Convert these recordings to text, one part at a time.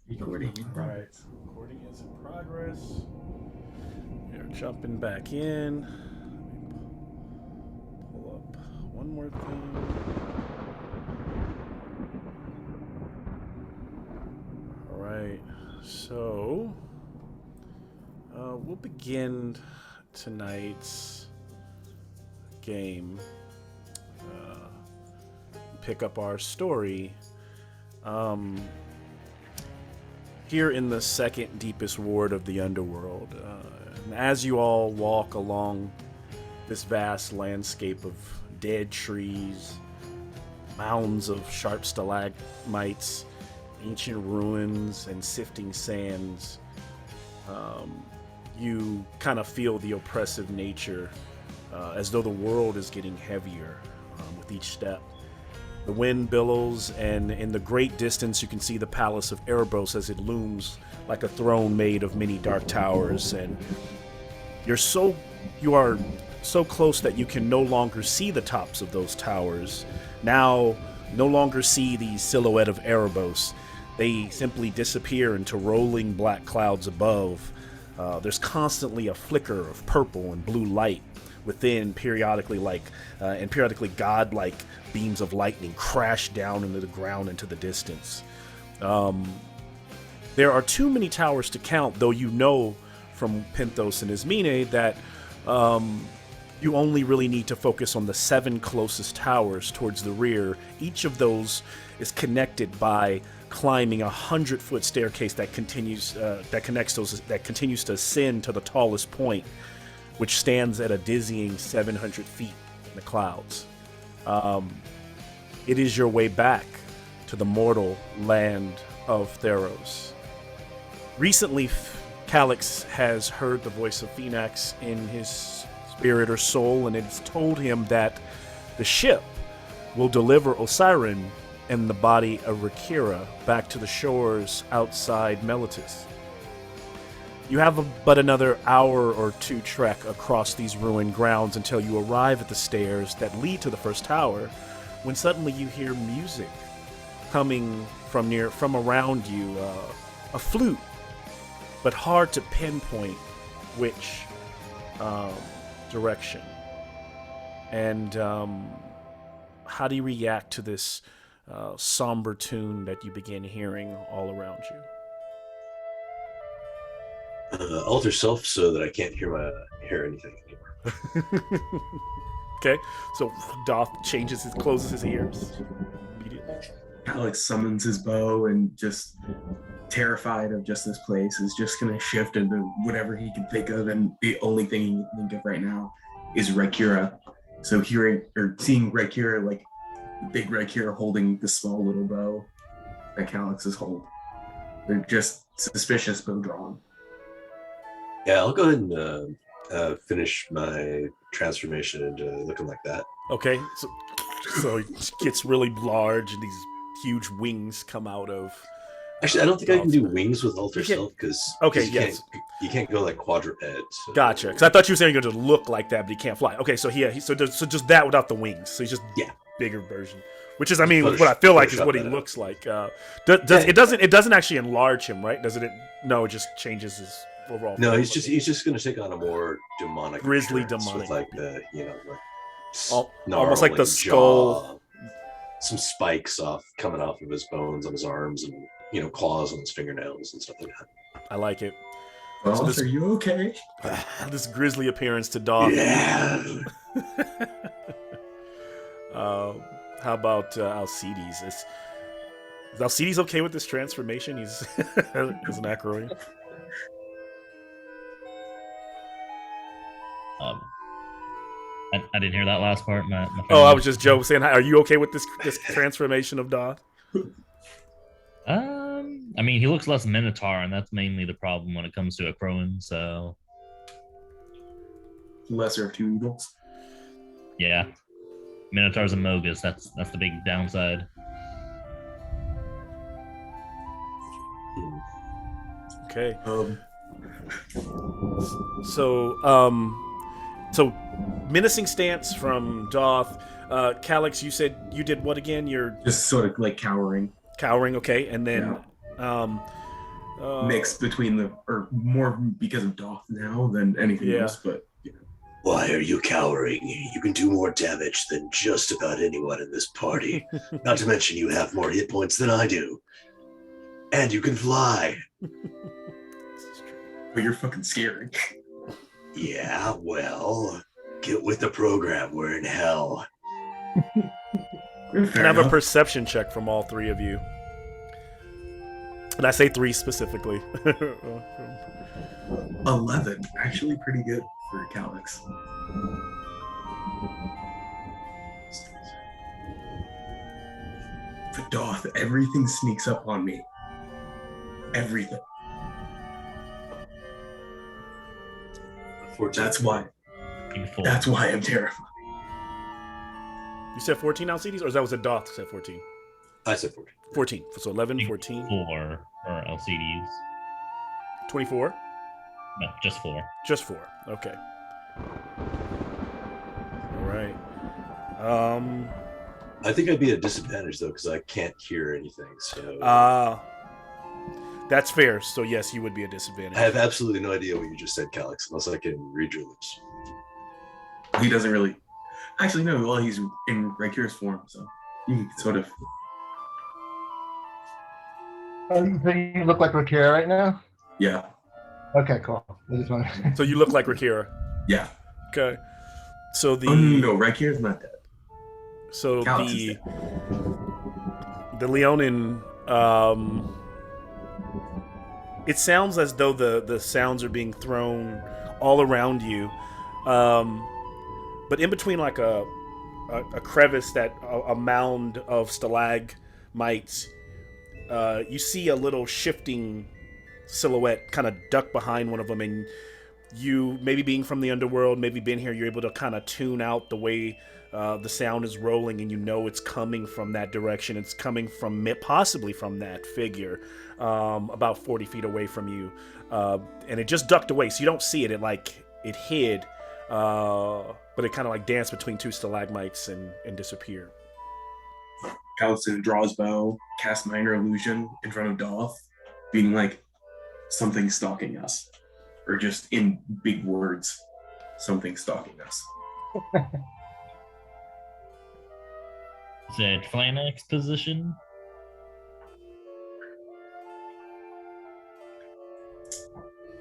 Recording in All right, progress. recording is in progress. We are jumping back in. Pull up one more thing. All right, so we'll begin tonight's game. Uh, Pick up our story. Um, Here in the second deepest ward of the underworld. And as you all walk along this vast landscape of dead trees, mounds of sharp stalagmites, ancient ruins, and sifting sands, you kind of feel the oppressive nature as though the world is getting heavier with each step. The wind billows, and in the great distance, you can see the palace of Erebos as it looms like a throne made of many dark towers. And you are so close that you can no longer see the tops of those towers. Now, no longer see the silhouette of Erebos. They simply disappear into rolling black clouds above. There's constantly a flicker of purple and blue light within, periodically godlike beams of lightning crash down into the ground into the distance. There are too many towers to count, though you know from Penthos and Ismene that you only really need to focus on the 7 closest towers towards the rear. Each of those is connected by climbing a 100-foot staircase that continues to ascend to the tallest point, which stands at a dizzying 700 feet in the clouds. It is your way back to the mortal land of Theros. Recently, Calix has heard the voice of Phoenix in his spirit or soul, and it's told him that the ship will deliver Osiren and the body of Rakira back to the shores outside Melitus. You have but another hour or two trek across these ruined grounds until you arrive at the stairs that lead to the first tower, when suddenly you hear music coming from around you, a flute, but hard to pinpoint which direction. And how do you react to this somber tune that you begin hearing all around you? Alter self so that I can't hear anything anymore. Okay, so Doth closes his ears immediately. Alex summons his bow and just terrified of just this place is just gonna shift into whatever he can think of, and the only thing he can think of right now is Rekira. So hearing or seeing Rekira, like the big Rekira holding the small little bow that Calix is holding, they're just suspicious bow drawn. Yeah, I'll go ahead and finish my transformation into looking like that. Okay, so it gets really large, and these huge wings come out of. Actually, I don't think I can do Doth's- wings with Alter You can't- self because Okay, you yes. you can't go like quadruped. So. Gotcha. Because I thought you were saying you're going to look like that, but he can't fly. Okay, so so just that without the wings. So he's just Yeah. bigger version. Which is, I mean, Photoshop- what I feel like is Photoshop what he that out. looks like. It doesn't actually enlarge him, right? Does it? No, it just changes his overall. No, form. he's just going to take on a more demonic, Grisly appearance demonic with like the like almost like the snarling skull. jaw, some spikes coming off of his bones on his arms, and claws on his fingernails and stuff like that. I like it. Well, this- are you okay? This grisly appearance to Doth. Yeah. How about Alcides? Is Alcides okay with this transformation? He's as an Acroian. I didn't hear that last part. My Oh, I was just joking, saying, are you okay with this transformation of Doth? I mean, he looks less Minotaur, and that's mainly the problem when it comes to a Crowan. So, Lesser of two evils. yeah, Minotaurs and Mogus. That's the big downside. Okay. Um, So menacing stance from Doth. Calix, you said you did what again? You're just sort of like cowering. cowering, okay, and then mixed between or more because of Doth now than anything Yeah. else, but Why are you cowering? You can do more damage than just about anyone in this party. Not to mention you have more hit points than I do. And you can fly. but you're fucking scary. Yeah, well, get with the program. We're in hell. Fair Can I have a enough. perception check from all three of you? And I say 3 specifically. 11, actually pretty good for Calyx. For Doth, everything sneaks up on me. Everything. 14. That's why. Before. That's why I'm terrified. You said 14 Alcides, or that was a Doth said 14? I said 14. 14. So 11, 14, 4 or LCDs. 24? No, just 4. Just 4. Okay. All right. I think I'd be at a disadvantage though, because I can't hear anything. So That's fair. So yes, you would be a disadvantage. I have absolutely no idea what you just said, Calyx, unless I can read your lips. He doesn't really. Actually, no. Well, he's in Rykira's form, so you can sort of. You look like Rakira right now? Yeah. Okay, cool. I just wanted... So you look like Rakira. Yeah. Okay. So the Oh, no, Rykira's not dead. so Calyx is the Leonin it sounds as though the sounds are being thrown all around you. But in between like a crevice that a mound of stalagmites, you see a little shifting silhouette kind of duck behind one of them, and you, maybe being from the underworld, maybe being here, you're able to kind of tune out the way the sound is rolling, and you know it's coming from that direction. It's coming from possibly from that figure, about 40 feet away from you, and it just ducked away, so you don't see it. It hid, but it kind of like danced between 2 stalagmites and disappeared. Calyx draws bow, casts minor illusion in front of Doth, being like, something's stalking us. Or just in big words, something's stalking us. Is it Flannex position?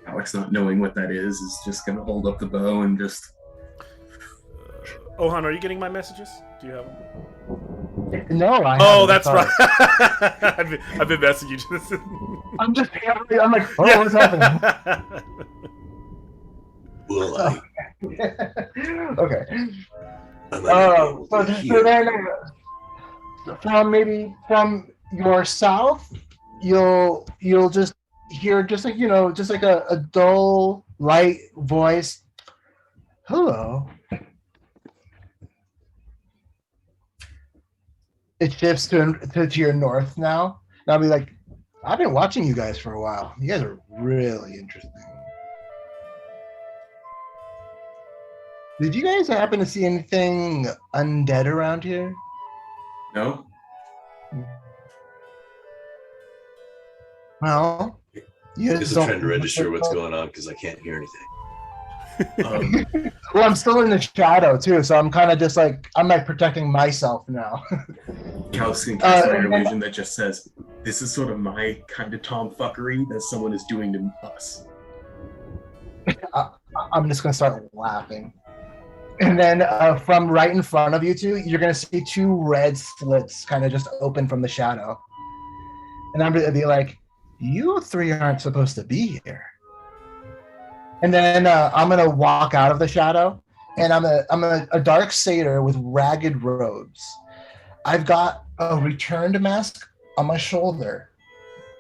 Alex, not knowing what that is just going to hold up the bow and just. Ohan, are you getting my messages? Do you have them? No, I Oh, haven't, that's sorry. right. I've been messaging you. I'm like, oh, what's happening? Well, Okay. I'm unable So to hear. then, from your south, you'll just hear just like a dull light voice. Hello. It shifts to your north now. And I'll be like, I've been watching you guys for a while. You guys are really interesting. Did you guys happen to see anything undead around here? No? Well, you It's a trend to register what's going on because I can't hear anything. Well, I'm still in the shadow too, so I'm kind of just like I'm protecting myself now. Calyx can cast minor illusion that just says, this is sort of my kind of tomfuckery that someone is doing to us. I'm just gonna start laughing, and then from right in front of you two, you're gonna see 2 red slits kind of just open from the shadow, and I'm gonna be like, "You 3 aren't supposed to be here." And then I'm gonna walk out of the shadow, and I'm a dark satyr with ragged robes. I've got a returned mask on my shoulder,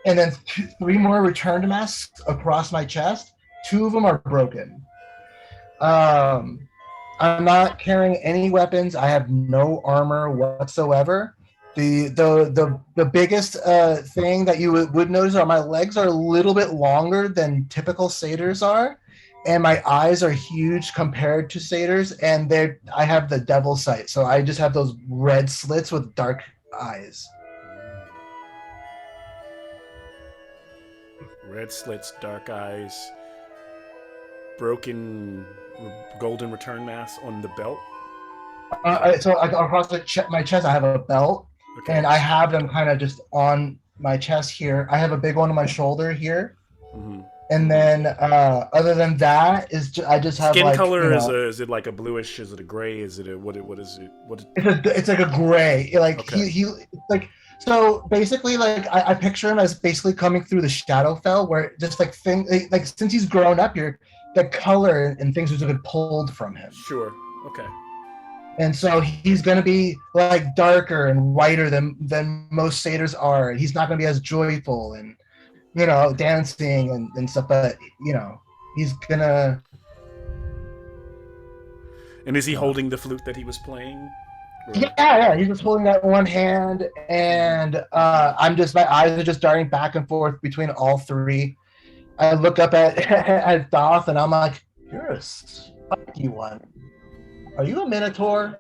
and then 3 more returned masks across my chest. 2 of them are broken. I'm not carrying any weapons. I have no armor whatsoever. The biggest thing that you would notice are my legs are a little bit longer than typical satyrs are, and my eyes are huge compared to satyrs, and I have the devil sight, so I just have those red slits with dark eyes. Red slits, dark eyes, broken golden return mass on the belt. Across my chest, I have a belt, Okay. and I have them kind of just on my chest here. I have a big one on my shoulder here, and then other than that, I just have skin like color. Is it like a bluish? Is it a gray? Is it what is it? It's like a gray. Like okay. he like so basically like I picture him as basically coming through the Shadowfell, where just like since he's grown up here, the color and things have been pulled from him. Sure. Okay. And so he's going to be like darker and whiter than most satyrs are. He's not going to be as joyful and, dancing and stuff. But, he's going to. And is he holding the flute that he was playing? Yeah. He's just holding that in one hand. And my eyes are just darting back and forth between all three. I look up at Doth and I'm like, you're a spiky one. Are you a minotaur?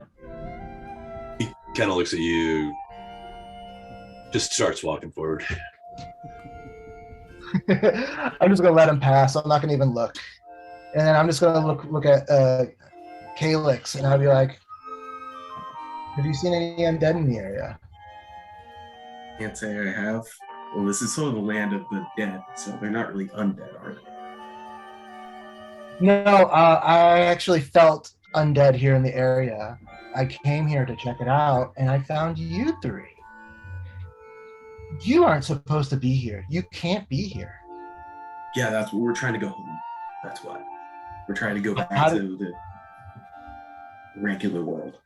He kind of looks at you, just starts walking forward. I'm just gonna let him pass. I'm not gonna even look, and then I'm just gonna look at Calyx, and I'll be like, "Have you seen any undead in the area?" Can't say I have. Well, this is sort of the land of the dead, so they're not really undead, are they? No, I actually felt undead here in the area. I came here to check it out, and I found you three. You aren't supposed to be here. You can't be here. Yeah, that's what we're trying to go home. That's what. We're trying to go back to the regular world.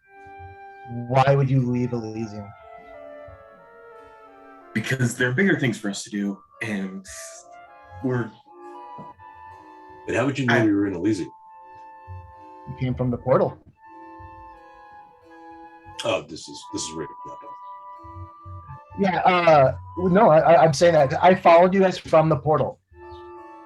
Why would you leave Elysium? Because there are bigger things for us to do, and we're... And how would you know we were in Elysium? You came from the portal. Oh, this is Rick. Yeah, no, I'm saying that I followed you guys from the portal.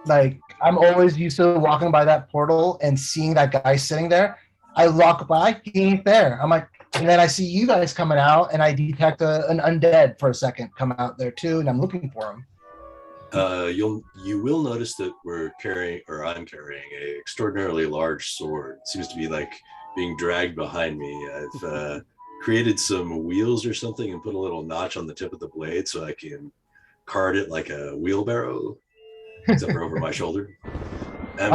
Like, I'm always used to walking by that portal and seeing that guy sitting there. I walk by, he ain't there. I'm like, and then I see you guys coming out, and I detect an undead for a second come out there too, and I'm looking for him. You will notice that I'm carrying a extraordinarily large sword. It seems to be like being dragged behind me. I've created some wheels or something and put a little notch on the tip of the blade so I can cart it like a wheelbarrow, except for over my shoulder. I'm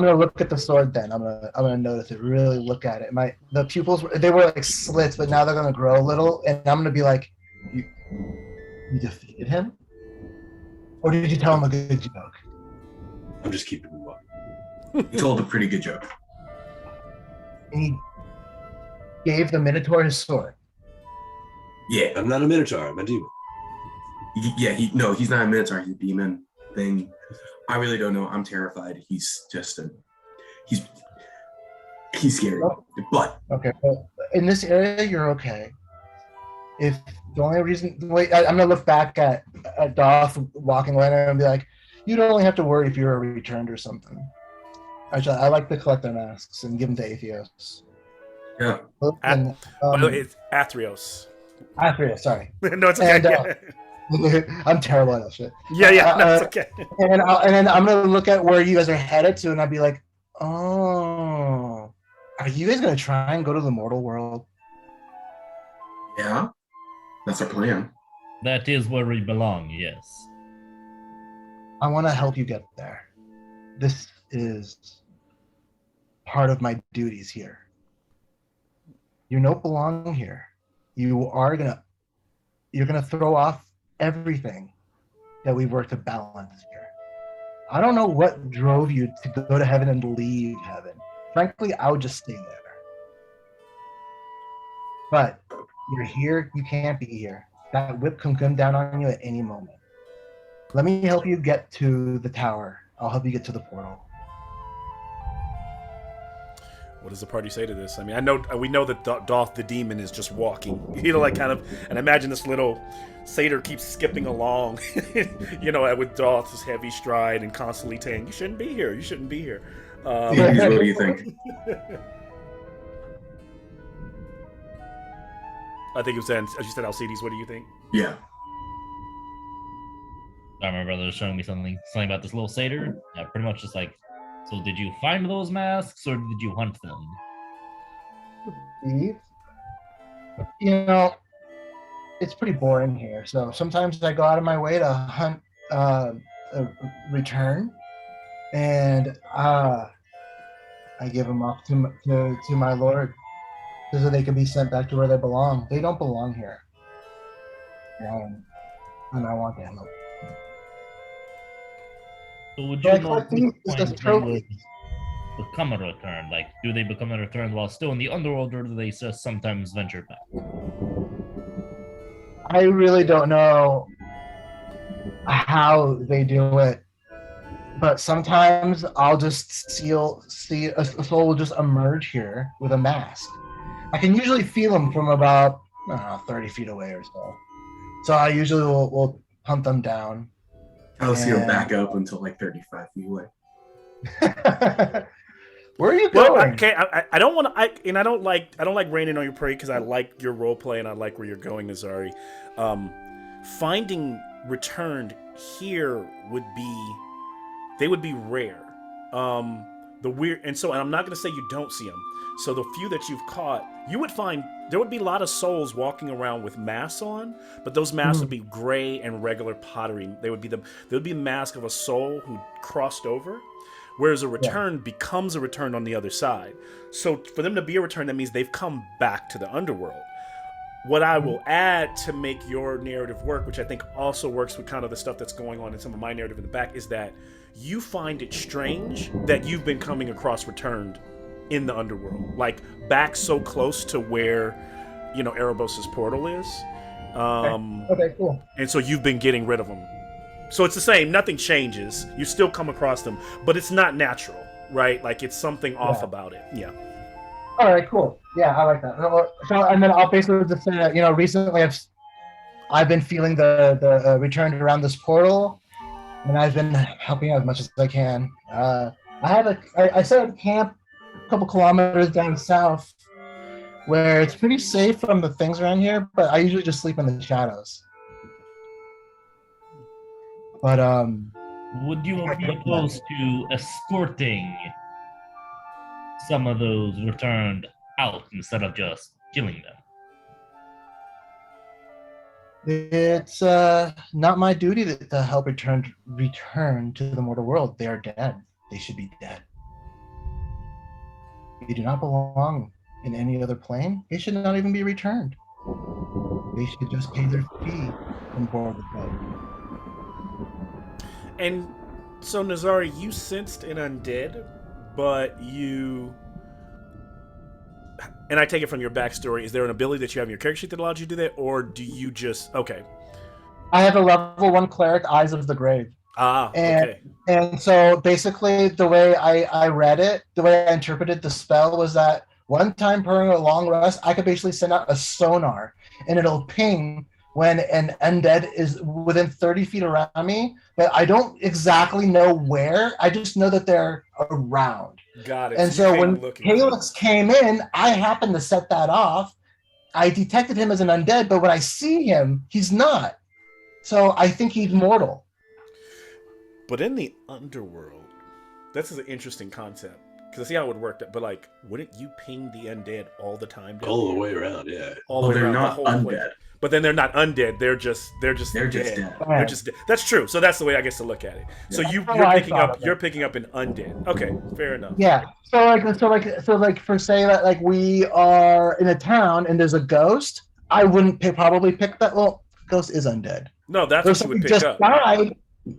gonna look at the sword then. I'm gonna notice it. Really look at it. The pupils, they were like slits, but now they're gonna grow a little, and I'm gonna be like, you defeated him? Or did you tell him a good joke? I'm just keeping him up. He told a pretty good joke. And he gave the Minotaur his sword. Yeah. I'm not a Minotaur, I'm a demon. Yeah, he's not a Minotaur, he's a demon thing. I really don't know. I'm terrified. He's just he's scary. But okay, well, in this area you're okay. If the only reason, I'm gonna look back at Doth walking away and be like, you'd only have to worry if you were returned or something. Actually, I like to collect their masks and give them to Atheos. Yeah. It's Athreos. Athreos, sorry. No, it's okay. I'm terrible at that shit. Yeah, no, it's okay. And then I'm gonna look at where you guys are headed to, and I'll be like, oh, are you guys gonna try and go to the mortal world? Yeah. That's our plan. That is where we belong, yes. I want to help you get there. This is part of my duties here. You don't belong here. You're gonna throw off everything that we've worked to balance here. I don't know what drove you to go to heaven and leave heaven. Frankly, I would just stay there. But you're here, you can't be here. That whip can come down on you at any moment. Let me help you get to the tower. I'll help you get to the portal. What does the party say to this? I mean, we know that Doth the demon is just walking, and imagine this little satyr keeps skipping along, with Doth's heavy stride and constantly saying, "You shouldn't be here. You shouldn't be here." What do you think? I think it was then, as you said, Alcides, what do you think? Yeah. My brother was showing me something about this little satyr. Yeah, pretty much just like, so did you find those masks or did you hunt them? Steve, you know, it's pretty boring here. So sometimes I go out of my way to hunt a return, and I give them off to my lord so they can be sent back to where they belong. They don't belong here, and I want them. So would So you I know collect at these what as point they trophies. would become a return? Like, do they become a return while still in the underworld, or do they just sometimes venture back? I really don't know how they do it, but sometimes I'll just see a soul will just emerge here with a mask. I can usually feel them from about, I don't know, 30 feet away or so. So I usually will hunt them down. I'll see you And- back up until like 35 feet away. Where are you Well, going? okay, I don't want to, I don't like raining on your parade because I like your role play and I like where you're going, Nazari. Finding returned here they would be rare. And I'm not gonna say you don't see them. So the few that you've caught, you would find there would be a lot of souls walking around with masks on, but those masks would be gray and regular pottery. There would be the mask of a soul who crossed over, whereas a return becomes a return on the other side. So for them to be a return, that means they've come back to the underworld. What I will add to make your narrative work, which I think also works with kind of the stuff that's going on in some of my narrative in the back, is that you find it strange that you've been coming across returned in the underworld, like back so close to where, Erebos' portal is. Okay, cool. And so you've been getting rid of them. So it's the same. Nothing changes. You still come across them, but it's not natural, right? Like it's something off about it. Yeah. All right, cool. Yeah, I like that. So, and then I'll basically just say that recently I've been feeling the return around this portal, and I've been helping out as much as I can. I set up camp a couple kilometers down south, where it's pretty safe from the things around here, but I usually just sleep in the shadows. But Would you be opposed to escorting some of those returned out instead of just killing them? it's not my duty to help return to the mortal world. They are dead. They should be dead. They do not belong in any other plane. They should not even be returned. They should just pay their fee and board the boat. And so, Nazari, you sensed an undead, but and I take it from your backstory, is there an ability that you have in your character sheet that allows you to do that, or do you just... Okay. I have a level 1 cleric, Eyes of the Grave. Okay. And so basically the way I read it, the way I interpreted the spell was that one time during a long rest, I could basically send out a sonar and it'll ping when an undead is within 30 feet around me, but I don't exactly know where. I just know that they're around. Got it. And so when Calyx came in, I happened to set that off. I detected him as an undead, but when I see him, he's not. So I think he's mortal. But in the underworld, this is an interesting concept. Because I see how it would work. But, like, wouldn't you ping the undead all the time? All the way around, yeah. All the way they're around not the whole undead. place. But then they're not undead. They're just dead. They're just dead. They're just dead. That's true. So that's the way I guess to look at it. So Yeah. you're picking up an undead. Okay, fair enough. Yeah. So like for say that like we are in a town and there's a ghost, I wouldn't probably pick that. Well, ghost is undead. No, that's There's what you would something pick just up. died.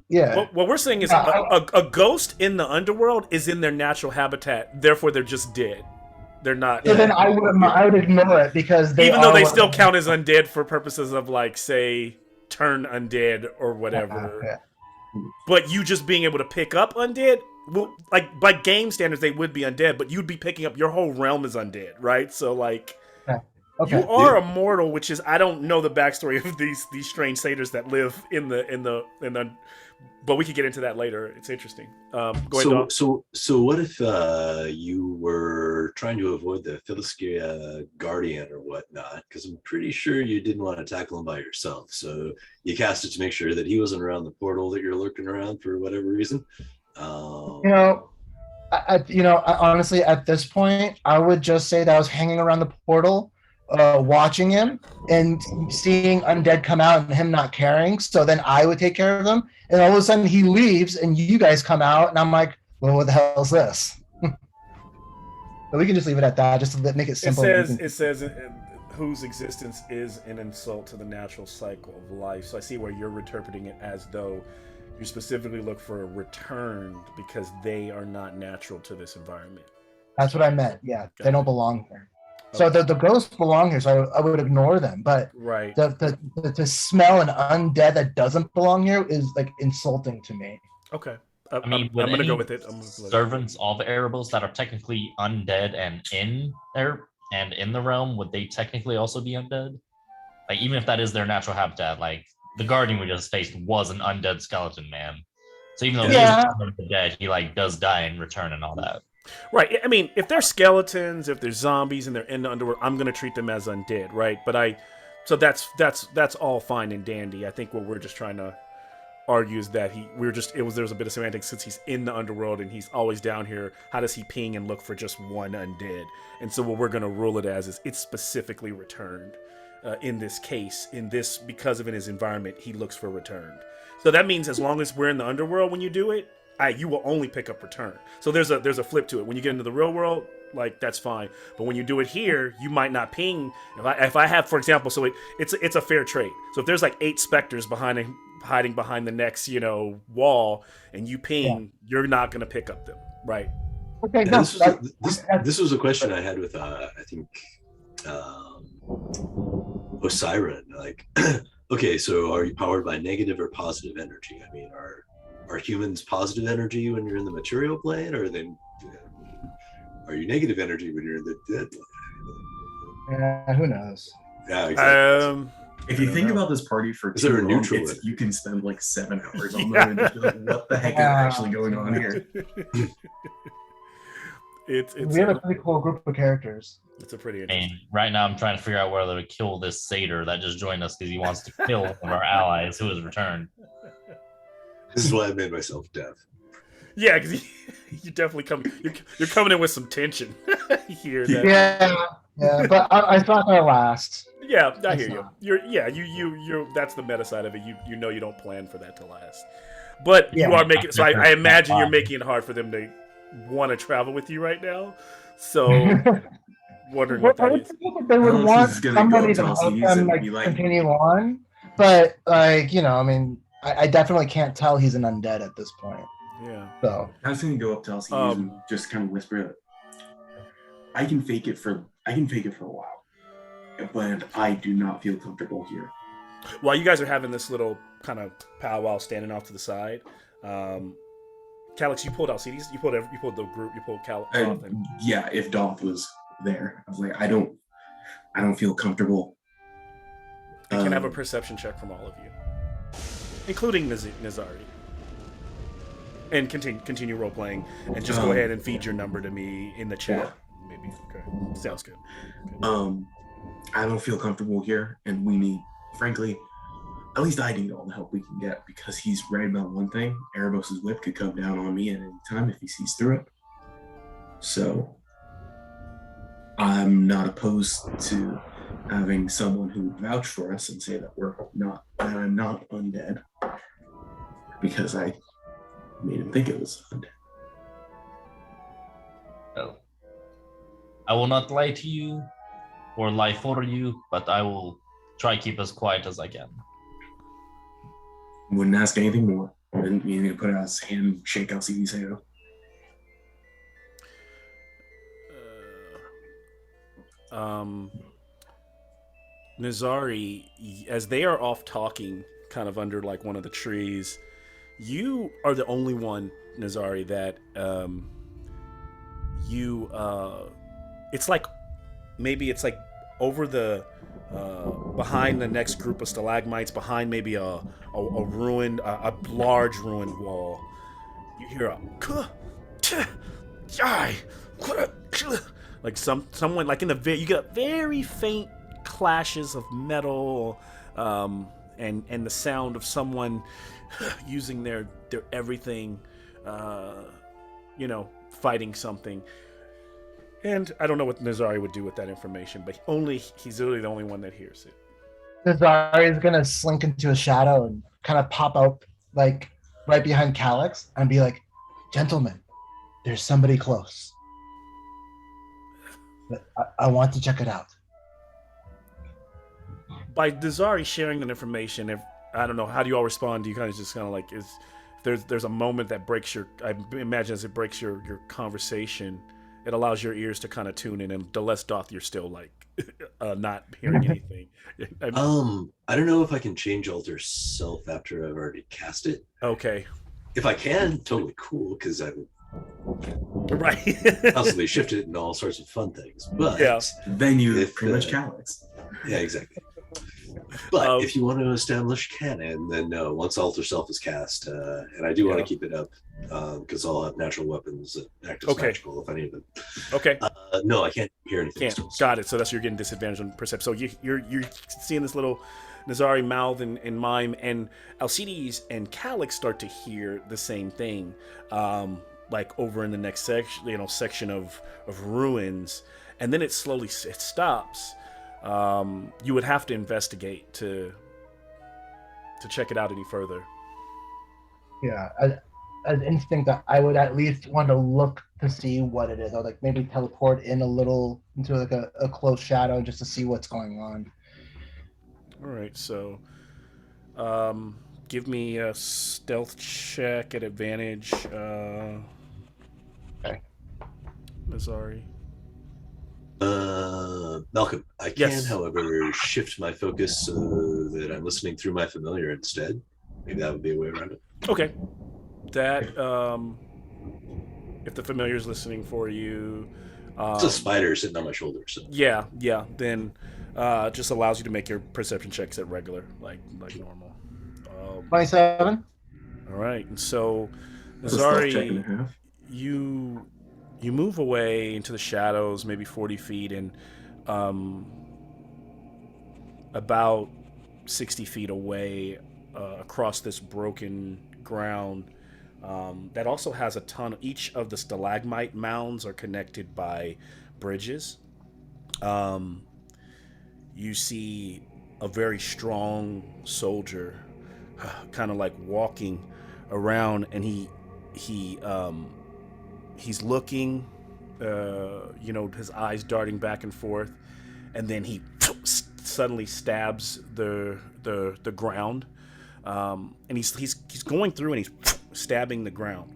Yeah. What we're saying is a ghost in the underworld is in their natural habitat. Therefore, they're just dead. They're not. So then I would ignore it because even though they still count as undead for purposes of like say turn undead or whatever. Yeah. But you just being able to pick up undead, well, like by game standards they would be undead, but you'd be picking up your whole realm is undead, right? So like, Okay. You are immortal, which is I don't know the backstory of these strange satyrs that live in the. But we could get into that later. It's interesting. Go ahead, Dom. So what if you were trying to avoid the Philiskia guardian or whatnot? Because I'm pretty sure you didn't want to tackle him by yourself. So you cast it to make sure that he wasn't around the portal that you're lurking around for whatever reason. Honestly, at this point, I would just say that I was hanging around the portal, watching him and seeing undead come out and him not caring. So then I would take care of them. And all of a sudden he leaves and you guys come out and I'm like, well, what the hell is this? But we can just leave it at that, just to make it simple. It says whose existence is an insult to the natural cycle of life. So I see where you're interpreting it as though you specifically look for a returned because they are not natural to this environment. That's what I meant. Yeah, they don't belong here. So the ghosts belong here, so I would ignore them. But right, to smell an undead that doesn't belong here is like insulting to me. Okay, I mean, I'm gonna go with it. Servants of Erebos that are technically undead and in there and in the realm, would they technically also be undead? Like, even if that is their natural habitat, like the guardian we just faced was an undead skeleton man. So even though he's dead, he like does die in return and all that. Right. I mean, if they're skeletons, if they're zombies, and they're in the underworld, I'm gonna treat them as undead, right? But so that's all fine and dandy. I think what we're just trying to argue is that there's a bit of semantics since he's in the underworld and he's always down here. How does he ping and look for just one undead? And so what we're gonna rule it as is it's specifically returned. In this case, because of his environment, he looks for returned. So that means as long as we're in the underworld when you do it, you will only pick up return. So there's a flip to it. When you get into the real world, like that's fine. But when you do it here, you might not ping. If I have, for example, so it's a fair trade. So if there's like 8 specters hiding behind the next wall, and you ping, you're not gonna pick up them, right? Okay. No, this was a question I had with I think Osiren. Like, okay, so are you powered by negative or positive energy? I mean, are humans positive energy when you're in the material plane, or then are you negative energy when you're in the dead plane? Who knows? Yeah, exactly. If you think about this party for too long, you can spend like 7 hours on them and just be like, what the heck is actually going on here? We have a pretty cool group of characters. It's a pretty interesting. And right now I'm trying to figure out whether to kill this satyr that just joined us because he wants to kill one of our allies who has returned. This is why I made myself deaf. Yeah, because you definitely you're coming in with some tension here. Yeah, but I thought that last. Yeah, I hear you. You're that's the meta side of it. You know you don't plan for that to last, but you are making. So I imagine you're making it hard for them to want to travel with you right now. So wondering what that is. They would want somebody to help them continue on, but I mean, I definitely can't tell he's an undead at this point. Yeah. So I was gonna go up to Alcides and just kind of whisper, I can fake it for a while, but I do not feel comfortable here. While you guys are having this little kind of powwow standing off to the side, Calix, you pulled Alcides, you pulled the group, you pulled Calix off. Yeah, if Dolph was there, I was like, I don't feel comfortable. I can have a perception check from all of you, including Nazari. And continue role playing, and just go ahead and feed your number to me in the chat. Maybe okay, sounds good. Okay. I don't feel comfortable here, and we need, frankly, at least I need all the help we can get because he's right about one thing: Erebos' whip could come down on me at any time if he sees through it. So I'm not opposed to having someone who would vouch for us and say that I'm not undead because I made him think it was undead. Well, I will not lie to you or lie for you, but I will try to keep as quiet as I can. Wouldn't ask anything more. Didn't mean to put out his hand, shake Alcides' hand. Nazari, as they are off talking, kind of under like one of the trees, you are the only one, Nazari, that it's like maybe it's like over the behind the next group of stalagmites, behind maybe a ruined, a large ruined wall, you hear a like someone like in the you get very faint clashes of metal, and the sound of someone using their everything, fighting something. And I don't know what Nazari would do with that information, but he's literally the only one that hears it. Nazari is gonna slink into a shadow and kind of pop out like right behind Calyx and be like, "Gentlemen, there's somebody close. I want to check it out." By Nazari sharing that information, if I don't know, how do you all respond? Do you kind of just kind of like there's a moment that breaks I imagine as it breaks your conversation, it allows your ears to kind of tune in, and the less doth you're still like not hearing anything. I don't know if I can change alter self after I've already cast it. Okay. If I can, totally cool, because I would right constantly shift it and all sorts of fun things. But yeah, then you pretty much Calyx. Yeah, exactly. But if you want to establish canon, then no. Once alter self is cast, and I do want to keep it up because I'll have natural weapons that act as magical if I need them. Okay. No, I can't hear anything. Got it. So that's you're getting disadvantage on perception. So you're seeing this little Nazari mouth and mime, and Alcides and Calyx start to hear the same thing, like over in the next section of ruins, and then it stops. You would have to investigate to check it out any further. Yeah, as instinct, I would at least want to look to see what it is. I would like maybe teleport in a little into like a close shadow just to see what's going on. All right, so give me a stealth check at advantage. Okay. Nazari. Malcolm, I can, however, shift my focus so that I'm listening through my familiar instead. Maybe that would be a way around it. Okay. That, if the familiar is listening for you... it's a spider sitting on my shoulder, so... Yeah, then just allows you to make your perception checks at regular, like normal. 27. All right, and so, Nazari, you move away into the shadows, maybe 40 feet, and about 60 feet away, across this broken ground that also has a ton of... Each of the stalagmite mounds are connected by bridges. You see a very strong soldier kind of like walking around, and he's looking, his eyes darting back and forth, and then he suddenly stabs the ground, and he's going through and he's stabbing the ground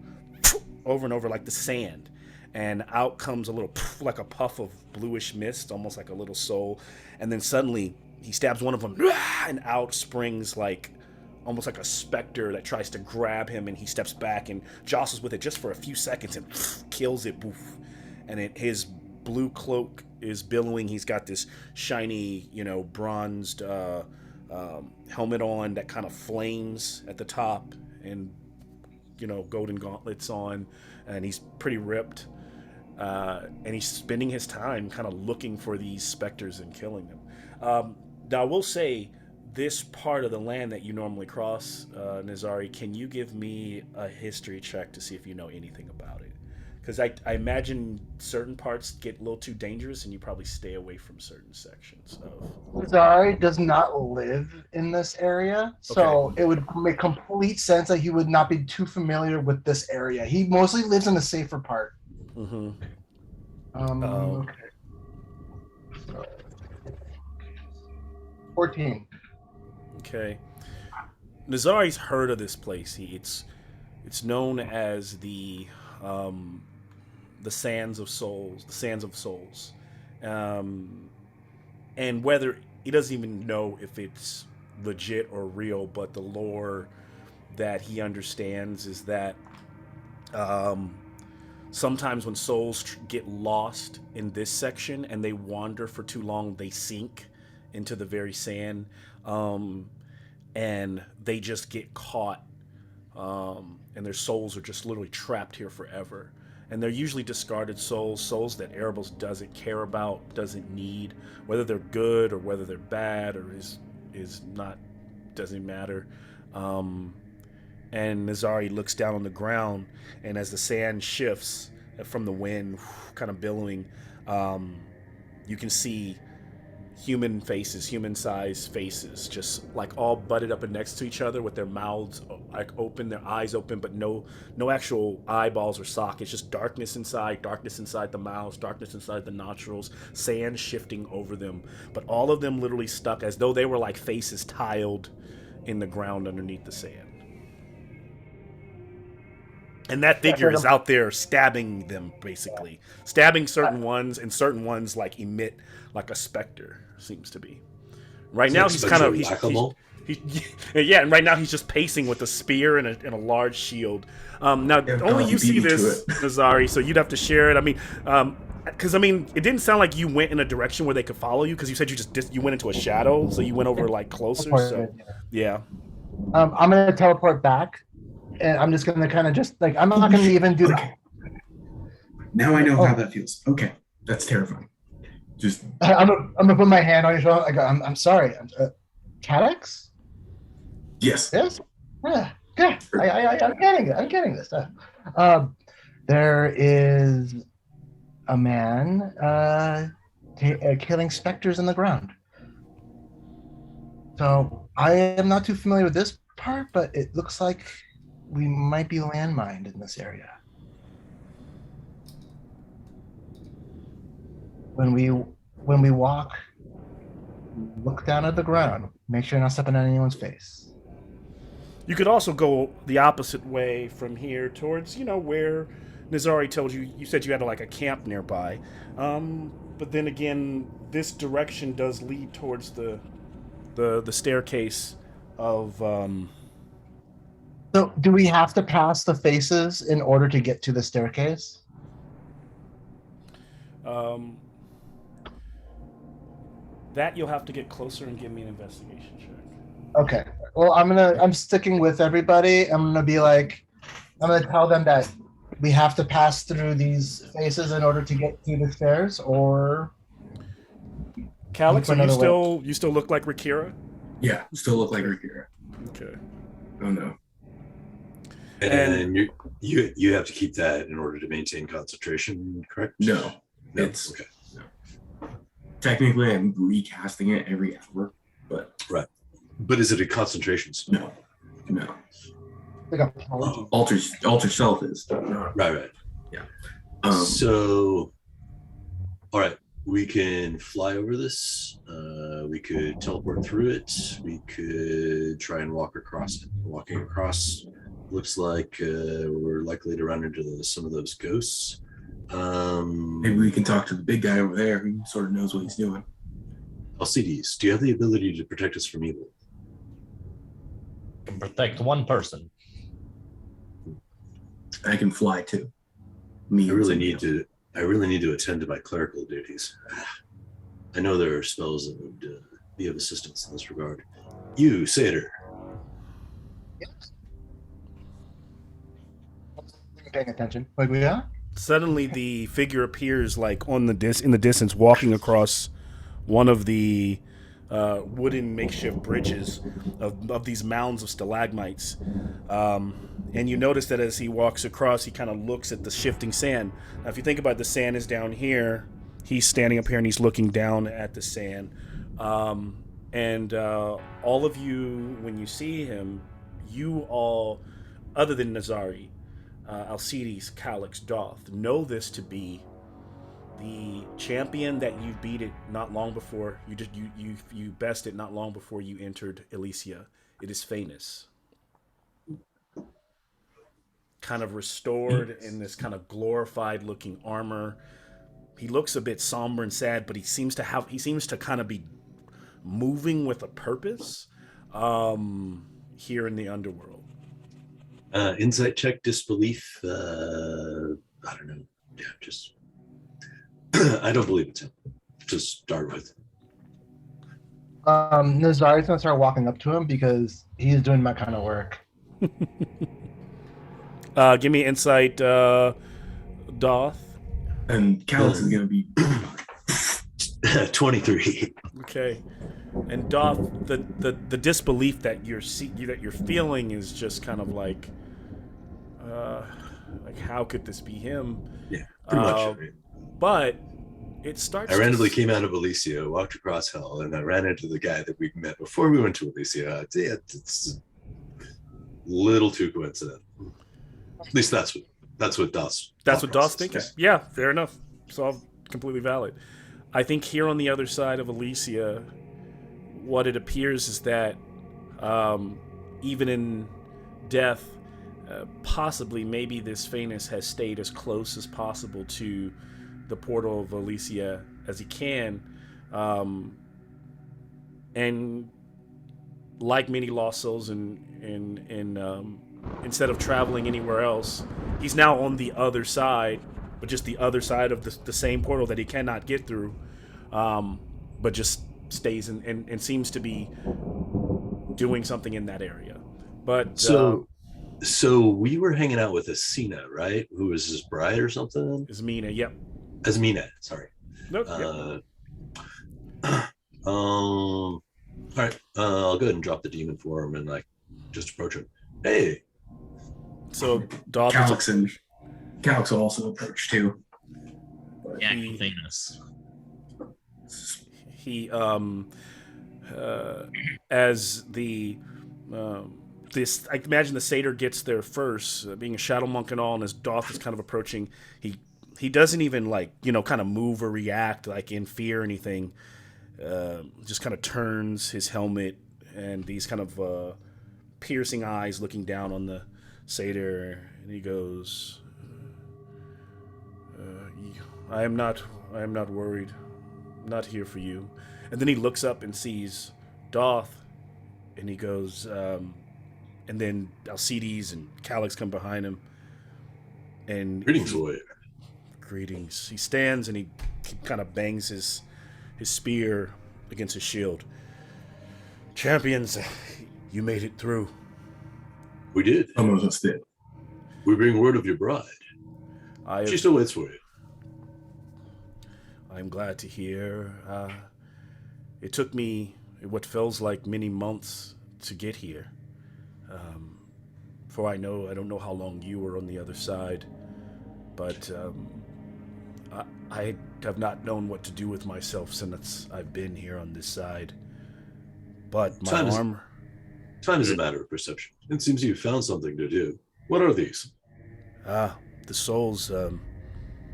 over and over like the sand, and out comes a little like a puff of bluish mist, almost like a little soul, and then suddenly he stabs one of them, and out springs like almost like a specter that tries to grab him, and he steps back and jostles with it just for a few seconds and kills it. And his blue cloak is billowing. He's got this shiny, bronzed helmet on that kind of flames at the top, and golden gauntlets on, and he's pretty ripped. And he's spending his time kind of looking for these specters and killing them. Now, I will say, this part of the land that you normally cross, Nazari, can you give me a history check to see if you know anything about it? Because I imagine certain parts get a little too dangerous, and you probably stay away from certain sections of... Nazari does not live in this area, so it would make complete sense that he would not be too familiar with this area. He mostly lives in the safer part. Mm-hmm. Okay. 14. Okay. Nazari's heard of this place. It's known as the Sands of Souls, and whether he doesn't even know if it's legit or real, but the lore that he understands is that sometimes when souls get lost in this section and they wander for too long, they sink into the very sand, and they just get caught, and their souls are just literally trapped here forever. And they're usually discarded souls that Erebos doesn't care about, doesn't need, whether they're good or whether they're bad or is not, doesn't matter. And Nazari looks down on the ground, and as the sand shifts from the wind, kind of billowing, you can see human faces, human-sized faces, just like all butted up and next to each other with their mouths like open, their eyes open, but no actual eyeballs or sockets, just darkness inside the mouths, darkness inside the nostrils, sand shifting over them, but all of them literally stuck as though they were like faces tiled in the ground underneath the sand. And that figure is out there stabbing them, basically. Stabbing certain ones, and certain ones like emit like a specter, seems to be. Right now he's kind of yeah, and right now he's just pacing with a spear and a large shield. Now only you see this, Nazari, so you'd have to share it. I mean, because it didn't sound like you went in a direction where they could follow you, because you said you went into a shadow, so you went over like closer. So yeah. I'm gonna teleport back. And I'm just gonna kind of just like, I'm not gonna even do the. Now I know how that feels. Okay, that's terrifying. Just I'm gonna put my hand on your shoulder. I'm sorry. Calyx? Yes. Yes. Yeah. I'm getting it. I'm getting this. There is a man killing specters in the ground. So I am not too familiar with this part, but it looks like we might be landmined in this area. When we walk, look down at the ground. Make sure you're not stepping on anyone's face. You could also go the opposite way from here towards, where Nazari told you. You said you had like a camp nearby. But then again, this direction does lead towards the staircase of So do we have to pass the faces in order to get to the staircase? That you'll have to get closer and give me an investigation check. Okay. Well, I'm sticking with everybody. I'm gonna tell them that we have to pass through these faces in order to get to the stairs, or Calyx, you still look like Rakira? Yeah, still look like Rakira. Okay. Oh no. And you have to keep that in order to maintain concentration, correct? No. It's okay. No. Technically, I'm recasting it every hour, but right. But is it a concentration spell? No. Like alter self is. Right. Yeah. So, all right, we can fly over this. We could teleport through it. We could try and walk across it. Walking across looks like we're likely to run into some of those ghosts. Maybe we can talk to the big guy over there who sort of knows what he's doing. Alcides, do you have the ability to protect us from evil? Can protect one person. I can fly too. I really need to attend to my clerical duties. I know there are spells that would be of assistance in this regard. You, Satyr. Yes. Paying attention. Like we are? Suddenly, the figure appears like in the distance, walking across one of the wooden makeshift bridges of these mounds of stalagmites. And you notice that as he walks across, he kind of looks at the shifting sand. Now, if you think about it, the sand is down here. He's standing up here and he's looking down at the sand. And all of you, when you see him, you all, other than Nazari, Alcides, Calyx, Doth, know this to be the champion that you beat it not long before. You bested not long before you entered Elysia. It is Phaenus. Kind of restored in this kind of glorified looking armor. He looks a bit somber and sad, but he seems to kind of be moving with a purpose here in the underworld. Insight check, disbelief, I don't know, Yeah, just I don't believe it's him. To start with. Nazari's gonna start walking up to him because he's doing my kind of work. Give me insight, Doth. And Calix is gonna be 23. Okay. And Doth, the disbelief that you're feeling is just kind of like how could this be him? Yeah, pretty much. I mean, But it starts. I randomly came out of Elysia, walked across hell, and I ran into the guy that we met before we went to Elysia. It's a little too coincidental. At least that's what Doss. That's what Doss thinking. Yeah, fair enough. It's all completely valid. I think here on the other side of Elysia, what it appears is that even in death, possibly maybe this Phaenix has stayed as close as possible to the portal of Elysia as he can, and like many lost souls instead of traveling anywhere else, he's now on the other side, but just the other side of the same portal that he cannot get through, but just stays and seems to be doing something in that area. But so we were hanging out with Asina, right? Who was his bride or something? Asmina, yep. Asmina, sorry. Nope. All right. I'll go ahead and drop the demon form and like just approach him. Hey. So Doth Calix will also approach too. Yeah, famous. He as the this, I imagine the satyr gets there first, being a shadow monk and all, and as Doth is kind of approaching, he doesn't even kind of move or react like in fear or anything. Just kind of turns his helmet and these kind of piercing eyes looking down on the satyr, and he goes, I am not worried. I'm not here for you. And then he looks up and sees Doth, and he goes, and then Alcides and Calix come behind him. And greetings, warrior. Greetings. He stands and he kind of bangs his spear against his shield. Champions, you made it through. We did. Some of us did. We bring word of your bride. She still waits for you. I'm glad to hear. It took me what feels like many months to get here. For I don't know how long you were on the other side, but I have not known what to do with myself since I've been here on this side. But my armor... Time is a matter of perception. It seems you found something to do. What are these? The souls,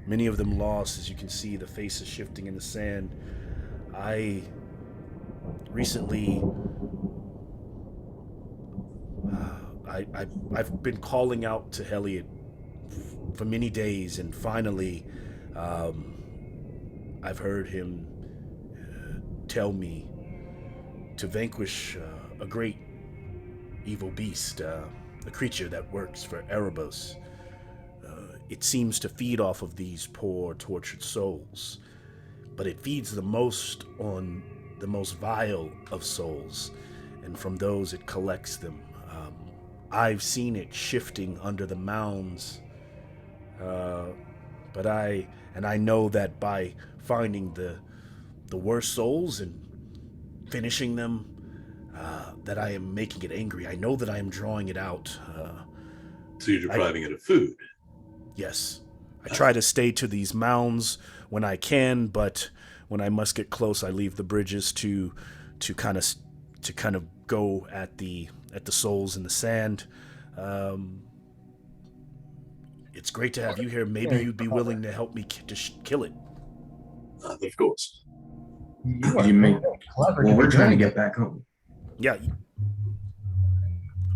many of them lost. As you can see, the faces shifting in the sand. I recently... I've been calling out to Heliot for many days, and finally, I've heard him tell me to vanquish a great evil beast, a creature that works for Erebos. It seems to feed off of these poor, tortured souls, but it feeds the most on the most vile of souls, and from those it collects them. I've seen it shifting under the mounds, but I know that by finding the worst souls and finishing them, that I am making it angry. I know that I am drawing it out. So you're depriving it of food? Yes. I try to stay to these mounds when I can, but when I must get close, I leave the bridges to kind of go at the souls in the sand. It's great to have you here. Maybe you'd be willing to help me kill it. Of course. We're trying to get back home. Yeah,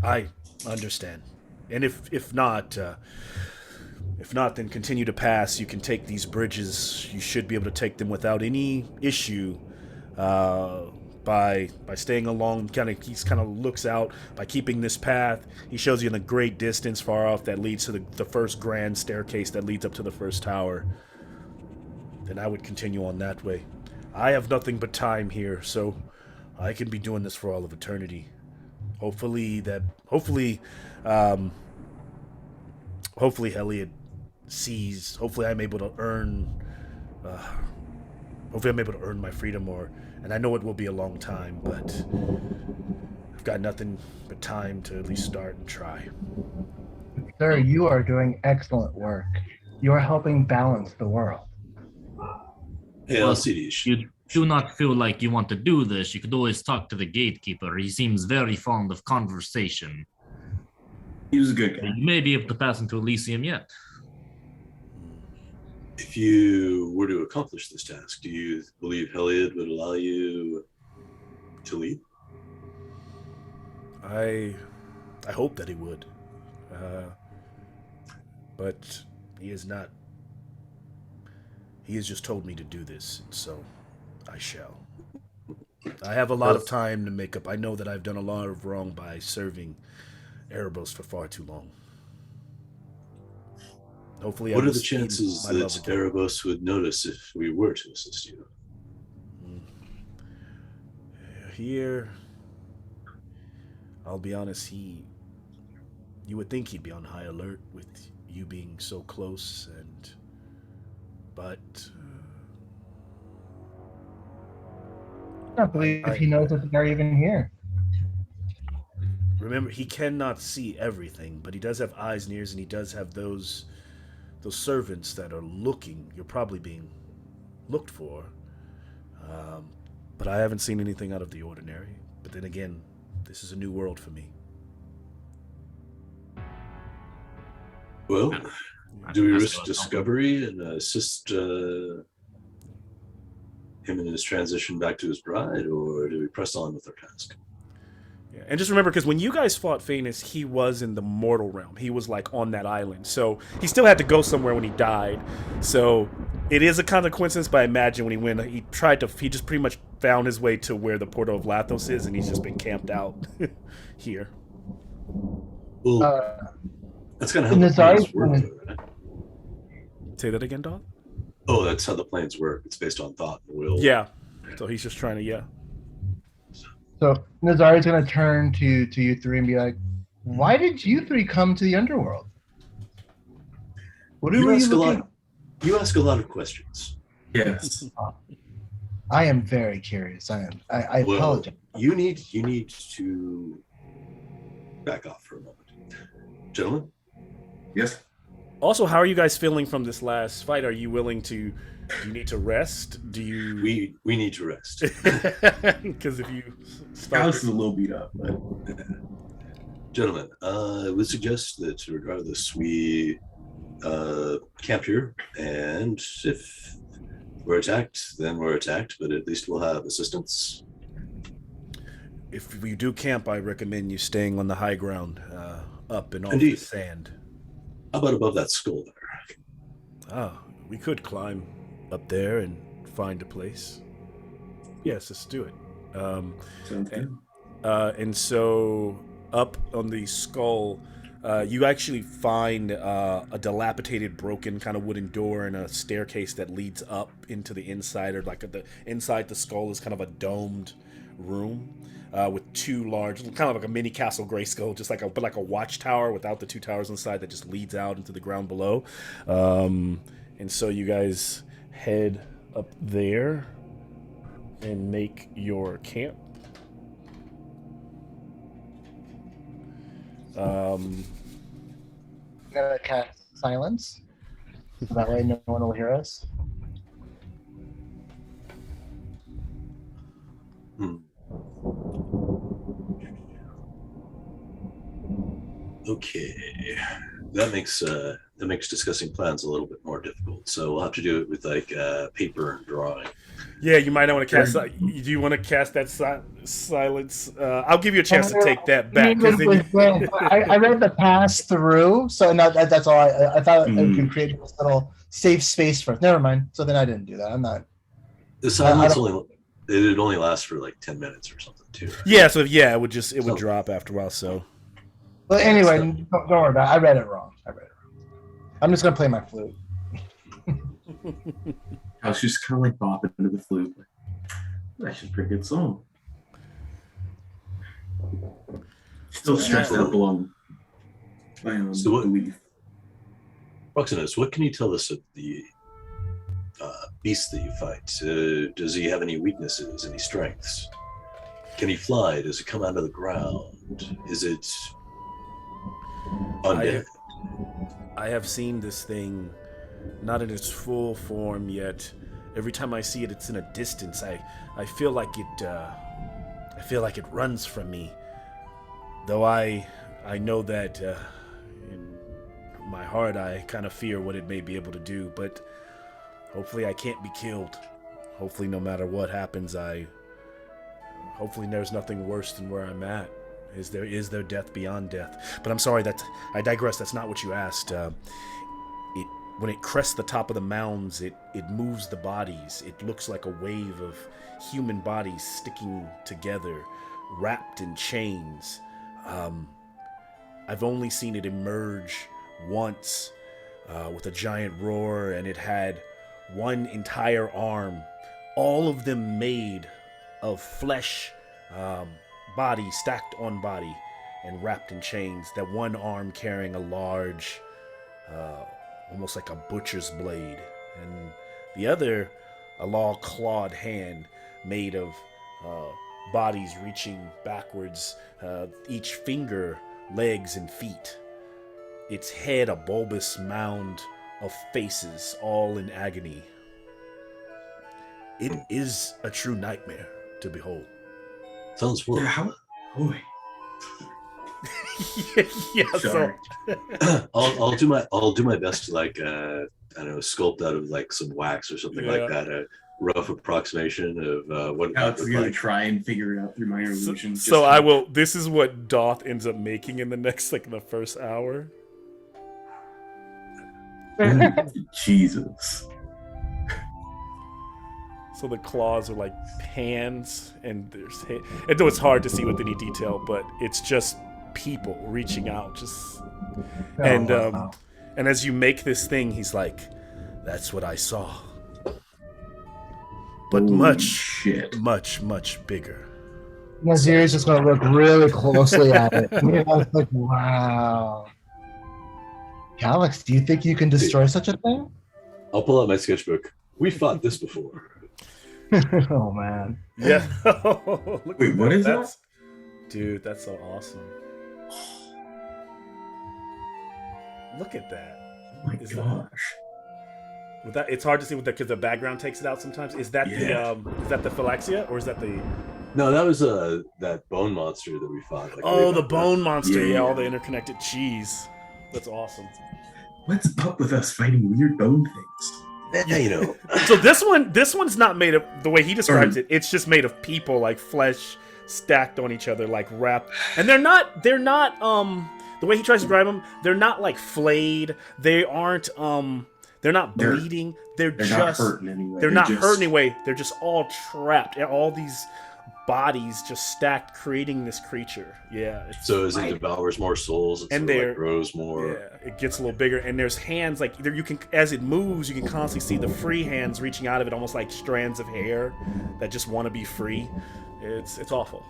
I understand. And if not, then continue to pass. You can take these bridges. You should be able to take them without any issue by staying along. He's kind of looks out by keeping this path. He shows you in the great distance far off that leads to the first grand staircase that leads up to the first tower. Then I would continue on that way. I have nothing but time here, so I can be doing this for all of eternity. Hopefully Elliot sees. Hopefully I'm able to earn my freedom, and I know it will be a long time, but I've got nothing but time to at least start and try. Sir, you are doing excellent work. You are helping balance the world. Hey, Alcides. You do not feel like you want to do this, you could always talk to the gatekeeper. He seems very fond of conversation. He was a good guy. You may be able to pass into Elysium yet. If you were to accomplish this task, do you believe Heliod would allow you to leave? I hope that he would. But he is not. He has just told me to do this, so I shall. I have a lot of time to make up. I know that I've done a lot of wrong by serving Erebos for far too long. Hopefully, what are the chances that Erebos would notice if we were to assist you? Here, I'll be honest, you would think he'd be on high alert with you being so close, but I can't believe he knows that they're even here. Remember, he cannot see everything, but he does have eyes and ears, and he does have those servants that are looking. You're probably being looked for. But I haven't seen anything out of the ordinary. But then again, this is a new world for me. Well, do we risk discovery and assist him in his transition back to his bride, or do we press on with our task? Yeah, and just remember, because when you guys fought Phaenix, he was in the mortal realm. He was like on that island, so he still had to go somewhere when he died. So it is a kind of coincidence, but I imagine when he went, he just pretty much found his way to where the Portal of Lathos is, and he's just been camped out here. Well, that's kind of how the planes work, right? Say that again, Don? Oh, that's how the planes work. It's based on thought and will. Yeah. So he's just trying to, So Nazari's going to turn to you three and be like, why did you three come to the underworld? What are you looking? You ask a lot of questions. Yes. I am very curious. I apologize. You need to back off for a moment. Gentlemen? Yes. Also, how are you guys feeling from this last fight? Are you willing to? Do you need to rest? Do you? We need to rest. Because if you Alex is a little beat up, but gentlemen, I would suggest that regardless, we camp here, and if we're attacked, then we're attacked. But at least we'll have assistance. If you do camp, I recommend you staying on the high ground, up and off Indeed. the sand. How about above that skull there? We could climb up there and find a place. Yes, let's do it. sounds good. And so up on the skull, you actually find a dilapidated, broken kind of wooden door and a staircase that leads up into the inside, or inside the skull is kind of a domed room. With two large, kind of like a mini Castle Grayskull, just like a watchtower without the two towers inside that just leads out into the ground below. And so you guys head up there and make your camp. I'm going to cast silence, so that way no one will hear us. Okay, that makes discussing plans a little bit more difficult. So we'll have to do it with like paper and drawing. Yeah, you might not want to cast. Do you want to cast that silence? I'll give you a chance to take that back. I read the pass through, so no, that's all. I thought it could create this little safe space for us. Never mind. So then I didn't do that. I'm not. The silence It'd only last for like 10 minutes or something too. Yeah, so it would drop after a while. So But anyway, don't worry about it. I read it wrong. I'm just gonna play my flute. I was just kind of like bopping into the flute. That's just a pretty good song. Still stressed out along my own belief. Proximus, what can you tell us of the beast that you fight? Does he have any weaknesses, any strengths? Can he fly? Does it come out of the ground? Is it undead? I have seen this thing, not in its full form yet. Every time I see it, it's in a distance. I feel like it runs from me. Though I know that in my heart I kind of fear what it may be able to do, but hopefully I can't be killed. Hopefully no matter what happens, hopefully there's nothing worse than where I'm at. Is there death beyond death? But I'm sorry, I digress. That's not what you asked. When it crests the top of the mounds, it moves the bodies. It looks like a wave of human bodies sticking together, wrapped in chains. I've only seen it emerge once with a giant roar, and it had one entire arm, all of them made of flesh, body stacked on body and wrapped in chains. That one arm carrying a large, almost like a butcher's blade, and the other a long clawed hand made of bodies reaching backwards, each finger, legs, and feet. Its head a bulbous mound of faces, all in agony. It is a true nightmare to behold. Sounds horrible. How? Boy. Yeah, Sorry. so I'll do my best to like I don't know, sculpt out of like some wax or something like that. A rough approximation of what Alex it is would gonna like. try and figure it out through minor illusions. So I will. This is what Doth ends up making in the first hour. Jesus. So the claws are like hands, and there's and though it's hard to see with any detail, but it's just people reaching out, and as you make this thing, he's like, "That's what I saw, but Holy much, shit. much bigger." Nazir's just gonna look really closely at it. It's like, wow. Alex, do you think you can destroy such a thing? I'll pull out my sketchbook. We fought this before. Oh man. Yeah. Wait, what is that? Dude, that's so awesome. Look at that. Oh my gosh. With that, it's hard to see with that because the background takes it out sometimes. Is that the Phylexia, or is that the? No, that was that bone monster that we fought. Like, the bone monster. Yeah. All the interconnected cheese. That's awesome. What's up with us fighting weird bone things? Yeah, you know. So this one's not made of the way he describes it. It's just made of people, like flesh stacked on each other, like wrapped. And they're not the way he tries to describe them, they're not like flayed. They aren't they're not bleeding. They're just not hurting anyway. They're not hurting anyway. They're just all trapped. All these bodies just stacked, creating this creature. Yeah. So as it devours more souls, it like grows more. Yeah, it gets a little bigger, and there's hands like you can, as it moves, you can constantly see the free hands reaching out of it, almost like strands of hair that just want to be free. It's awful.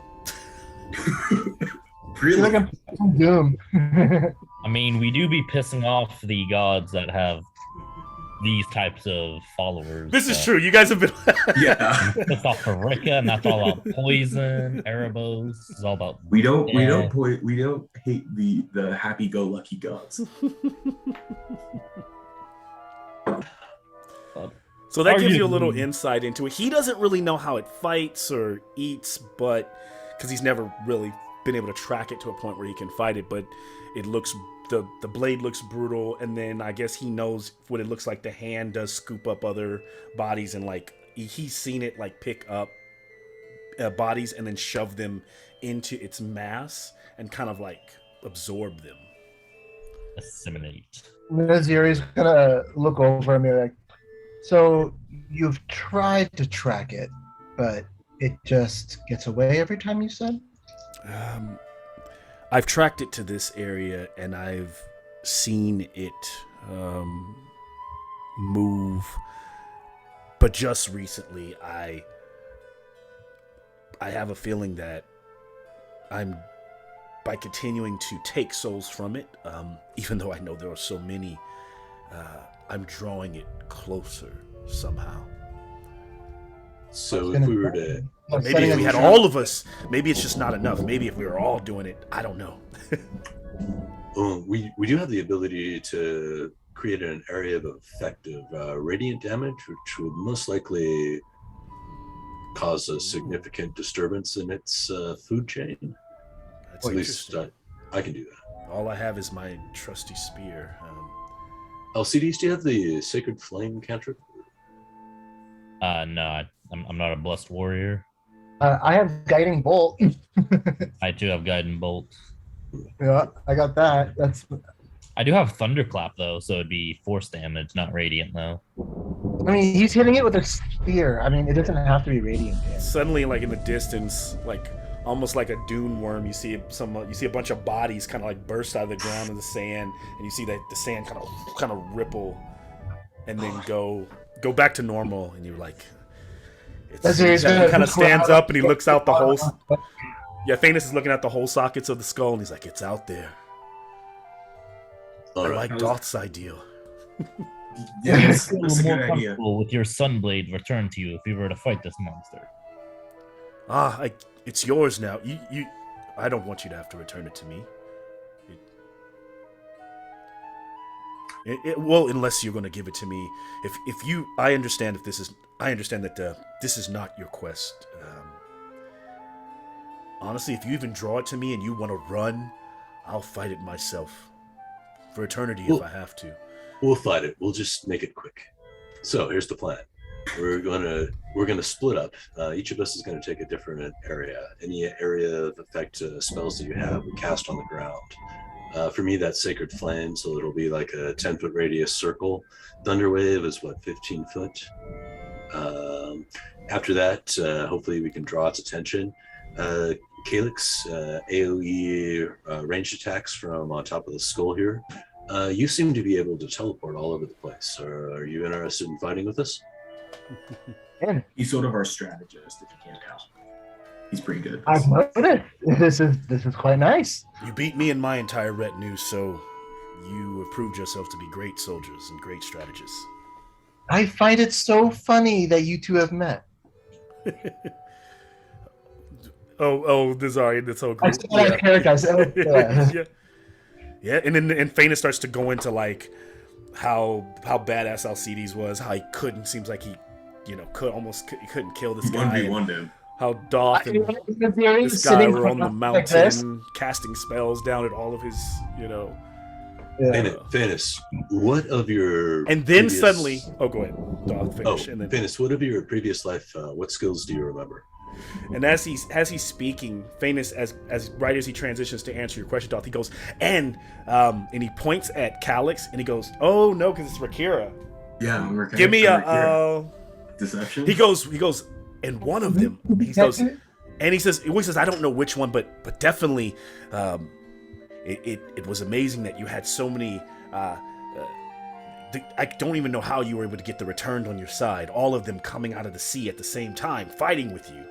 Really? Like I'm Doom. I mean, we do be pissing off the gods that have these types of followers. This is true. You guys have been. Yeah. Pissed off Parika, and that's all about poison. Erebos is all about. We don't hate the happy-go-lucky gods. So that gives you a little insight into it. He doesn't really know how it fights or eats, but because he's never really been able to track it to a point where he can fight it. But it looks. The blade looks brutal, and then I guess he knows what it looks like. The hand does scoop up other bodies, and like he's seen it like pick up bodies and then shove them into its mass and kind of like absorb them. Assimilate. Naziri's gonna look over me like, so you've tried to track it, but it just gets away every time you said? I've tracked it to this area and I've seen it move, but just recently I have a feeling that by continuing to take souls from it, even though I know there are so many, I'm drawing it closer somehow. So if we were to, Maybe if we had all of us, maybe it's just not enough. Maybe if we were all doing it, I don't know. we do have the ability to create an area of effective radiant damage, which would most likely cause a significant disturbance in its food chain. That's At least interesting. I can do that. All I have is my trusty spear. LCDs, do you have the Sacred Flame cantrip? No, I'm not a blessed warrior. I have guiding bolt. I do have guiding bolt. Yeah, I got that. I do have thunderclap though, so it'd be force damage, not radiant though. I mean, he's hitting it with a spear. I mean, it doesn't have to be radiant damage. Suddenly, like in the distance, like almost like a dune worm, you see a bunch of bodies kind of like burst out of the ground in the sand, and you see that the sand kind of ripple, and then go back to normal, and you're like, he kind of stands up and he looks out the whole. Yeah, Thanos is looking at the whole sockets of the skull, and he's like, "It's out there." All I right. like Doth's ideal. Yeah, It's that's a more good idea. comfortable with your sunblade returned to you if you were to fight this monster. It's yours now. I don't want you to have to return it to me. Well, unless you're going to give it to me. I understand that this is not your quest. Honestly, if you even draw it to me and you want to run, I'll fight it myself for eternity if I have to. We'll fight it. We'll just make it quick. So here's the plan. We're gonna split up. Each of us is gonna take a different area. Any area of effect spells that you have, we cast on the ground. For me, that's Sacred Flame, so it'll be like a 10-foot radius circle. Thunderwave is 15 foot. After that, hopefully we can draw its attention. Calyx, AoE ranged attacks from on top of the skull here. You seem to be able to teleport all over the place. Are you interested in fighting with us? He's sort of our strategist, if you can't tell. He's pretty good at I've this. noticed. This is quite nice. You beat me and my entire retinue, so you have proved yourself to be great soldiers and great strategists. I find it so funny that you two have met. Sorry, that's so I great. said that character. I said, yeah. Yeah, and then Phaeton starts to go into like how badass Alcides was, how he seems like he, couldn't kill this guy. 1v1 dude. How Doth and this guy were on the mountain casting spells down at all of his, Phanis, what of your And then previous... suddenly, go ahead, Doth, finish. And then, Phanis, what of your previous life? What skills do you remember? And as he's speaking, Phaenis, as right as he transitions to answer your question, Doth, he goes, and he points at Calyx, and he goes, "Oh no, because it's Rakira. Yeah, we're Give me a deception." He goes, and one of them. He goes, and he says, "I don't know which one, but definitely, it was amazing that you had so many." I don't even know how you were able to get the returned on your side. All of them coming out of the sea at the same time, fighting with you.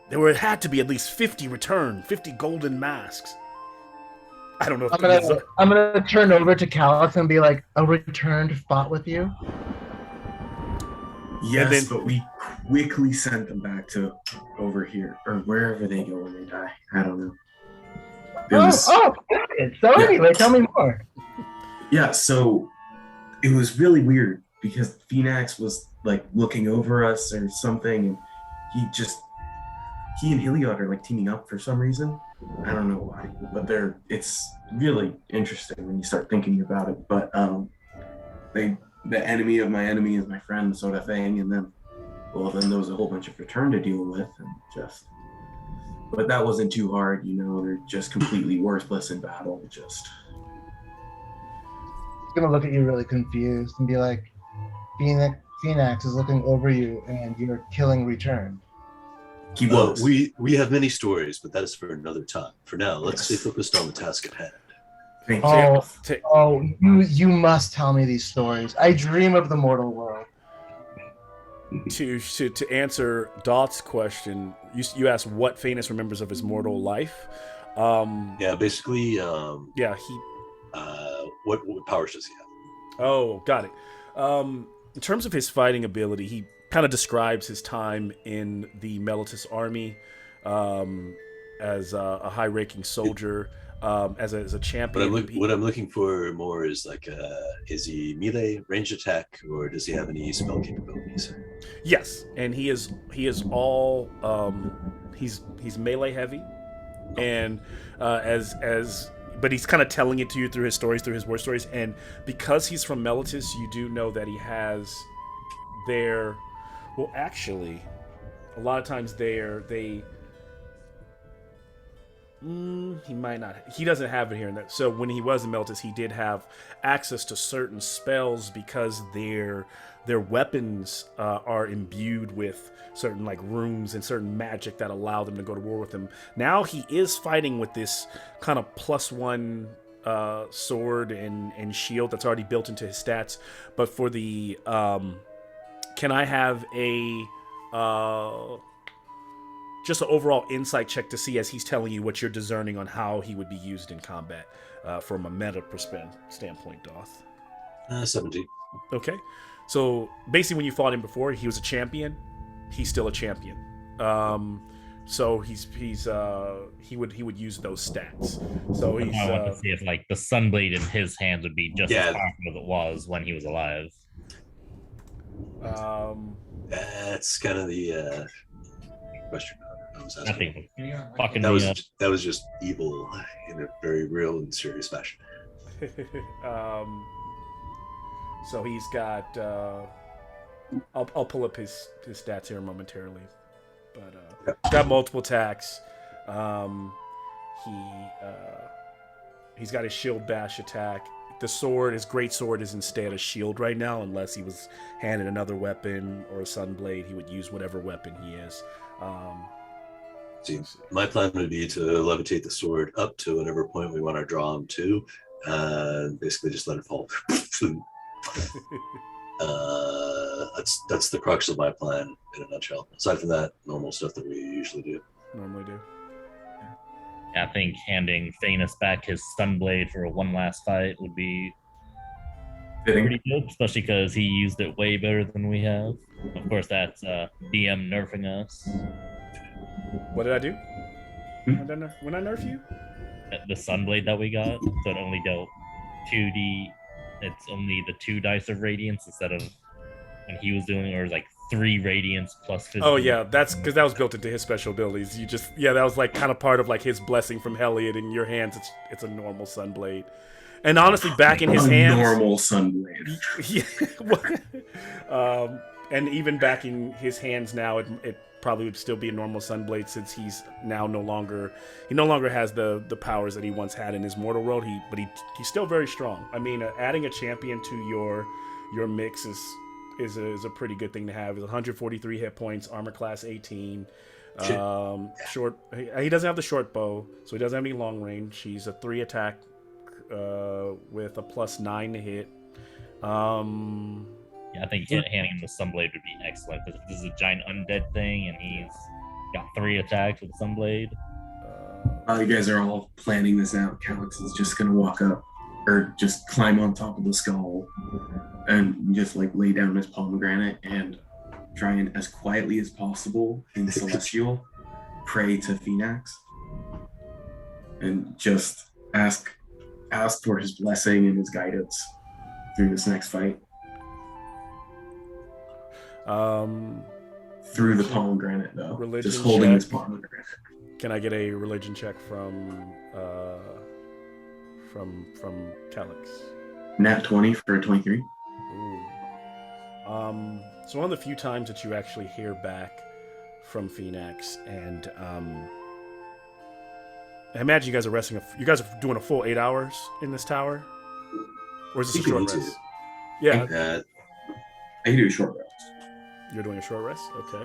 There had to be at least 50 golden masks. I don't know if I'm gonna turn over to Calyx and be like, "A returned fought with you." Yes, but we quickly sent them back to over here or wherever they go when they die. I don't know. Anyway, tell me more. Yeah, so it was really weird because Phoenix was like looking over us or something, and he and Heliod are like teaming up for some reason. I don't know why, but it's really interesting when you start thinking about it. But the enemy of my enemy is my friend, sort of thing, and then there was a whole bunch of return to deal with, but that wasn't too hard, they're just completely worthless in battle, just. He's gonna look at you really confused and be like, Phoenix is looking over you and you're killing return. He was. We have many stories, but that is for another time. For now, let's stay Yes. focused on the task at hand. Thank you. Oh, you must tell me these stories. I dream of the mortal world. To answer Dot's question, you asked what Phaenix remembers of his mortal life. Yeah, basically. Yeah, he. What powers does he have? Oh, got it. In terms of his fighting ability, he kind of describes his time in the Meletis army as a high-ranking soldier, as a champion. What I'm looking for more is like, is he melee, range attack, or does he have any spell capabilities? Yes, and he is all he's melee heavy, and but he's kind of telling it to you through his stories, through his war stories, and because he's from Meletis, you do know that he has their. Well, actually, a lot of times he might not. He doesn't have it here. So when he was in Meletis, he did have access to certain spells because their weapons are imbued with certain like runes and certain magic that allow them to go to war with him. Now he is fighting with this kind of +1 sword and shield that's already built into his stats. But for the can I have a just an overall insight check to see as he's telling you what you're discerning on how he would be used in combat from a meta standpoint, Doth? 17. Okay. So basically when you fought him before, he was a champion. He's still a champion. So he would use those stats. So he's I want to see if like the Sunblade in his hands would be just as powerful as it was when he was alive. That's kind of the question I was asking. Fucking that was just evil in a very real and serious fashion. So he's got. I'll pull up his stats here momentarily, but he's got multiple attacks. He's got his shield bash attack. The sword, his great sword, is instead a shield right now, unless he was handed another weapon or a sunblade. He would use whatever weapon he is. See, my plan would be to levitate the sword up to whatever point we want to draw him to, basically just let it fall. That's the crux of my plan in a nutshell. Aside from that, normal stuff that we usually do. Normally do. I think handing Thanos back his Sunblade for one last fight would be pretty good, especially because he used it way better than we have. Of course, that's DM nerfing us. What did I do? When I nerf you? The Sunblade that we got, so it only dealt 2d. It's only the 2 dice of radiance instead of when he was doing, or like 3 radiance plus physical. Oh yeah, that's because that was built into his special abilities. That was like kind of part of like his blessing from Heliod. In your hands, it's a normal Sunblade. And honestly, back in his hands, normal Sunblade. Yeah, and even back in his hands now, it probably would still be a normal Sunblade since he's now no longer has the powers that he once had in his mortal world. He's still very strong. I mean, adding a champion to your mix is a pretty good thing to have. Is 143 hit points, armor class 18. Short. He doesn't have the short bow, so he doesn't have any long range. He's a 3 attack with a +9 to hit. Yeah, I think handing him the Sunblade would be excellent because if this is a giant undead thing and he's got 3 attacks with Sunblade. While you guys are all planning this out, Calyx is just gonna walk up or just climb on top of the skull and just like lay down his pomegranate and try and as quietly as possible in Celestial pray to Phoenix and just ask for his blessing and his guidance through this next fight. Through the pomegranate though, religion just holding check. his pomegranate. Can I get a religion check from Calyx? Nat 20 for a 23. Ooh. So one of the few times that you actually hear back from Phoenix, and I imagine you guys are resting. You guys are doing a full 8 hours in this tower, or is this a short rest? Yeah, I can do a short rest. You're doing a short rest. Okay.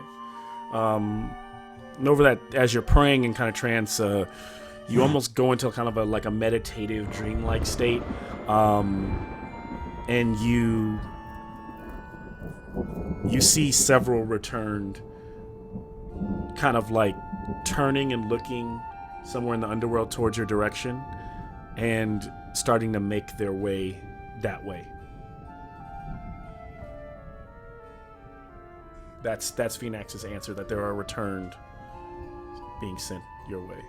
And over that, as you're praying in kind of trance, you almost go into kind of a meditative, dreamlike state, and you see several returned, kind of like turning and looking somewhere in the underworld towards your direction, and starting to make their way that way. That's Phoenix's answer, that there are returned being sent your way.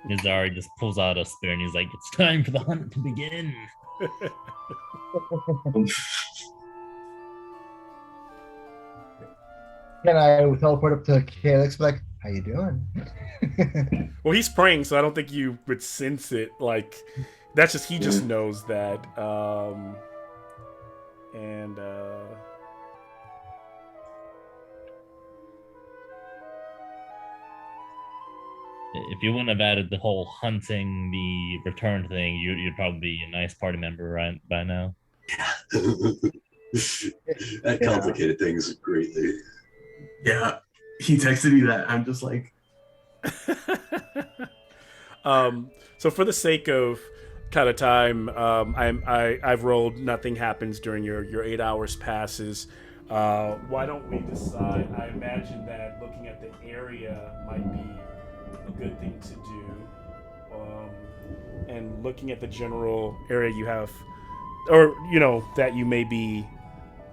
Nizari just pulls out a spear and he's like, "It's time for the hunt to begin." Can I teleport up to Calyx? Like, how you doing? Well, he's praying, so I don't think you would sense it. Like, that's just he just knows that. If you wouldn't have added the whole hunting the return thing, you'd probably be a nice party member right by now. That complicated things greatly. Yeah, he texted me that. I'm just like, so for the sake of kind of time, I've rolled. Nothing happens during your 8 hours passes. Why don't we decide? I imagine that looking at the area might be a good thing to do, and looking at the general area you have, or that you may be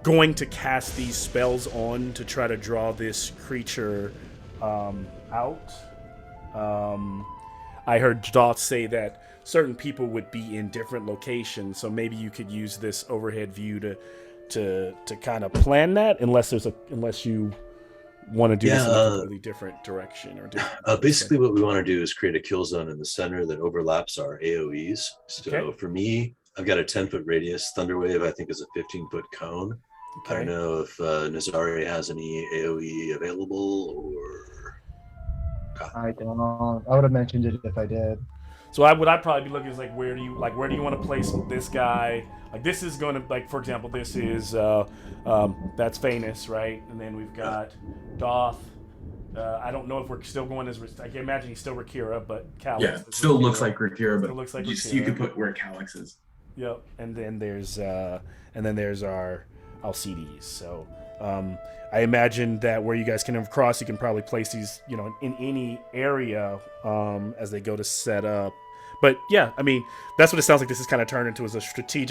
going to cast these spells on to try to draw this creature out. I heard Doth say that certain people would be in different locations, so maybe you could use this overhead view to kind of plan that, unless you want to do this in a completely different direction or different. Basically, what we want to do is create a kill zone in the center that overlaps our AOEs. So for me, I've got a 10-foot radius. Thunderwave, I think, is a 15-foot cone. Okay. I don't know if Nizari has any AOE available, or... I don't. I would have mentioned it if I did. So I'd probably be looking is where do you want to place this guy? Like, this is going to, for example, this is that's Phaenix, right? And then we've got Doth. I don't know if we're still going as I can imagine he's still Rakira, but Calyx. Yeah, still looks like Rakira, but looks like you could put where Calyx is. Yep, and then there's our Alcides. So I imagine that where you guys can cross, you can probably place these, in any area as they go to set up. But yeah, I mean, that's what it sounds like. This is kind of turned into as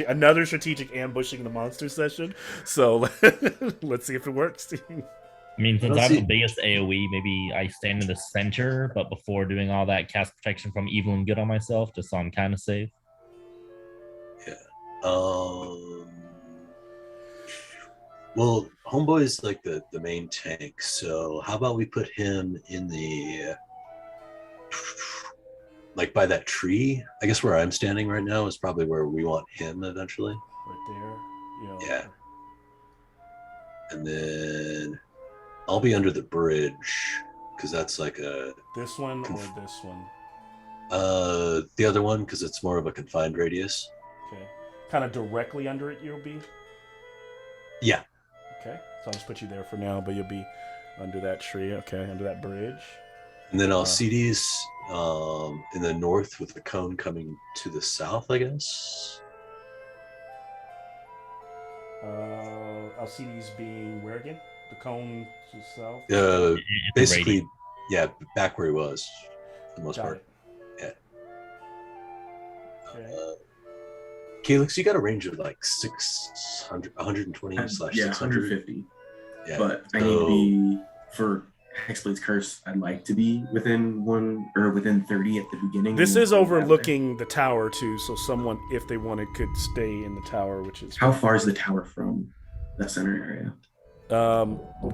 another strategic ambushing the monster session. So let's see if it works. I mean, since I have the biggest AoE, maybe I stand in the center, but before doing all that, cast protection from evil and good on myself, just so I'm kind of safe. Yeah. Well, Homeboy's like the main tank, so how about we put him in the by that tree? I guess where I'm standing right now is probably where we want him eventually. Right there. Yeah. And then I'll be under the bridge because that's like this one or this one? The other one, because it's more of a confined radius. Okay. Kind of directly under it you'll be? Yeah. Okay, so I'll just put you there for now, but you'll be under that tree, okay, under that bridge. And then Alcides in the north with the cone coming to the south, I guess. Alcides being where again? The cone to the south? Basically, yeah, back where he was, for the most part. It. Yeah. Okay. Calyx, you got a range of like 120 / 600. Yeah, 150. Yeah, but I need to be, for Hexblade's Curse, I'd like to be within 30 at the beginning. This is overlooking the tower too, so someone, if they wanted, could stay in the tower, which is... How far is the tower from that center area?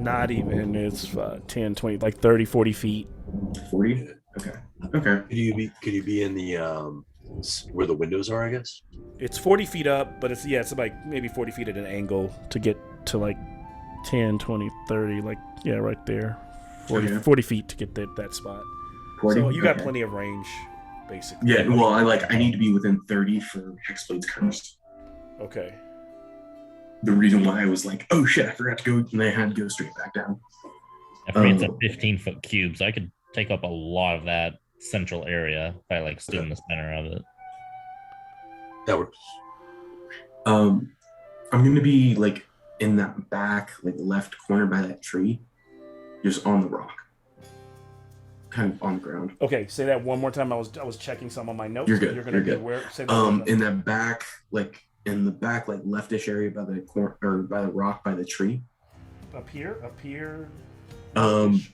Not even. It's 10, 20, like 30, 40 feet. 40? Okay. Could you be in the where the windows are, I guess? It's 40 feet up, but it's like maybe 40 feet at an angle to get to like 10, 20, 30, like, yeah, right there. 40 feet to get that spot. 40? So you got plenty of range, basically. Yeah, well, I need to be within 30 for Hexblade's Curse. Okay. the reason why I was like, oh shit, I forgot to go, and I had to go straight back down. And for me, it's a 15-foot cube, so I could take up a lot of that central area if I like stood in the center of it. That works. I'm gonna be like in that back, like left corner by that tree, just on the rock, kind of on the ground. Okay, say that one more time. I was checking some on my notes. You're good. You're gonna You're be good. where? Say that In that back, like in the back, like leftish area by the corner or by the rock by the tree. Up here,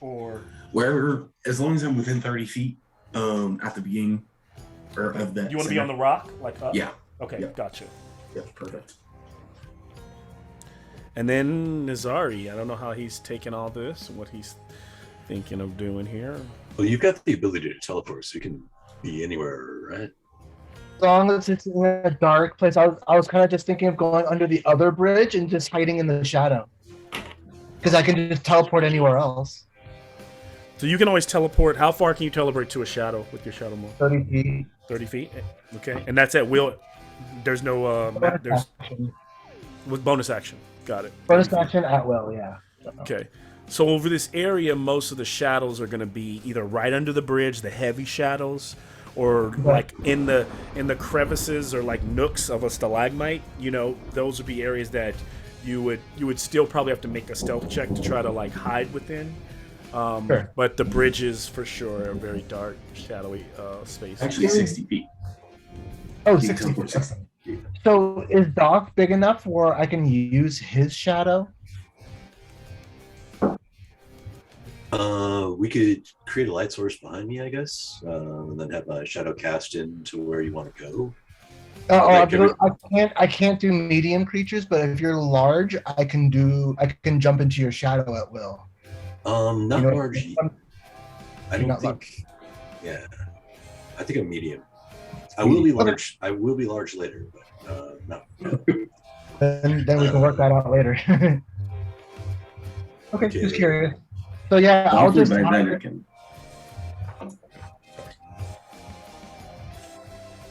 or wherever, as long as I'm within 30 feet, at the beginning, or of that. You want to be on the rock, like up? Yeah. Okay, yeah. Gotcha. Yeah, perfect. And then Nizari, I don't know how he's taking all this, what he's thinking of doing here. Well, you've got the ability to teleport, so you can be anywhere, right? As long as it's in a dark place, I was kind of just thinking of going under the other bridge and just hiding in the shadow. Because I can just teleport anywhere else. So you can always teleport. How far can you teleport to a shadow with your shadow mode? 30 feet. 30 feet? Okay. And that's at will. There's no there's with bonus action. Got it. Bonus action at will, yeah. Okay. So over this area, most of the shadows are going to be either right under the bridge, the heavy shadows, or like in the crevices or like nooks of a stalagmite. You know, those would be areas that you would still probably have to make a stealth check to try to like hide within. Sure. But the bridges for sure are very dark, shadowy space. Actually, 60 feet. Oh, 60 feet. So is Doc big enough where I can use his shadow? We could create a light source behind me, I guess, and then have my shadow cast into where you want to go. I can't do medium creatures, but if you're large, I can jump into your shadow at will. Not large. I don't not think. large. Yeah, I think I'm medium. I will be large. I will be large later, but no. Then we can work that out later. Okay, just curious. So yeah, I'll just. By then I can.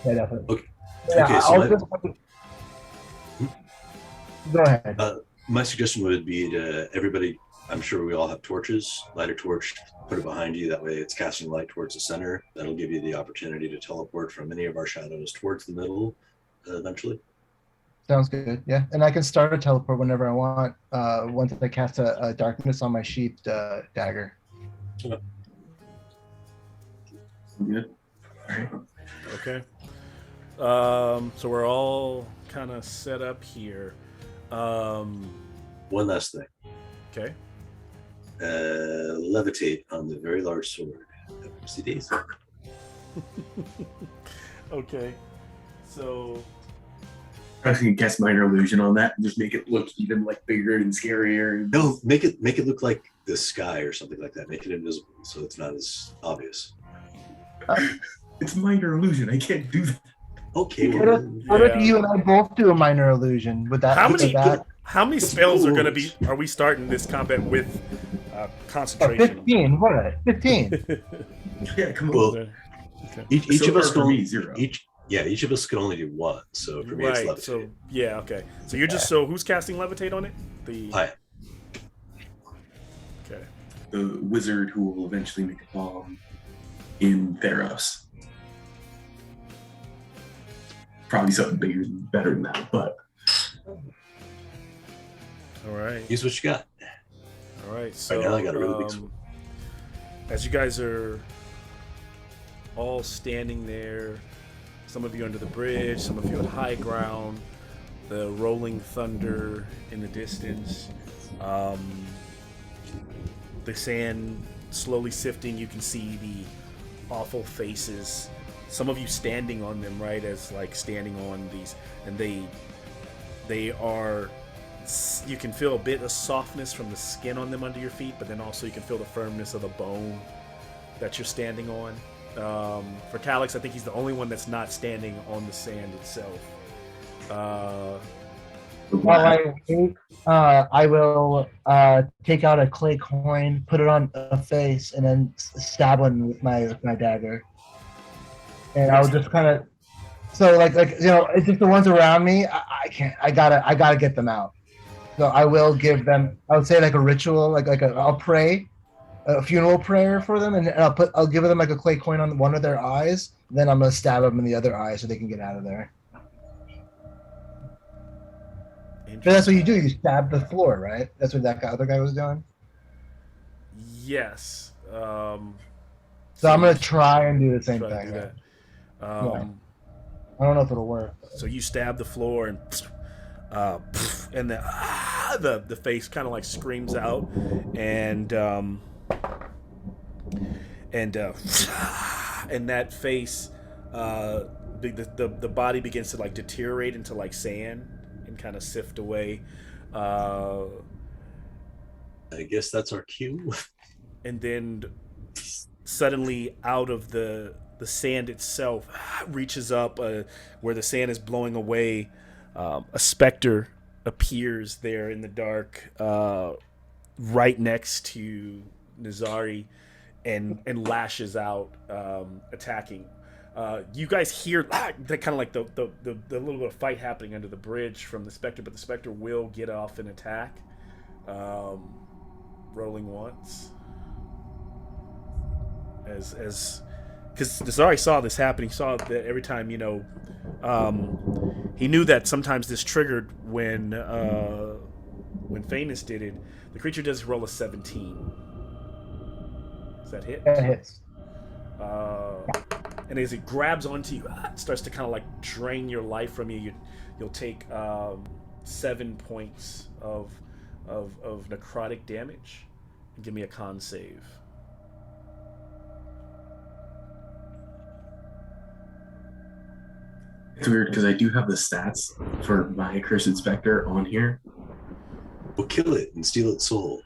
Yeah, definitely. Okay. Yeah, Okay, so I'll just. Go ahead. My suggestion would be to everybody. I'm sure we all have torches. Light a torch, put it behind you. That way, it's casting light towards the center. That'll give you the opportunity to teleport from any of our shadows towards the middle, eventually. Sounds good. Yeah, and I can start a teleport whenever I want. Once I cast a darkness on my sheathed dagger. Good. All right. Okay. So we're all kind of set up here. One last thing. Okay. Levitate on the very large sword. Oopsie daisy. Okay. So. I was gonna cast minor illusion on that and just make it look even like bigger and scarier. No, make it look like the sky or something like that. Make it invisible so it's not as obvious. It's minor illusion. I can't do that. Okay. What if you and I both do a minor illusion? Would that? How many spells are gonna be? Are we starting this combat with concentration? 15. What? 15. Yeah, come on. Well, Okay. each of us for can me, 0. each of us can only do one. So for me, it's levitate. So yeah, okay. So you're just so who's casting levitate on it? Hi. Okay. The wizard who will eventually make a bomb in Theros. Probably something bigger, better than that, but. All right. Use what you got. All right. So Right now I got a really big sword. as you guys are all standing there, some of you under the bridge, some of you at high ground, the rolling thunder in the distance, the sand slowly sifting. You can see the awful faces. Some of you standing on them, right, as like standing on these, and they are. You can feel a bit of softness from the skin on them under your feet, but then also you can feel the firmness of the bone that you're standing on. For Calix, I think he's the only one that's not standing on the sand itself. I will take out a clay coin, put it on a face, and then stab one with my dagger. And I'll just kind of, so like it's just the ones around me. I can't. I gotta get them out. So I will give them. I would say like a ritual, I'll pray a funeral prayer for them, and I'll give them like a clay coin on one of their eyes. Then I'm gonna stab them in the other eye so they can get out of there. But that's what you do. You stab the floor, right? That's what that other guy was doing. Yes. So I'm gonna try and do the same thing. Do that. Yeah. I don't know if it'll work. So you stab the floor and the face kind of like screams out, and that face, the body begins to like deteriorate into like sand and kind of sift away. I guess that's our cue. And then suddenly out of the sand itself reaches up where the sand is blowing away. A specter appears there in the dark, right next to Nazari, and lashes out, attacking. You guys hear that kind of like the little bit of fight happening under the bridge from the specter, but the specter will get off an attack. Rolling once. As because Nazari saw this happen, he saw that every time, he knew that sometimes this triggered when Phaenus did it. The creature does roll a 17. Does that hit? That hits. And as it grabs onto you, it starts to kind of like drain your life from you. You'll take 7 points of necrotic damage. And give me a con save. It's weird because I do have the stats for my Accursed Spectre on here. We'll kill it and steal its soul.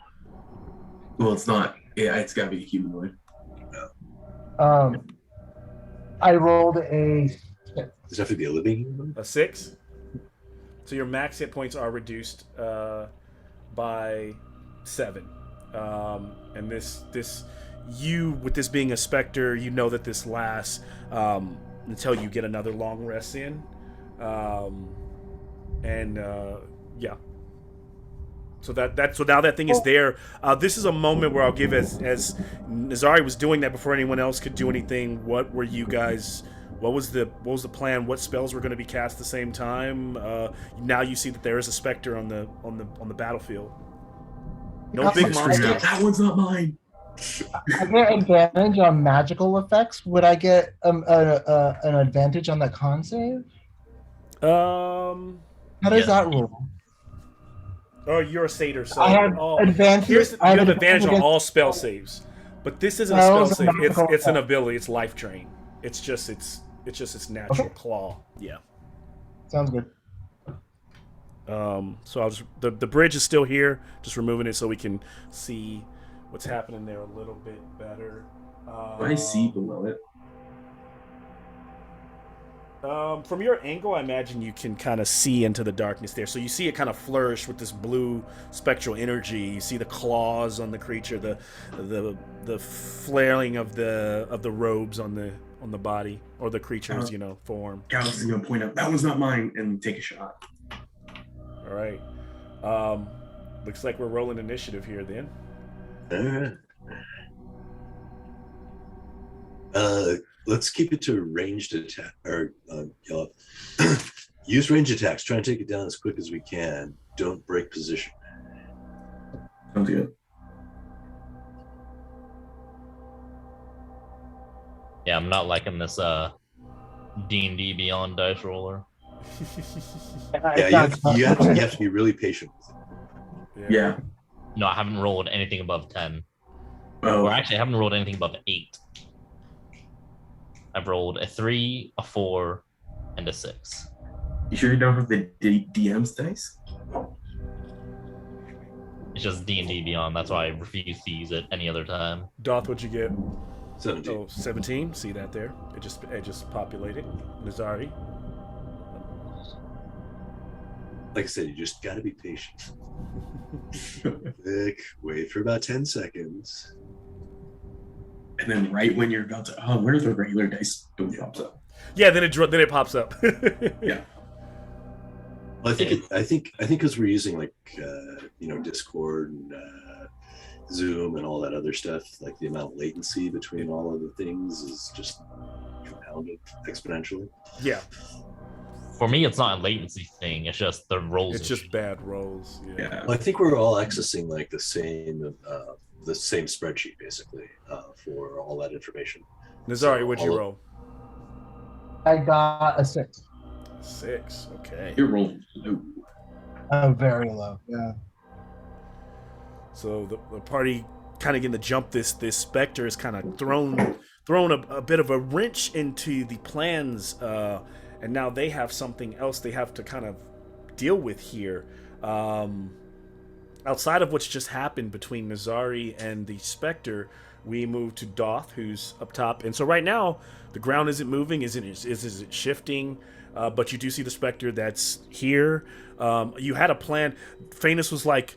Well, it's not. Yeah, it's got to be a humanoid. I rolled a. Does it have to be a living human? A 6. So your max hit points are reduced by 7. And this you, with this being a specter, you know that this lasts until you get another long rest in. Yeah. So so now that thing is there. This is a moment where I'll give, as Nazari was doing that before anyone else could do anything. What were you guys? What was the plan? What spells were going to be cast at the same time? Now you see that there is a specter on the battlefield. No big monster. That one's not mine. I get advantage on magical effects. Would I get an advantage on the con save? How does that roll? Oh, you're a satyr, so I have advantage. You have advantage on all spell saves, but this isn't a spell save. It's an ability. It's life drain. It's just its natural claw. Yeah. Sounds good. So I'll just the bridge is still here. Just removing it so we can see what's happening there a little bit better. Do I see below it? From your angle, I imagine you can kind of see into the darkness there. So you see it kind of flourish with this blue spectral energy. You see the claws on the creature, the flailing of the robes on the body or the creature's form. Galaxy's gonna point out that one's not mine and take a shot. All right. Looks like we're rolling initiative here then. Let's keep it to ranged attack, or use range attacks. Try and take it down as quick as we can. Don't break position. Sounds good. Yeah, I'm not liking this D&D Beyond dice roller. Yeah, you have to be really patient with it. Yeah. No, I haven't rolled anything above 10. Oh. Or actually, I haven't rolled anything above 8. I've rolled a 3, a 4, and a 6. You sure you don't have the DM's dice? It's just D&D Beyond. That's why I refuse to use it any other time. Doth, what'd you get? 17. Oh, 17. See that there? It just populated. Nazari. Like I said, you just gotta be patient. Wait for about 10 seconds. And then right when you're about to, where's the regular dice? Boom, pops up. Yeah, then it pops up. Yeah. Well, I think because we're using like Discord and Zoom and all that other stuff, like the amount of latency between all of the things is just compounded exponentially. Yeah. For me, it's not a latency thing. It's just the rolls. It's just bad rolls. Yeah. Well, I think we're all accessing like the same spreadsheet basically for all that information. Nazari, what'd you roll? I got a 6. 6. Okay. Your roll low. Very low. Yeah. So the party kind of getting to jump. This specter is kind of thrown a bit of a wrench into the plans, and now they have something else they have to kind of deal with here. Outside of what's just happened between Nazari and the specter, we move to Doth, who's up top. And so right now, the ground isn't moving, is it shifting? But you do see the specter that's here. You had a plan. Phaenus was like,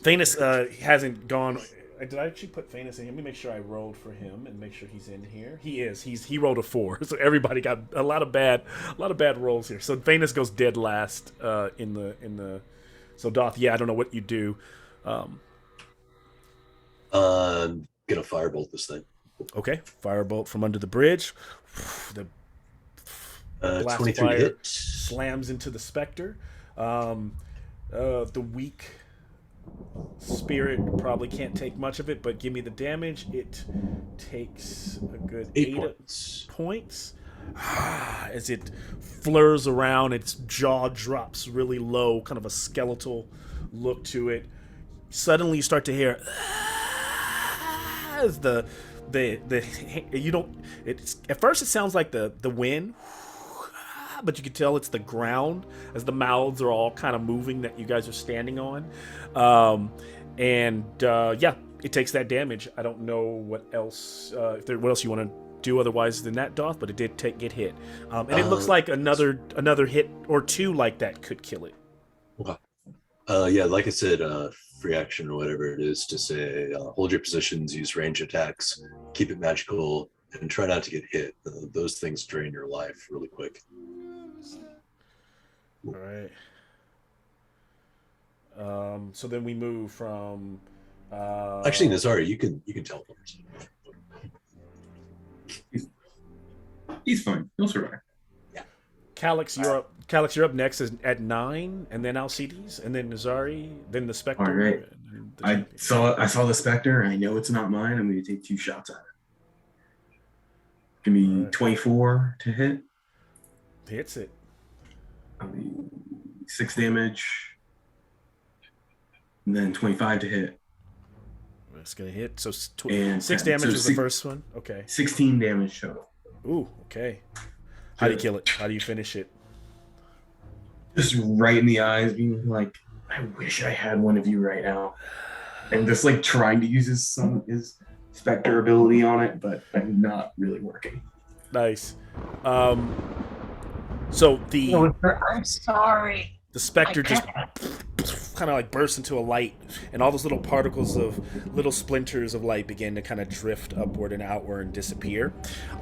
Phaenus hasn't gone. Did I actually put Phaenus in here? Let me make sure I rolled for him and make sure he's in here. He is. He rolled a 4. So everybody got a lot of bad rolls here. So Phaenus goes dead last in the. So Doth, yeah, I don't know what you do. Gonna firebolt this thing. Okay, firebolt from under the bridge. The blast 23 fire hit. slams into the specter. The weak spirit probably can't take much of it, but give me the damage. It takes a good 8 points. As it flurs around, its jaw drops really low, kind of a skeletal look to it. Suddenly you start to hear as you don't, it's at first it sounds like the wind, but you can tell it's the ground as the mouths are all kind of moving that you guys are standing on. Yeah, it takes that damage. I don't know what else what else you want to do otherwise than that, Doth, but it did get hit. And it looks like another hit or two like that could kill it. Okay. Yeah, like I said, free action or whatever it is to say, hold your positions, use range attacks, keep it magical, and try not to get hit. Those things drain your life really quick. All right. So then we move from. Actually, Nazari, you can teleport. He's fine. He'll survive. Yeah. Calix, you're up. Calix, you're up next at 9, and then Alcides, and then Nazari, then the Spectre. All right. I saw the Spectre. I know it's not mine. I'm going to take 2 shots at it. Give me 24 to hit. Hits it. 6 damage. And then 25 to hit. It's going to hit. So 6 10. damage So is the first one. Okay. 16 damage total. Ooh, okay. How do you kill it? How do you finish it? Just right in the eyes, being like, I wish I had one of you right now. And just like trying to use his Spectre ability on it, but I'm not really working. Nice. So I'm sorry. the Spectre just kind of like bursts into a light, and all those little particles of little splinters of light begin to kind of drift upward and outward and disappear.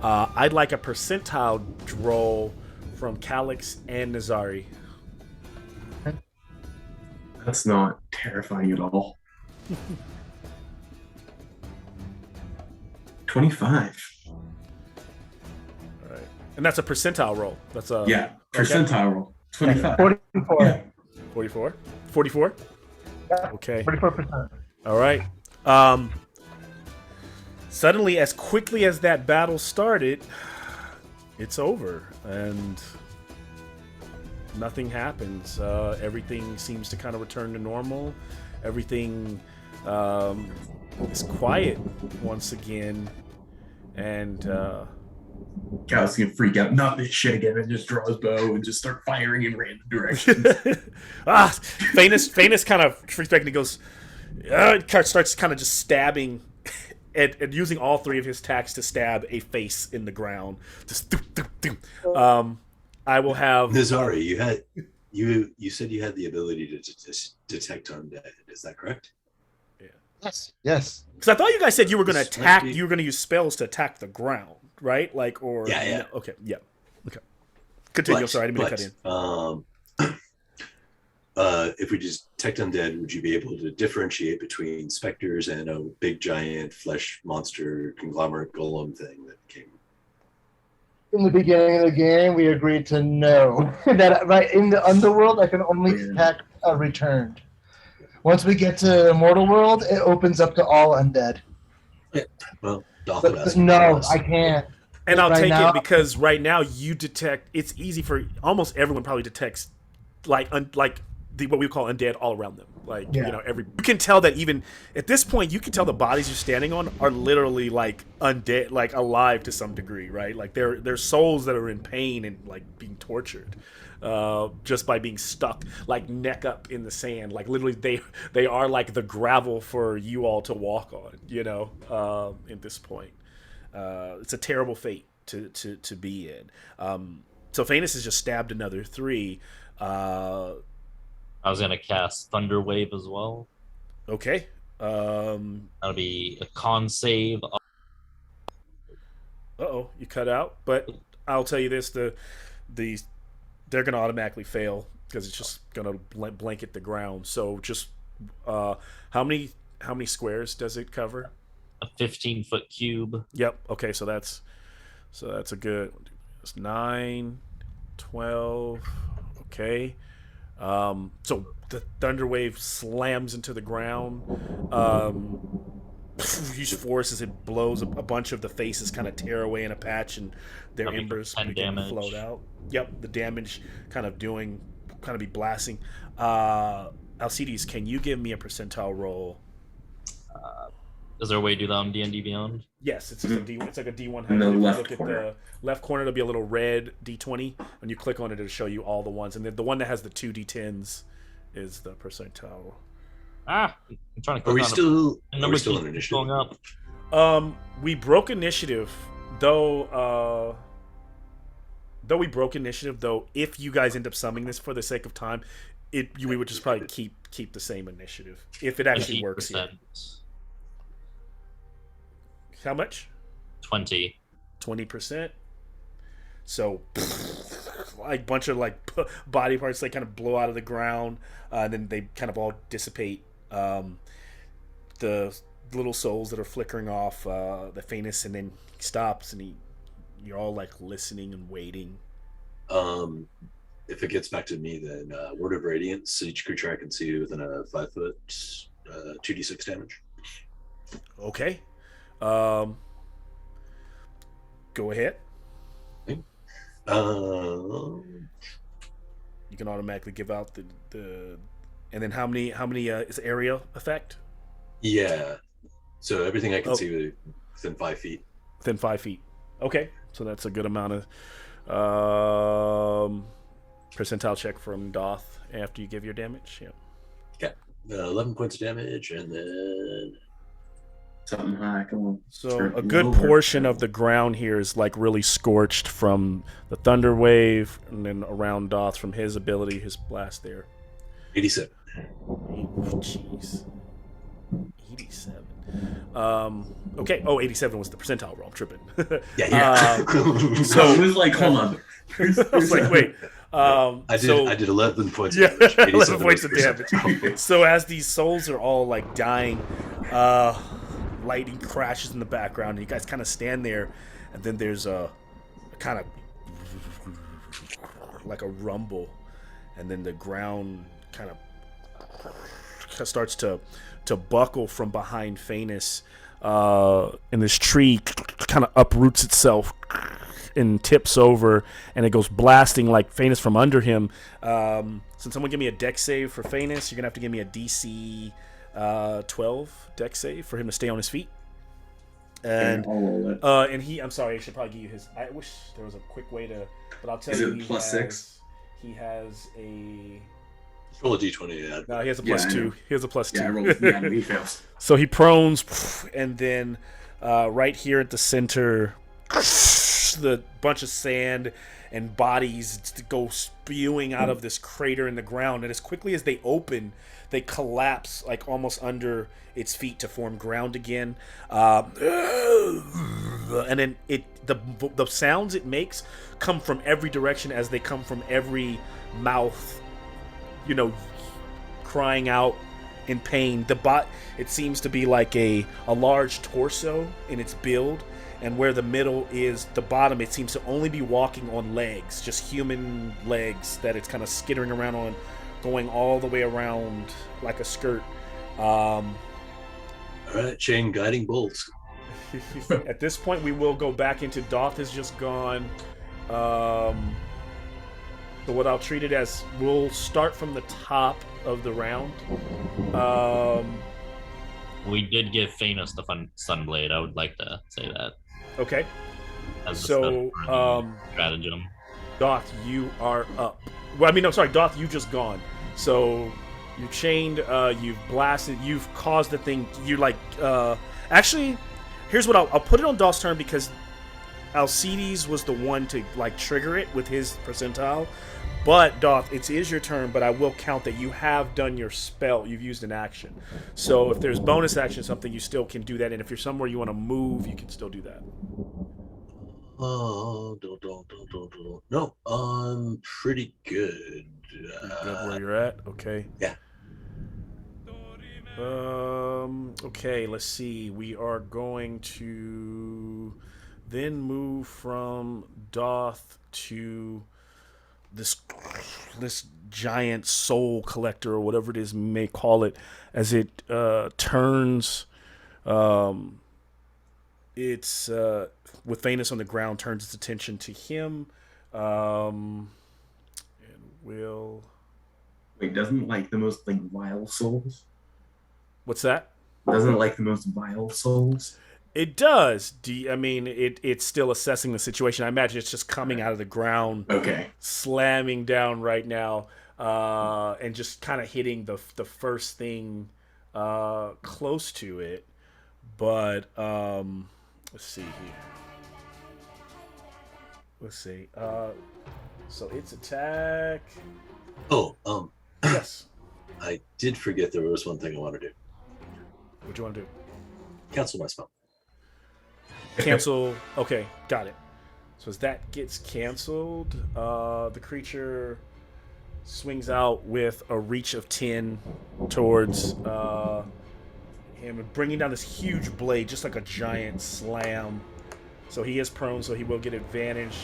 I'd like a percentile roll from Calix and Nazari. That's not terrifying at all. 25. All right, and that's a percentile roll. That's a percentile roll. 25. 44. Yeah. 44. 44. Yeah, Okay. 44%. All right. Suddenly, as quickly as that battle started, it's over, and nothing happens. Everything seems to kind of return to normal. Everything is quiet once again, and Cal's gonna freak out. Not this shit again, and just draw his bow and just start firing in random directions. Phaenus kind of freaks back and he goes, starts kind of just stabbing and using all 3 of his attacks to stab a face in the ground. Just I will have Nazari, you said you had the ability to detect undead. Is that correct? Yes. Because I thought you guys said you were going to attack. You were going to use spells to attack the ground, right? Like, or yeah. No, okay, yeah, okay. Continue. Sorry, I didn't mean to cut in. if we detect undead, would you be able to differentiate between specters and a big giant flesh monster conglomerate golem thing that came? In the beginning of the game, we agreed to no. That right in the underworld, I can only detect a returned. Once we get to Mortal World, it opens up to all undead. Yeah. Well, But no, I can't. And I'll Right take now- it because right now you detect. It's easy for almost everyone probably detects like what we call undead all around them. Like Yeah. you know, you can tell that even at this point, you can tell the bodies you're standing on are literally like undead, like alive to some degree, right? Like they're souls that are in pain and like being tortured. Just by being stuck like neck up in the sand, like literally they are like the gravel for you all to walk on, you know, at this point. It's a terrible fate to be in. So Phaenix has just stabbed another 3. I was gonna cast Thunder Wave as well. Okay. That'll be a con save. Uh-oh, you cut out. But I'll tell you this: they're gonna automatically fail because it's just gonna blanket the ground. So just how many squares does it cover? A 15-foot cube. Yep. Okay, so that's a good. It's 9, 12. Okay. So the thunder wave slams into the ground. Huge force as it blows a bunch of the faces kind of tear away in a patch, and their That'd be embers 10 begin to damage. float out. Yep, the damage kind of be blasting. Alcides, can you give me a percentile roll? Is there a way to do that on D&D Beyond? Yes, it's like a D100. In the If you left look corner. at the left corner, there'll be a little red D20. When you click on it, it'll show you all the ones, and then the one that has the 2 D10s is the percentile. I'm trying to click Are we on still? the Are number we still keeps in initiative? going up. We broke initiative, though. We broke initiative, though. If you guys end up summoning this for the sake of time, we would just probably keep the same initiative if it actually works. Here. 20%. How much? 20%. So, like bunch of like body parts, they kind of blow out of the ground, and then they kind of all dissipate. The little souls that are flickering off the Phaenix, and then he stops, and you're all like listening and waiting. If it gets back to me, then Word of Radiance. Each creature I can see within a 5 foot, 2d6 damage. Okay. Go ahead. Um, You can automatically give out the and then how many is area effect? yeah. So everything I can Oh. see within 5 feet. Within 5 feet. Okay, so that's a good amount of percentile check from Doth after you give your damage. Yeah. 11 points of damage, and then Something high. Come on. So Sure. a good Over. portion of the ground here is like really scorched from the thunder wave, and then around Doth from his ability, his blast there. 87. Jeez. 87. Okay. Oh, 87 was the percentile roll. I'm tripping. Yeah. So- I was like, hold on. I was like, wait. I did 11 points. Yeah, of damage. 11 87 points was of damage. percentile. So as these souls are all like dying, lightning crashes in the background, and you guys kind of stand there, and then there's a kind of like a rumble, and then the ground kind of starts to buckle from behind Phaenix, and this tree kind of uproots itself and tips over, and it goes blasting like Phaenix from under him. So someone give me a dex save for Phaenix. You're gonna have to give me a DC 12 dex save for him to stay on his feet. And I'll roll it. I'm sorry, I should probably give you his. I wish there was a quick way to, but I'll tell Is you. it he plus has- 6? He has a. Roll a d20 to add. No, he has a Yeah, plus I 2. know. He has a plus 2. Yeah, I rolled. Yeah, he fails. So he prones, and then right here at the center, the bunch of sand and bodies go spewing out of this crater in the ground, and as quickly as they open, they collapse like almost under its feet to form ground again. And then the sounds it makes come from every direction as they come from every mouth, crying out in pain. It seems to be like a large torso in its build, and where the middle is the bottom, it seems to only be walking on legs, just human legs that it's kind of skittering around on, going all the way around like a skirt. All right, chain guiding bolts. At this point, we will go back into Doth has just gone. So what I'll treat it as, we'll start from the top of the round. We did give Phanos the Sunblade. I would like to say that. Okay. As So, stratagem. Doth, you are up. Well, I mean, no, sorry, Doth, you just gone. So you chained, you've blasted, you've caused the thing. You like, actually, here's what I'll put it on Doth's turn because Alcides was the one to like trigger it with his percentile. But Doth, it is your turn, but I will count that you have done your spell. You've used an action. So if there's bonus action something, you still can do that. And if you're somewhere you want to move, you can still do that. Oh, no, I'm pretty good. Good where you're at? Okay. Yeah. Okay, let's see. We are going to then move from Doth to this giant soul collector or whatever it is we may call it, as it turns it's with Phanos on the ground, turns its attention to him, and will Wait, doesn't like the most like vile souls? what's that? Doesn't it like the most vile souls? It does. I mean, it's still assessing the situation. I imagine it's just coming out of the ground, Okay. slamming down right now, and just kind of hitting the first thing close to it. But let's see here. Let's see. So its attack. Oh, Yes. I did forget there was one thing I want to do. What do you want to do? Cancel my spell. Cancel. Okay, got it. So as that gets canceled, the creature swings out with a reach of 10 towards him, bringing down this huge blade, just like a giant slam. So he is prone, so he will get advantage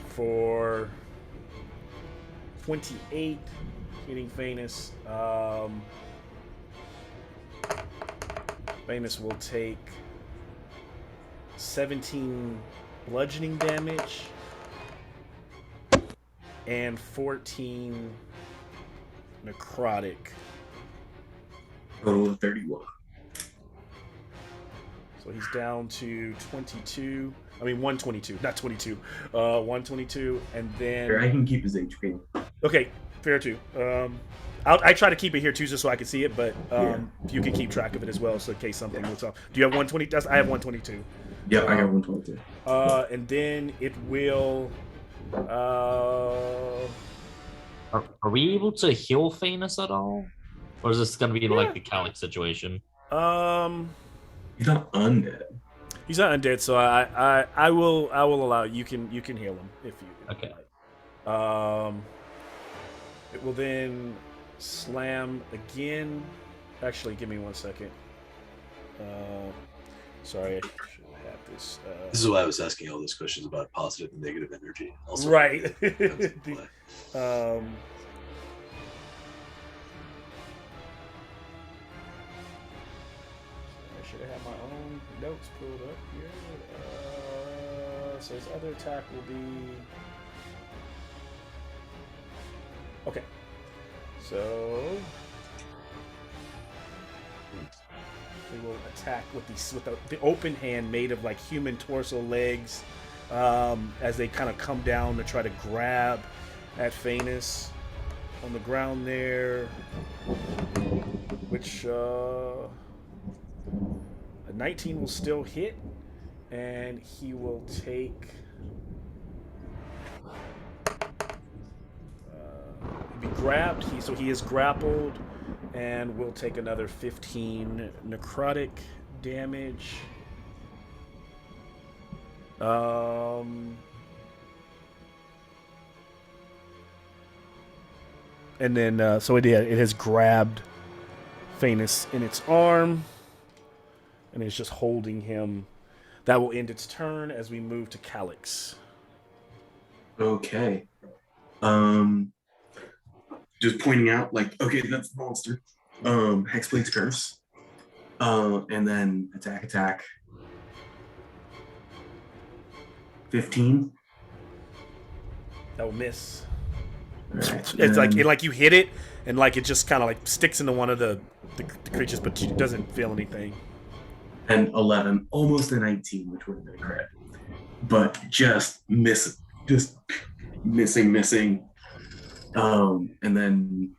for 28, hitting Phanos. Phanos will take 17 bludgeoning damage and 14 necrotic. Total of 31. So he's down to 22. I mean 122, not 22. 122, and then Here, I can keep his HP. okay, fair too. I try to keep it here too, just so I can see it. But you can keep track of it as well, so in case something moves off. Do you have 120? I have 122. Yeah, I got 122. And then it will. Are we able to heal Phanos at all, or is this going to be like the Calyx situation? He's not undead. He's not undead, so I will allow you can heal him if you Okay. like. It will then slam again. Actually, give me 1 second. Sorry, I should have this. This is why I was asking all those questions about positive and negative energy. Also, Right. I should have had my own notes pulled up here. So his other attack will be. Okay. So they will attack with the open hand made of like human torso legs, as they kind of come down to try to grab at Phanos on the ground there, which a 19 will still hit, and he will take. Be grabbed. He is grappled, and will take another 15 necrotic damage. And then, so it has grabbed Phaenix in its arm, and is just holding him. That will end its turn as we move to Calyx. Okay. Just pointing out, like, okay, that's the monster. Hexblade's Curse. And then attack. 15. That will miss. Right. It's like you hit it, and like it just kind of like sticks into one of the creatures, but it doesn't feel anything. And 11, almost a 19, which would have been a crit, but just missing. And then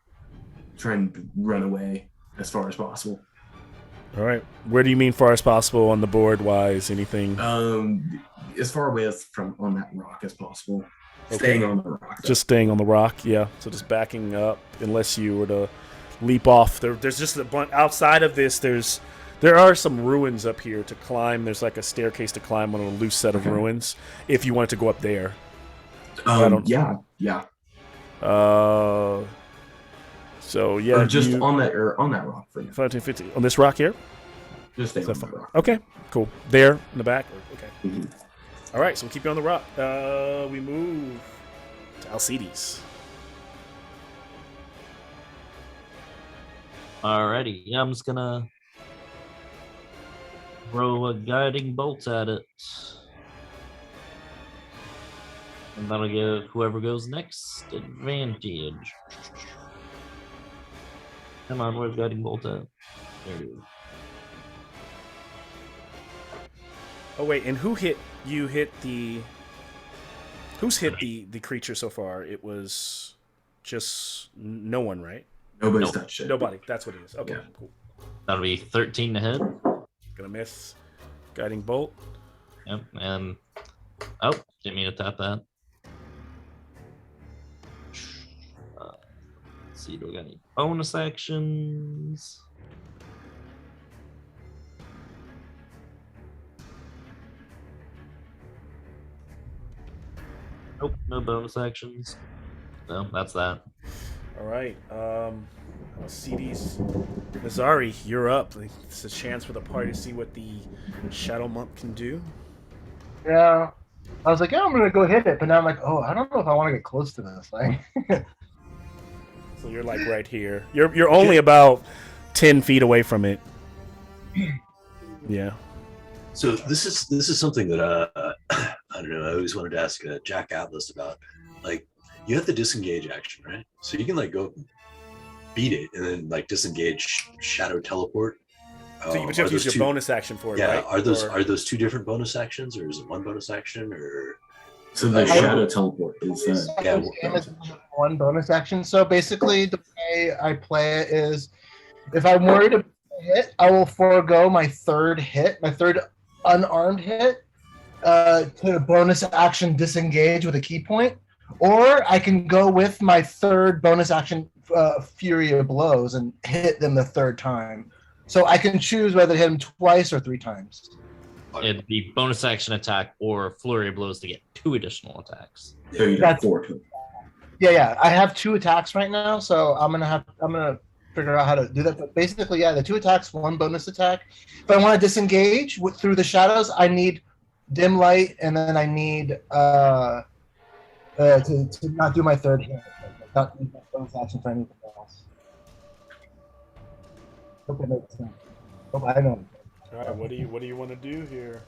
trying to run away as far as possible. All right. Where do you mean far as possible on the board wise? Anything? As far away as from on that rock as possible. Okay. Staying on the rock. Just staying on the rock, yeah. So just backing up, unless you were to leap off. There's just a bunch outside of this. There are some ruins up here to climb. There's like a staircase to climb on a loose set of ruins. If you wanted to go up there. Yeah. So yeah, or just on that rock for you. 15, 50 on this rock here. Just stay on that rock. Okay, cool. There in the back. Okay. Mm-hmm. All right, so we'll keep you on the rock. We move to Alcides. Alrighty, yeah, I'm just gonna throw a guiding bolt at it. And that'll give whoever goes next advantage. Come on, where's guiding bolt at? There it is. Oh wait, and who's hit the creature so far? It was just no one, right? Nobody's touched it. Nobody. That's what it is. Okay, Yeah. cool. That'll be 13 to hit. Gonna miss. Guiding bolt. Yep, and didn't mean to tap that. Let's see, do we got any bonus actions? Nope, no bonus actions. No, that's that. All right. CDs. Nazari, you're up. It's a chance for the party to see what the Shadow Monk can do. Yeah. I was like, yeah, I'm gonna go hit it, but now I'm like, oh, I don't know if I want to get close to this thing. So you're like right here. You're only about 10 feet away from it. Yeah. So this is something that I don't know. I always wanted to ask Jack Atlas about. Like, you have the disengage action, right? So you can like go beat it and then like disengage, shadow teleport. So you have to use your bonus action for it, right? Are those two different bonus actions, or is it one bonus action, or? So the shadow teleport is one bonus action. So basically, the way I play it is, if I'm worried about a hit, I will forego my third unarmed hit, to bonus action disengage with a key point, or I can go with my third bonus action, Fury of Blows, and hit them the third time. So I can choose whether to hit them twice or 3 times. It'd be bonus action attack or flurry of blows to get 2 additional attacks. So you have 4 to. Yeah. I have 2 attacks right now, so I'm gonna figure out how to do that. But basically, yeah, the 2 attacks, 1 bonus attack. If I want to disengage through the shadows, I need dim light, and then I need to not do my third hit, not use my bonus action for anything else. Okay, makes sense. Oh, I know. All right, what do you want to do here?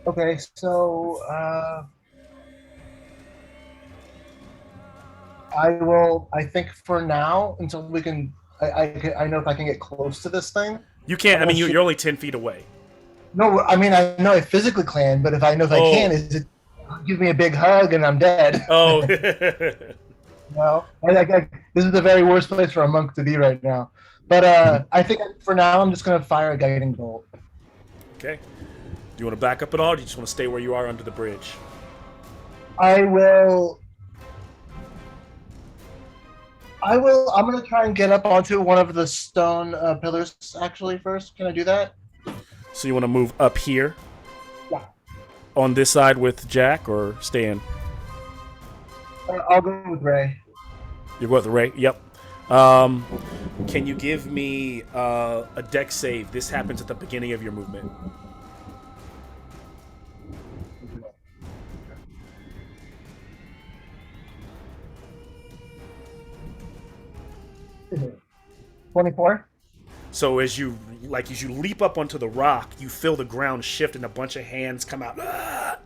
Okay, so I think for now, until we can, I know if I can get close to this thing. You can't. I mean, you're only 10 feet away. No, I mean, I know I physically can, but if I know if I can, is it give me a big hug and I'm dead? Oh. No, this is the very worst place for a monk to be right now. But I think for now, I'm just going to fire a guiding bolt. Okay. Do you want to back up at all, or do you just want to stay where you are under the bridge? I'm going to try and get up onto one of the stone pillars, actually, first. Can I do that? So you want to move up here? Yeah. On this side with Jack, or Stan? I'll go with Ray. You're going with Ray? Yep. Can you give me a deck save? This happens at the beginning of your movement. Mm-hmm. 24. So as you leap up onto the rock, you feel the ground shift and a bunch of hands come out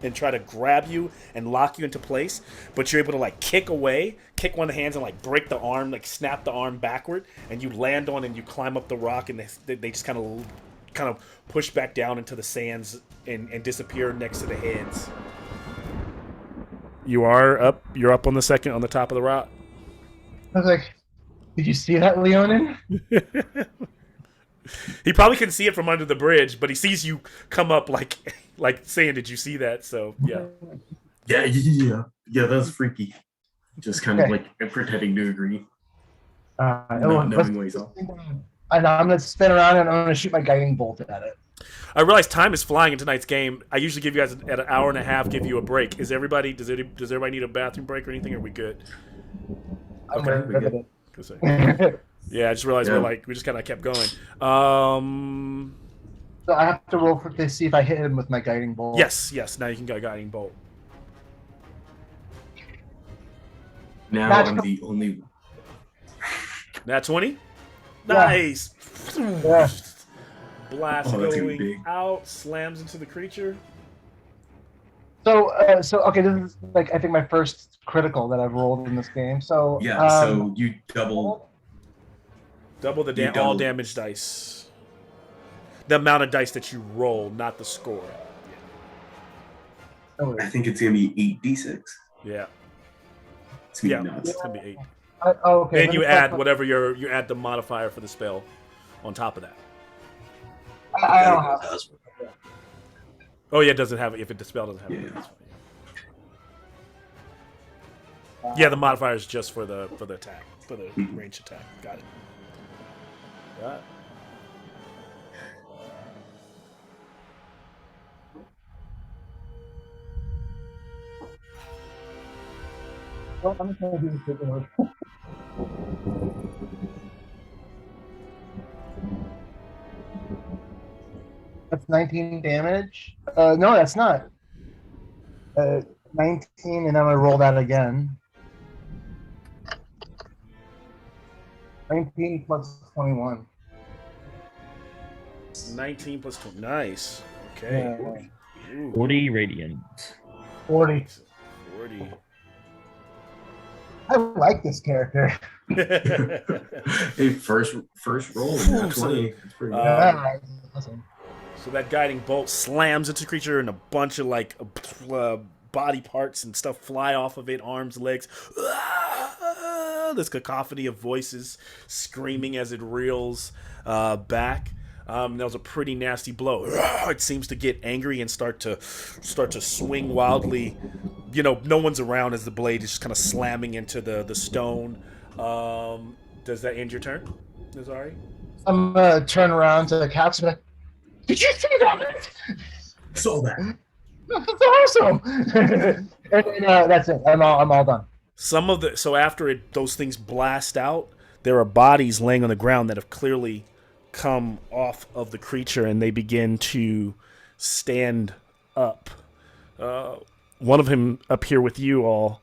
and try to grab you and lock you into place. But you're able to like kick away, kick one of the hands and like break the arm, like snap the arm backward, and you land on and you climb up the rock and they just kind of push back down into the sands and disappear next to the heads. You're up on the top of the rock. I was like, did you see that, Leonin? He probably couldn't see it from under the bridge, but he sees you come up like saying, "Did you see that?" So yeah. Yeah, that's freaky. Just kind of like pretending to agree. Knowing what he's on. And I'm gonna spin around and I'm gonna shoot my guiding bolt at it. I realize time is flying in tonight's game. I usually give you guys at an hour and a half, give you a break. Does everybody need a bathroom break or anything? Or are we good? Okay. Yeah, I just realized we just kind of kept going. So I have to roll to see if I hit him with my guiding bolt. Yes. Now you can go guiding bolt. Now I'm the only. Nat 20. Yeah. Nice. Yeah. Blast that's going out, slams into the creature. So okay, this is like I think my first critical that I've rolled in this game. So so you double all damage dice. The amount of dice that you roll, not the score. I think it's gonna be 8d6. Yeah. It's gonna be nuts. It's gonna be 8. Okay. Then you add whatever you add the modifier for the spell on top of that. I don't have. Oh yeah, it doesn't have it if the spell doesn't have it. That's fine. Yeah, the modifier is just for the attack, for the range attack. Got it. Got it. Well, I'm just gonna do this again. That's 19 damage. No, that's not. 19, and I'm gonna roll that again. 19 plus 21. 19 plus 20. Nice. Okay. Yeah. 40 radiant. 40. 40. I like this character. Hey, first roll, 20. That's pretty good. Yeah, awesome. So that guiding bolt slams into the creature, and a bunch of like body parts and stuff fly off of it, arms, legs. This cacophony of voices screaming as it reels back. That was a pretty nasty blow. It seems to get angry and start to swing wildly. You know, no one's around as the blade is just kind of slamming into the stone. Does that end your turn, Nazari? I'm gonna turn around to the Caps and be like, did you see that? Saw that. That's awesome. and that's it. I'm all done. So after those things blast out, there are bodies laying on the ground that have clearly come off of the creature, and they begin to stand up. One of them up here with you all,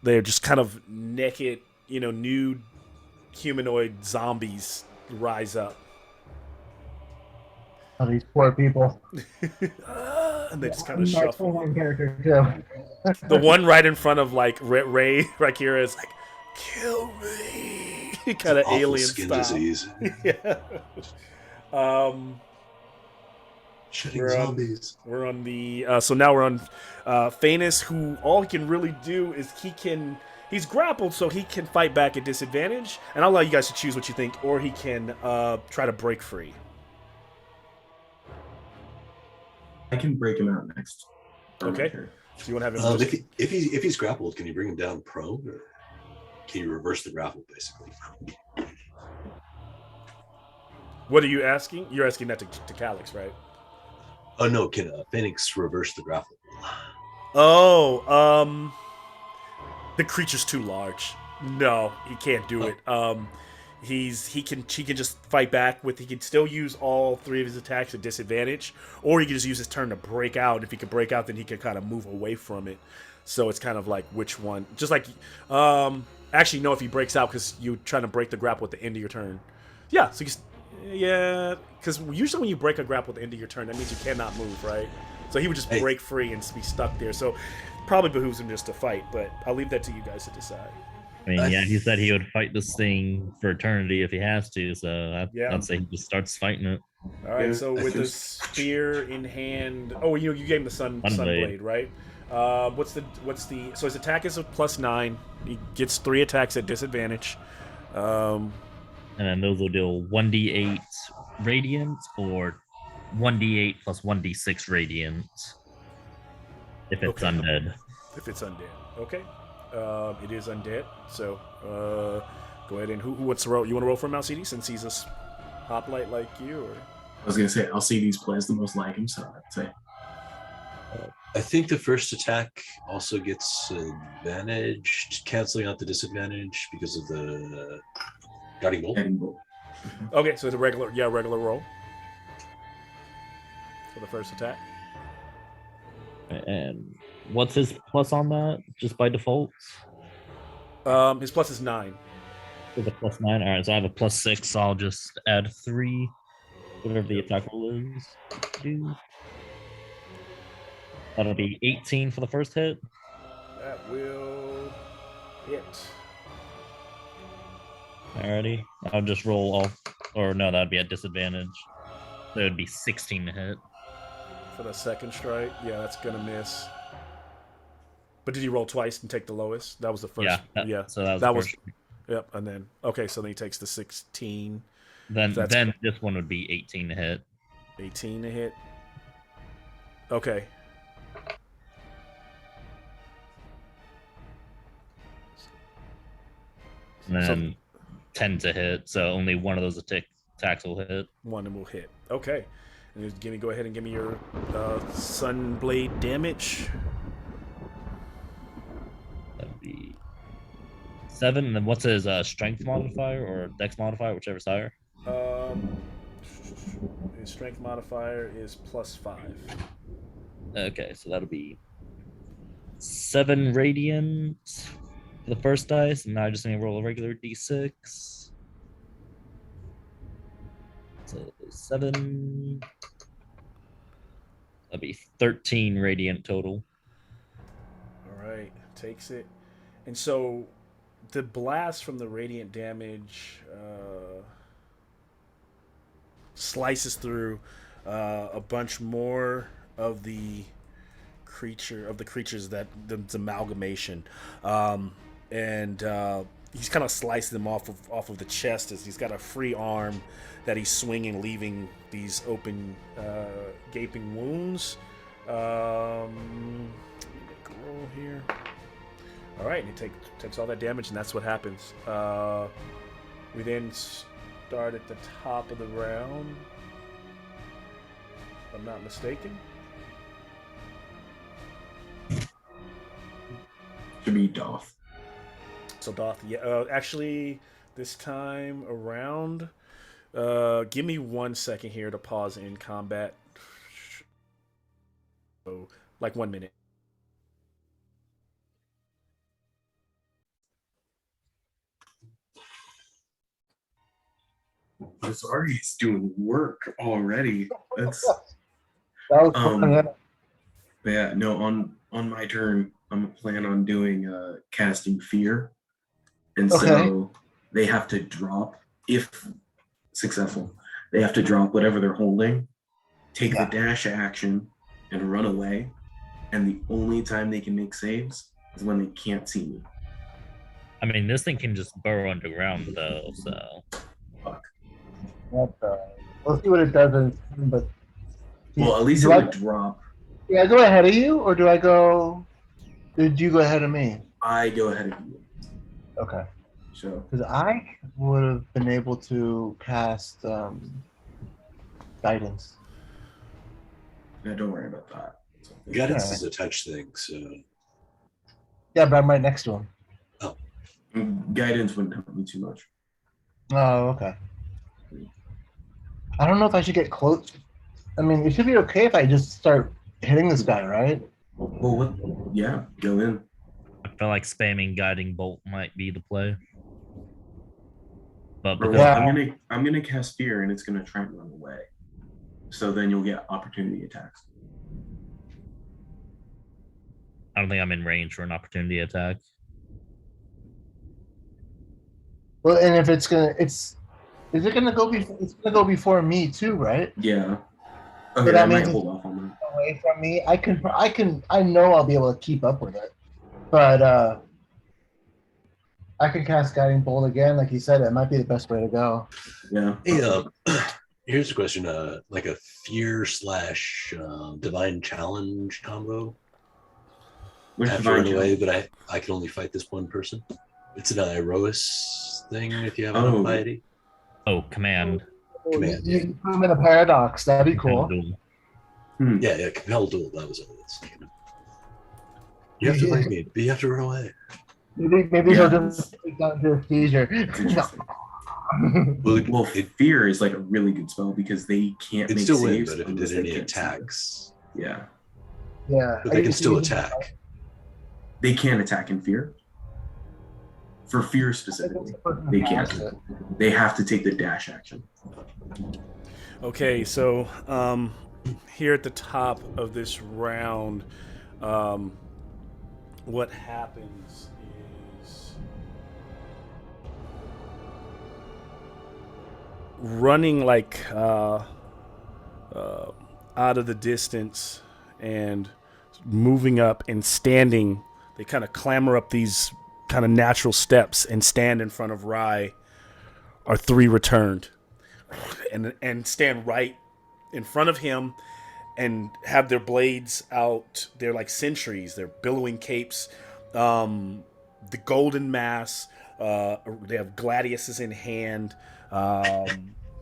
they're just kind of naked, nude humanoid zombies rise up. Oh, these poor people. And they just kind of shuffle. One character too. The one right in front of like Ray Rakira is like, kill me, kind of alien skin style. Disease. Yeah. Shitting zombies. We're on the so now we're on Phanis, who all he can really do is he's grappled, so he can fight back at disadvantage, and I'll allow you guys to choose what you think, or he can try to break free. I can break him out next. Okay. So you want to have him? If he's grappled, can you bring him down prone, or can you reverse the grapple basically? What are you asking? You're asking that to Calix, right? Oh no, can Phoenix reverse the grapple? Oh, The creature's too large. No, he can't do it. He can just fight back with. He can still use all 3 of his attacks at disadvantage, or he can just use his turn to break out. If he can break out, then he can kind of move away from it. So it's kind of like which one. Just like, actually no, if he breaks out because you're trying to break the grapple at the end of your turn. Yeah, so yeah, because usually when you break a grapple at the end of your turn, that means you cannot move, right? So he would just break free and be stuck there. So probably behooves him just to fight, but I'll leave that to you guys to decide. I mean, yeah, he said he would fight this thing for eternity if he has to, so I'd say he just starts fighting it. All right, so with the spear in hand, you gave him the sunblade, right? So his attack is a +9. He gets 3 attacks at disadvantage. And then those will deal 1d8 radiant or 1d8 plus 1d6 radiant if it's undead. If it's undead, okay. It is undead, so go ahead and who wants to roll? You want to roll for him, Alcide, since he's a hoplite like you? Or? I was gonna say Alcides plays the most like him, so I'd say. I think the first attack also gets advantage, canceling out the disadvantage because of the guiding bolt. Okay, so it's a regular roll for the first attack. And what's his plus on that? Just by default? His plus is 9. With a +9. All right, so I have a +6. So I'll just add 3, whatever the attack roll is. That'll be 18 for the first hit. That will hit. Alrighty, I'll just roll all, or no, that'd be at disadvantage. So it would be 16 to hit. For the second strike, yeah, that's gonna miss. But did he roll twice and take the lowest? That was the first. Yeah. So that was. Yep, and then so then he takes the 16. Then this one would be 18 to hit. 18 to hit. Okay. And then 10 to hit, so only one of those attacks will hit. One will hit. Okay. And go ahead and give me your sunblade damage. That'd be 7. And then what's his strength modifier or dex modifier, whichever's higher? His strength modifier is +5. Okay, so that'll be 7 radiant for the first dice, and now I just need to roll a regular d6. So 7. That'd be 13 radiant total. All right, takes it. And so the blast from the radiant damage slices through a bunch more of the creatures that the amalgamation, and he's kind of slicing them off of the chest as he's got a free arm that he's swinging, leaving these open, gaping wounds. Let me make a roll here. All right, and he takes all that damage, and that's what happens. We then start at the top of the round, if I'm not mistaken. To be Doth. So Doth, yeah. Actually, this time around, give me 1 second here to pause in combat. So, like 1 minute. Azari's doing work already. That's That was fun, yeah. but yeah, no, on my turn, I'm planning on doing casting fear. And so they have to drop, if successful, they have to drop whatever they're holding, take the dash action, and run away. And the only time they can make saves is when they can't see me. I mean, this thing can just burrow underground, though, so. Fuck. We'll see what it does. But well, at least it would drop. Yeah, I go ahead of you, or do I go? Did you go ahead of me? I go ahead of you. Okay. So. Because I would have been able to cast guidance. Yeah, don't worry about that. Guidance is a touch thing, so. Yeah, but I'm right next to him. Guidance wouldn't help me too much. Oh, okay. I don't know if I should get close. I mean, it should be okay if I just start hitting this guy, right? Well, what? Yeah, go in. I feel like spamming guiding bolt might be the play. But Or because what? Yeah. I'm gonna cast fear, and it's gonna try and run away. So then you'll get opportunity attacks. I don't think I'm in range for an opportunity attack. Well, and if is it gonna go before? It's gonna go before me too, right? Yeah. So Okay, that I might means hold off on that. away from me. I know I'll be able to keep up with it, but I can cast guiding bolt again, like you said. It might be the best way to go. Yeah. Hey, here's a question. Like a fear / divine challenge combo. Which Have to run away, but I can only fight this one person. It's an Iroas thing if you have enough piety. Oh, command. Command, You put him in a paradox. That'd be cool. Duel. Yeah, compel duel. That was what it was. You have to fight me, but you have to run away. Maybe Yeah. he'll just take down to a seizure. Well, fear is like a really good spell because they can't it'd make still win, saves but if it unless did they any can't see it. attacks, Yeah. Yeah, but they can still attack. They can't attack in fear. For fear specifically, they can't. They have to take the dash action. Okay, so here at the top of this round, what happens is running like out of the distance and moving up and standing. They kind of clamber up these kind of natural steps and stand in front of Rye. Are 3 returned, and stand right in front of him, and have their blades out. They're like sentries. They're billowing capes. The golden mass. They have gladiuses in hand.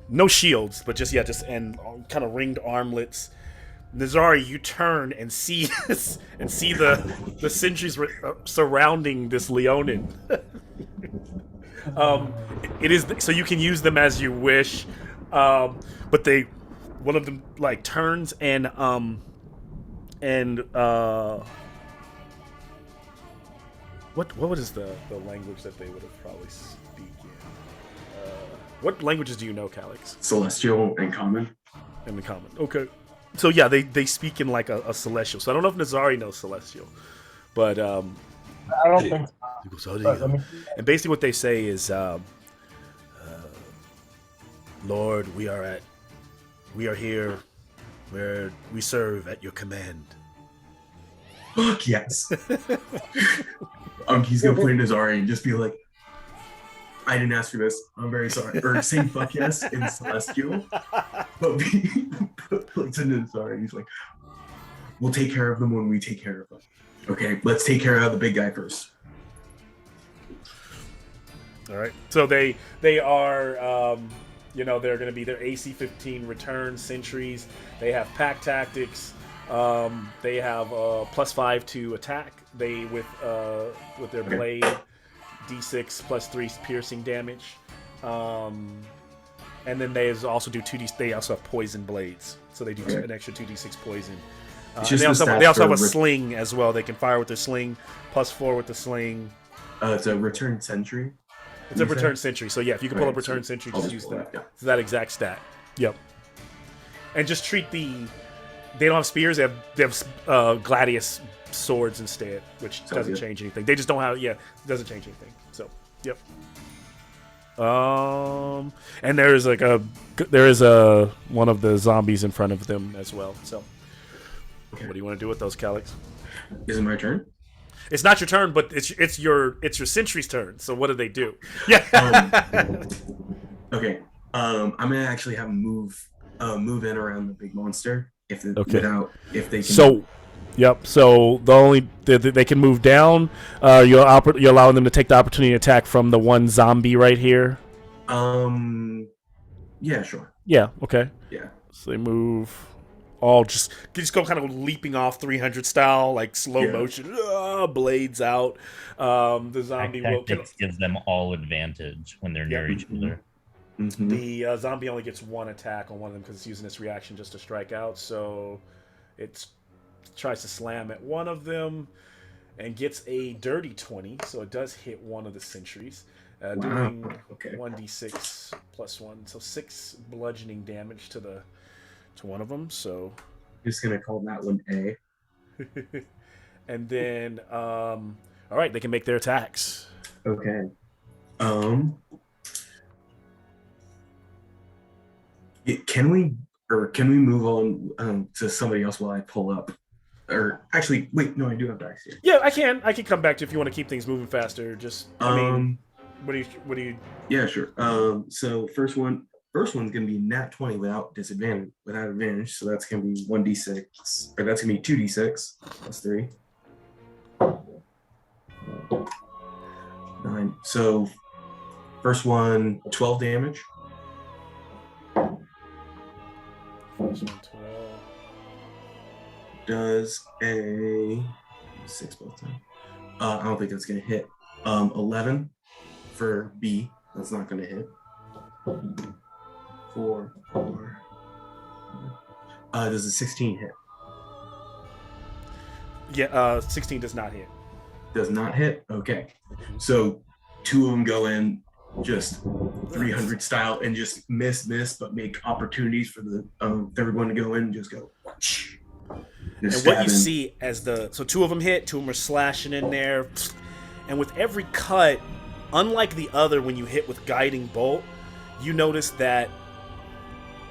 No shields, but just and kind of ringed armlets. Nazari, you turn and see this, and see the sentries surrounding this Leonin. It is so you can use them as you wish, but one of them like turns and what is the language that they would have probably speak in? What languages do you know, Calix? Celestial and common. In the common. Okay. So yeah, they speak in like a celestial. So I don't know if Nazari knows celestial, but I don't think so. But let me- and basically what they say is, Lord, we are here, where we serve at your command. Fuck yes. He's gonna play Nazari and just be like, I didn't ask for this. I'm very sorry. Or saying fuck yes in Celestial. But to Nazari, he's like, we'll take care of them when we take care of them. Okay, let's take care of the big guy first. All right. So they are, they're going to be their AC 15 return sentries. They have pack tactics. They have +5 to attack. They with their blade, D6 +3 piercing damage. And then they also do 2D. They also have poison blades, so they do an extra 2D6 poison. They also have a sling as well. They can fire with their sling, +4 with the sling. It's a return sentry. It's a return sentry. So yeah, if you can pull up return sentry, just use that. Yeah. It's that exact stat. Yep. And just treat they don't have spears. They have gladius swords instead, which doesn't change anything. They just don't have. Yeah, it doesn't change anything. So yep. And there is a one of the zombies in front of them as well. So what do you want to do with those, Calix? Is it my turn? It's not your turn, but it's your sentry's turn. So what do they do? Yeah. Okay. I'm gonna actually have them move in around the big monster if they can. So, yep. So they can move down. You're allowing them to take the opportunity attack from the one zombie right here. Yeah, sure. Yeah. Okay. Yeah. So they move all just go kind of leaping off 300 style, like slow Yeah. motion, blades out. The zombie will. Tactics gives them all advantage when they're near each Mhm. other. Mm-hmm. The zombie only gets one attack on one of them because it's using its reaction just to strike out. So it tries to slam at one of them and gets a dirty 20. So it does hit one of the sentries, Wow. doing Okay. 1d6 plus 1. So 6 bludgeoning damage to one of them. So Just gonna call that one A. and then all right, they can make their attacks. Okay. Can we move on to somebody else while I pull up? Or actually, wait, no, I do have dice here. Yeah, I can come back to if you want to keep things moving faster. Just I mean, what do you? Yeah, sure. So first one's gonna be nat 20 without advantage. So that's gonna be 1d6, or that's gonna be 2d6 plus 3. 9. So first one, 12 damage. First one, 12. Does a 6 both times. I don't think that's gonna hit. 11 for B. That's not gonna hit. 4. Does a 16 hit? Yeah, 16 does not hit. Does not hit. Okay, so 2 of them go in just 300 style and just miss, but make opportunities for the third one to go in and just go. And what you see as so 2 of them hit, 2 of them are slashing in there, and with every cut, unlike the other, when you hit with guiding bolt, you notice that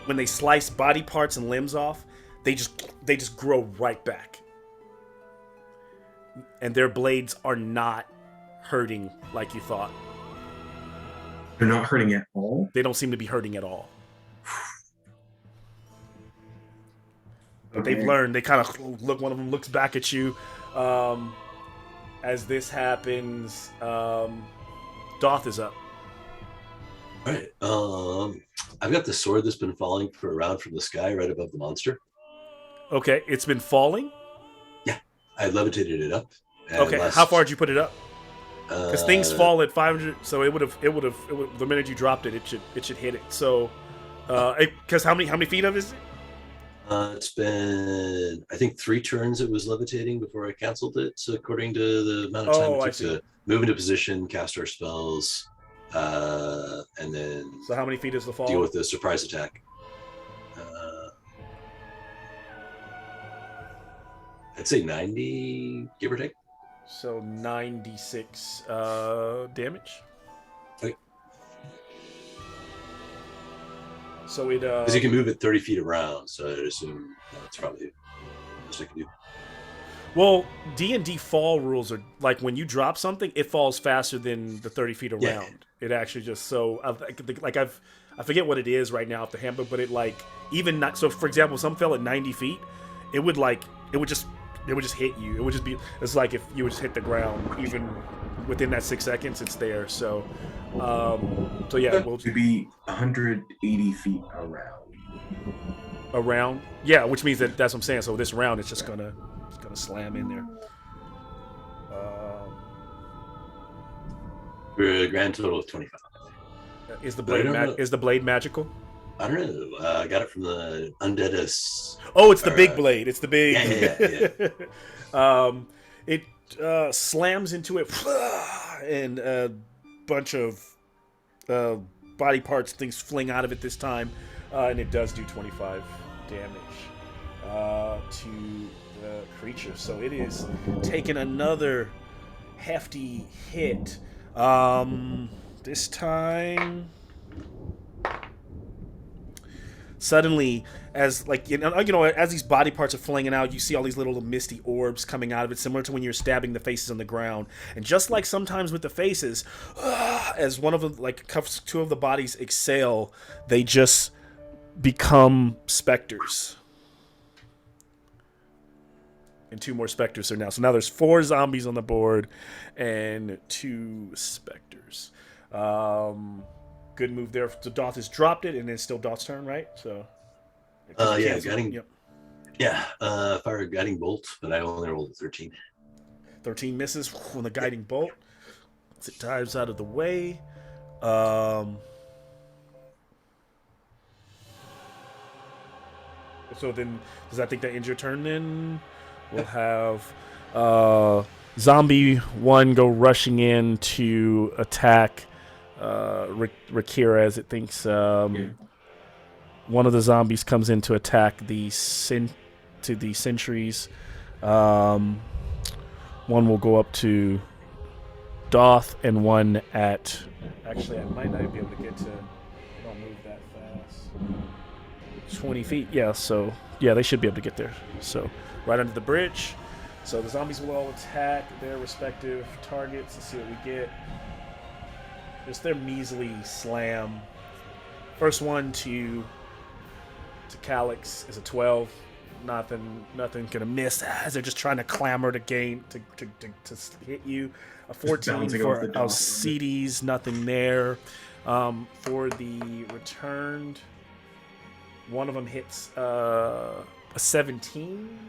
when they slice body parts and limbs off, they just grow right back, and their blades are not hurting like you thought. They're not hurting at all. They don't seem to be hurting at all. Okay. They've learned. They kind of look. One of them looks back at you. As this happens, Doth is up. All right. I've got the sword that's been falling around from the sky right above the monster. Okay, it's been falling. Yeah, I levitated it up. Okay, how far did you put it up? Because things fall at 500, so it would have. The minute you dropped it, it should hit it. So, because how many feet of is it? It's been, I think, 3 turns it was levitating before I canceled it, according to the amount of time it took to move into position, cast our spells, and then. So how many feet is the fall? Deal with the surprise attack. I'd say 90, give or take. So 96 damage. Okay. So it because you can move it 30 feet around, so I'd assume that's probably the best I can do. Well, D&D fall rules are like when you drop something, it falls faster than the 30 feet around. Yeah. It actually just I forget what it is right now off the handbook, but it like even not so. For example, some fell at 90 feet, it would just hit you. It would just be it's like if you would just hit the ground even within that 6 seconds, it's there. So yeah, we'll be 180 feet around. Yeah, which means that's what I'm saying. So this round, it's just gonna slam in there. We're a grand total of 25. Is the blade magical? I don't know. I got it from the undead. Oh, it's the big blade. It's the big. Yeah. It slams into it, and a bunch of body parts, things fling out of it this time, and it does do 25 damage to the creature. So it is taking another hefty hit. This time. Suddenly, as like as these body parts are flinging out, you see all these little misty orbs coming out of it, similar to when you're stabbing the faces on the ground. And just like sometimes with the faces, as one of them, like 2 of the bodies exhale, they just become specters. And 2 more specters are now. So now there's 4 zombies on the board and 2 specters. Good move there. So Doth has dropped it, and it's still Doth's turn, right? So. Yeah, guiding. Yep. Yeah, fire a guiding bolt, but I only rolled a 13. 13 misses when the guiding bolt. As it dives out of the way. So then, does that think that ends your turn then? We'll have Zombie 1 go rushing in to attack Rakira as it thinks one of the zombies comes in to attack the sentries. One will go up to Doth and one at... Actually, I might not be able to get to... I don't move that fast. 20 feet, yeah, so... Yeah, they should be able to get there. So, right under the bridge. So the zombies will all attack their respective targets. Let's see what we get. Just their measly slam. First one to Calyx is a 12. Nothing gonna miss as they're just trying to clamor to gain to hit you. A 14 for Alcides, nothing there. For the returned, one of them hits a 17.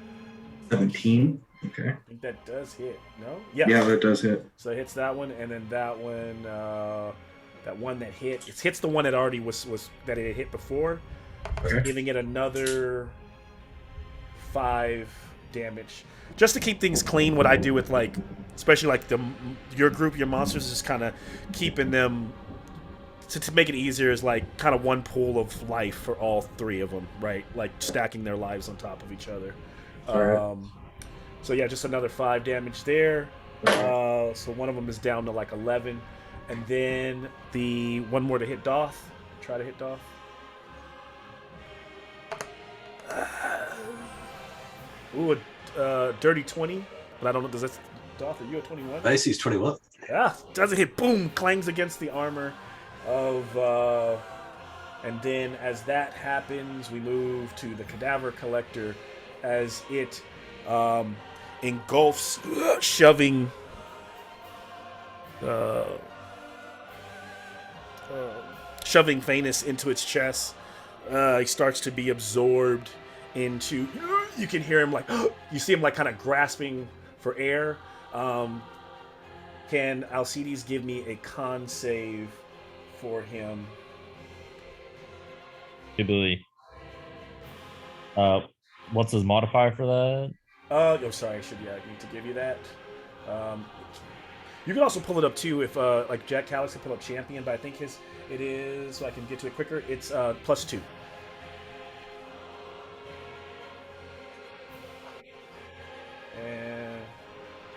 17. Okay. I think that does hit. No? Yeah. Yeah, that does hit. So it hits that one, and then that one that hit. It hits the one that already was that it hit before, Okay. giving it another 5 damage. Just to keep things clean, what I do with especially your group, your monsters, is kind of keeping them to make it easier is kind of one pool of life for all 3 of them, right? Like stacking their lives on top of each other. Right. So yeah, just another 5 damage there. So one of them is down to 11, and then the one more to hit Doth. Try to hit Doth. Ooh, a dirty 20, but I don't know. Does that Doth? Are you at 21? IC's 21. Yeah, doesn't hit. Boom, clangs against the armor of. And then as that happens, we move to the cadaver collector as it engulfs, shoving Thanos into its chest. He starts to be absorbed into. You can hear him you see him kind of grasping for air. Can Alcides give me a con save for him? What's his modifier for that? Oh, sorry. I need to give you that. You can also pull it up too if Jack Calyx can pull up champion, but I think it is, so I can get to it quicker. It's +2. And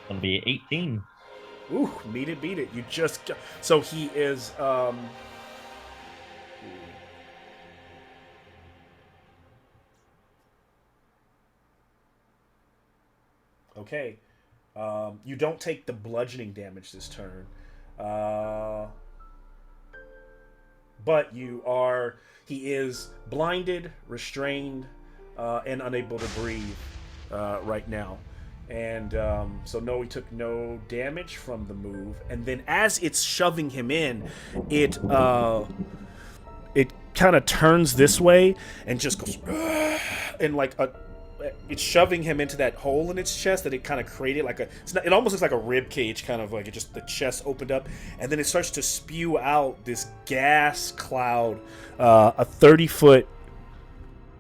It'll be 18. ooh, beat it. You just so he is okay. You don't take the bludgeoning damage this turn. But he is blinded, restrained, and unable to breathe right now. And so no, he took no damage from the move. And then as it's shoving him in, it kind of turns this way and just goes and it's shoving him into that hole in its chest that it kind of created it almost looks like a rib cage, kind of the chest opened up, and then it starts to spew out this gas cloud, a 30-foot.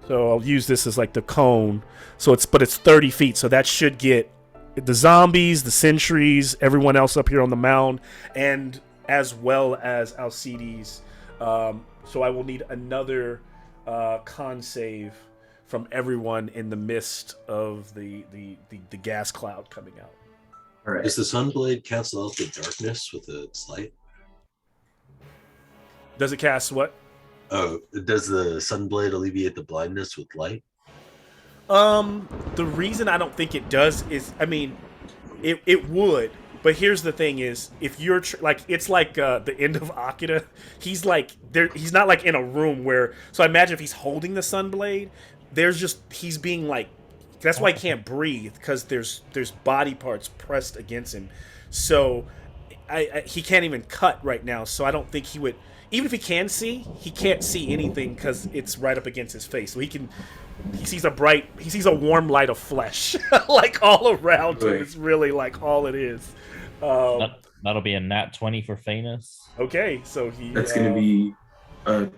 So I'll use this as the cone. So it's 30 feet. So that should get the zombies, the sentries, everyone else up here on the mound, and as well as Alcides. So I will need another con save from everyone in the midst of the gas cloud coming out. All right. Does the Sunblade cancel out the darkness with its light? Does it cast what? Oh, does the Sunblade alleviate the blindness with light? The reason I don't think it does is, it would, but here's the thing is, if you're it's the end of Akira, he's he's not in a room where, so I imagine if he's holding the Sunblade, he's being that's why he can't breathe, because there's body parts pressed against him, so he can't even cut right now, so I don't think he would, even if he can see, he can't see anything because it's right up against his face. So he sees a warm light of flesh, like all around him. Right. It's really like all it is. That'll be a nat 20 for Famous. Okay, so That's going to be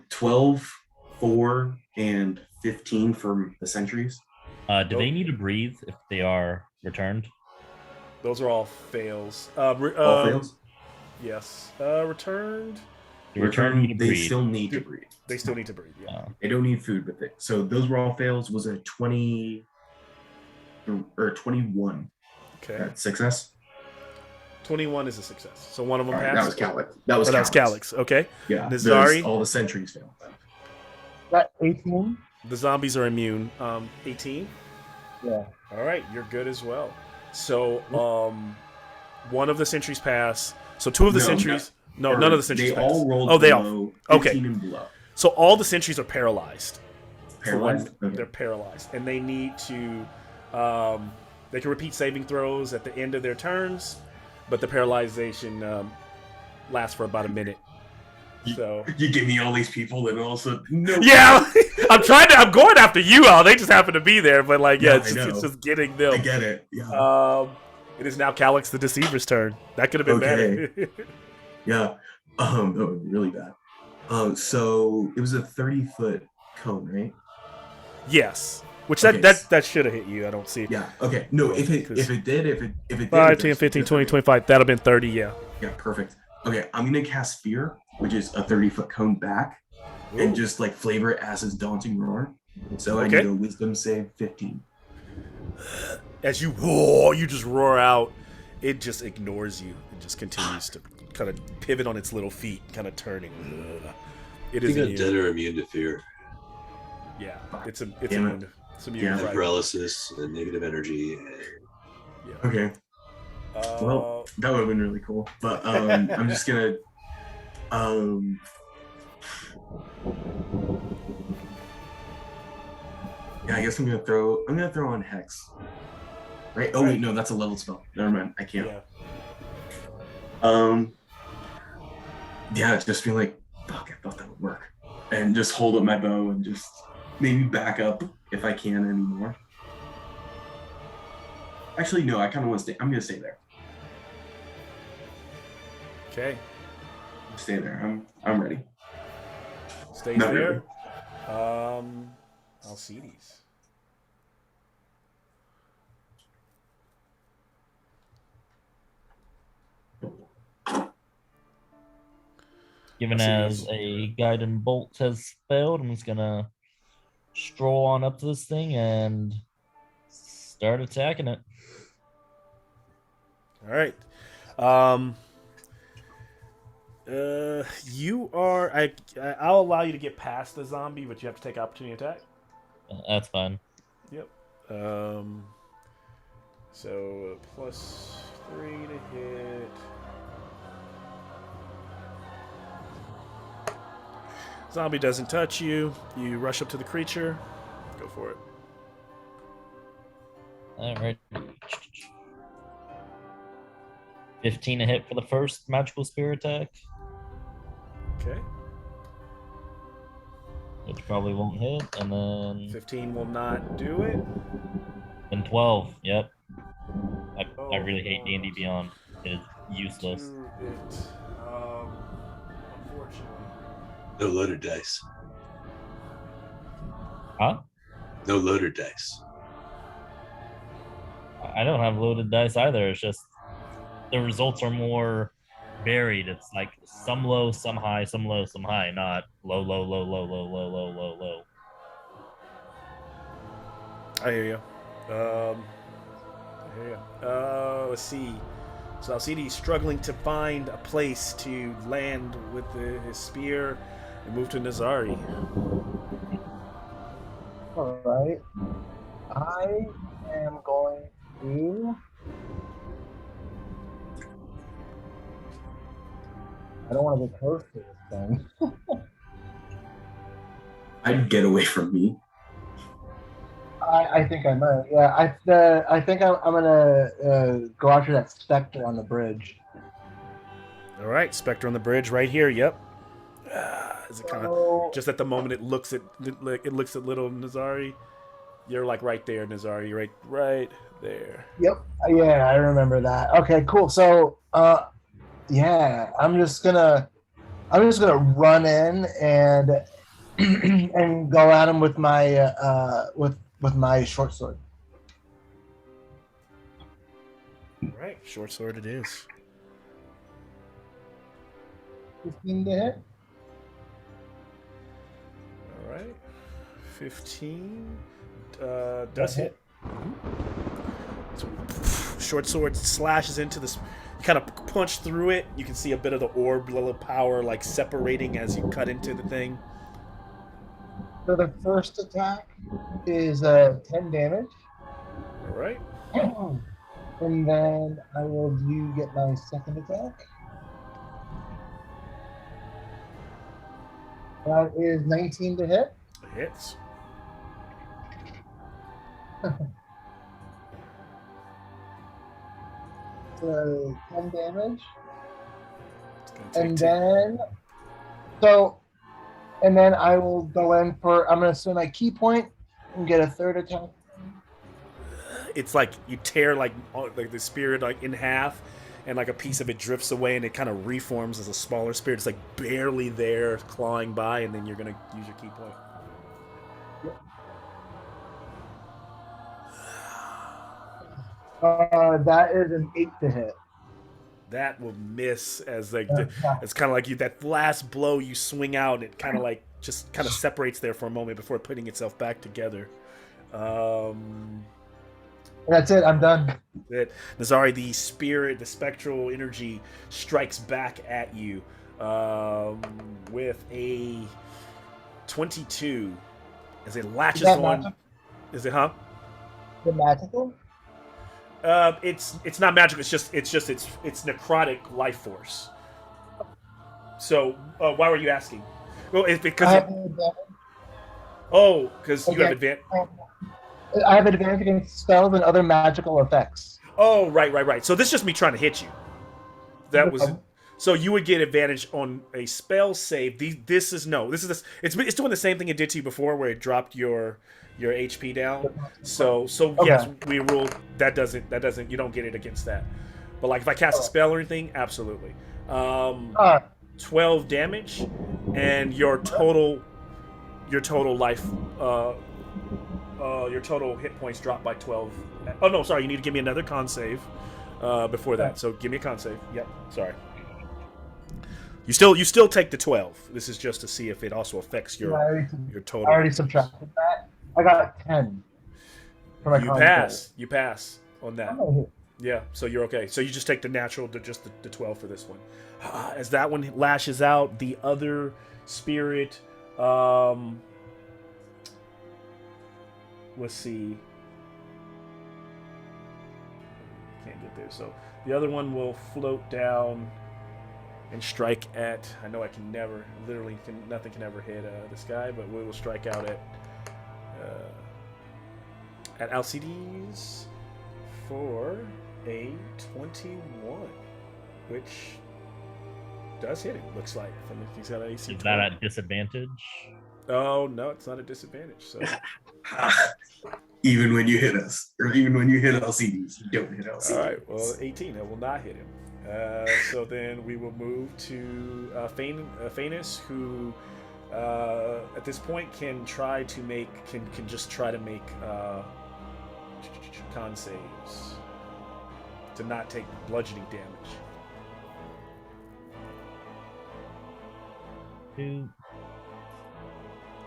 12, 4, and 15 for the sentries. Do they need to breathe if they are returned? Those are all fails. All fails. Yes. Returned. The return need to They breathe. still need to breathe. They still need to breathe. Yeah. They don't need food, but so those were all fails. Was a 20 or 21 Okay. that success? 21 is a success. So one of them All right, passed. that was Calyx. That was Calyx. Okay. Yeah. Nizari? All the sentries failed. That 18. The zombies are immune. 18. Yeah. All right, you're good as well. So one of the sentries pass. So two of the sentries. No, none of the sentries They pass. all rolled they below all. 15 Okay. and below. So all the sentries are paralyzed. Paralyzed? Okay. They're paralyzed, and they need to. They can repeat saving throws at the end of their turns, but the paralyzation lasts for about a minute. So You give me all these people, and also no. yeah, I'm going after you all. They just happen to be there, but like yeah, Yeah, it's just getting I them. get it. Yeah. It is now Calyx the Deceiver's turn. That could have been Okay. better. Yeah. That would be really bad. So it was a 30-foot cone, right? Yes. Which Okay. that should have hit you. I don't see. Yeah. Okay. No, if it did, if it did, 5, it 10, does. 15, That's 20, okay. 25. That'd have been 30, yeah. Yeah, perfect. Okay, I'm gonna cast Fear, which is a 30-foot cone back, and Ooh. just like flavor it as his daunting roar. So I Okay. need a Wisdom save 15. As you roar, you just roar out. It just ignores you. It just continues to kind of pivot on its little feet, kind of turning. It I is think immune. undead are immune to fear, Yeah, it's Damn immune. It's immune. Yeah. to fright. paralysis, and negative energy. Yeah. Okay. Well, that would have been really cool. But I'm just gonna yeah, I guess I'm gonna throw on Hex. Right? Oh wait, no, that's a level spell. Never mind. I can't. Yeah. Yeah, it's just being like, fuck, I thought that would work. And just hold up my bow and just maybe back up if I can anymore. Actually, no, I kind of want to stay. I'm gonna stay there. Okay. Stay there. I'm ready. Stays Not there. really. Alcides. Given Alcides. as a guiding bolt has failed, I'm just gonna stroll on up to this thing and start attacking it. All right. You are. I'll allow you to get past the zombie, but you have to take opportunity attack. That's fine. Yep. So +3 to hit. Zombie doesn't touch you. You rush up to the creature. Go for it. All right. 15 to hit for the first magical spear attack, Okay. which probably won't hit, and then 15 will not do it. 12. Yep. I really hate D&D Beyond. It is useless. Do it. Unfortunately. No loaded dice. Huh? No loaded dice. I don't have loaded dice either. It's just the results are more varied. It's like some low, some high, some low, some high, not low, low, low, low, low, low, low, low, low. I hear you. I hear you. Let's see. So Alcides struggling to find a place to land with his spear and move to Nizari. All right. I am going to. I don't want to get close to this thing. I'd get away from me. I think I might. Yeah, I think I'm gonna go after that specter on the bridge. All right, Spectre on the bridge right here. Yep. Is it kind of So, just at the moment it looks at little Nazari? You're like right there, Nazari. You're right there. yep. Yeah, I remember that. Okay, cool. So, yeah, I'm just gonna run in and and go at him with my with my short sword. All right, short sword it is. 15 to hit. All right, 15 does hit. Short sword slashes into this. You kind of punch through it. You can see a bit of the orb, little power like separating as you cut into the thing. So the first attack is 10 damage, All right. and then I will get my second attack. That is 19 to hit. It hits. So 10 damage. It's gonna take And 10. then I will go in for, I'm going to spend my key point and get a third attack. It's like you tear like the spirit like in half, and like a piece of it drifts away, and it kind of reforms as a smaller spirit. It's like barely there, clawing by, and then you're gonna use your key point. That is an 8 to hit. That will miss as like it's kind of like you that last blow you swing out, and it kind of like just kind of separates there for a moment before putting itself back together. That's it. I'm done. That Nazari, the spirit, the spectral energy strikes back at you with a 22 as it latches on. Magic? Is it, huh? The magical? It's not magical. It's necrotic life force. So why were you asking? Well, it's because I have advantage. because you have advantage. I have advantage against spells and other magical effects. Oh, right. So this is just me trying to hit you. That was so you would get advantage on a spell save. This is it's doing the same thing it did to you before, where it dropped your HP down. So Okay. yes, we ruled that doesn't you don't get it against that. But like if I cast a spell or anything, absolutely. 12 damage, and your total life your total hit points drop by 12. Oh no, sorry, you need to give me another con save before that. So give me a con save. Yep, sorry. You still take the 12. This is just to see if it also affects your total. I already subtracted that. I got 10. For my con save. You pass on that. Oh, Yeah, so you're okay. So you just take the natural, just the 12 for this one. As that one lashes out, the other spirit, let's see. Can't get there. So the other one will float down and strike at. I know I can never, literally, nothing can ever hit this guy, but we will strike out at Alcides for a 21, which does hit him. Looks like he's got an AC. Is that at disadvantage? Oh no, it's not a disadvantage. So even when you hit us, or even when you hit LCDs, you don't hit LCDs. all right, well 18, that will not hit him. So then we will move to Phanis, who at this point can just try to make con saves to not take bludgeoning damage.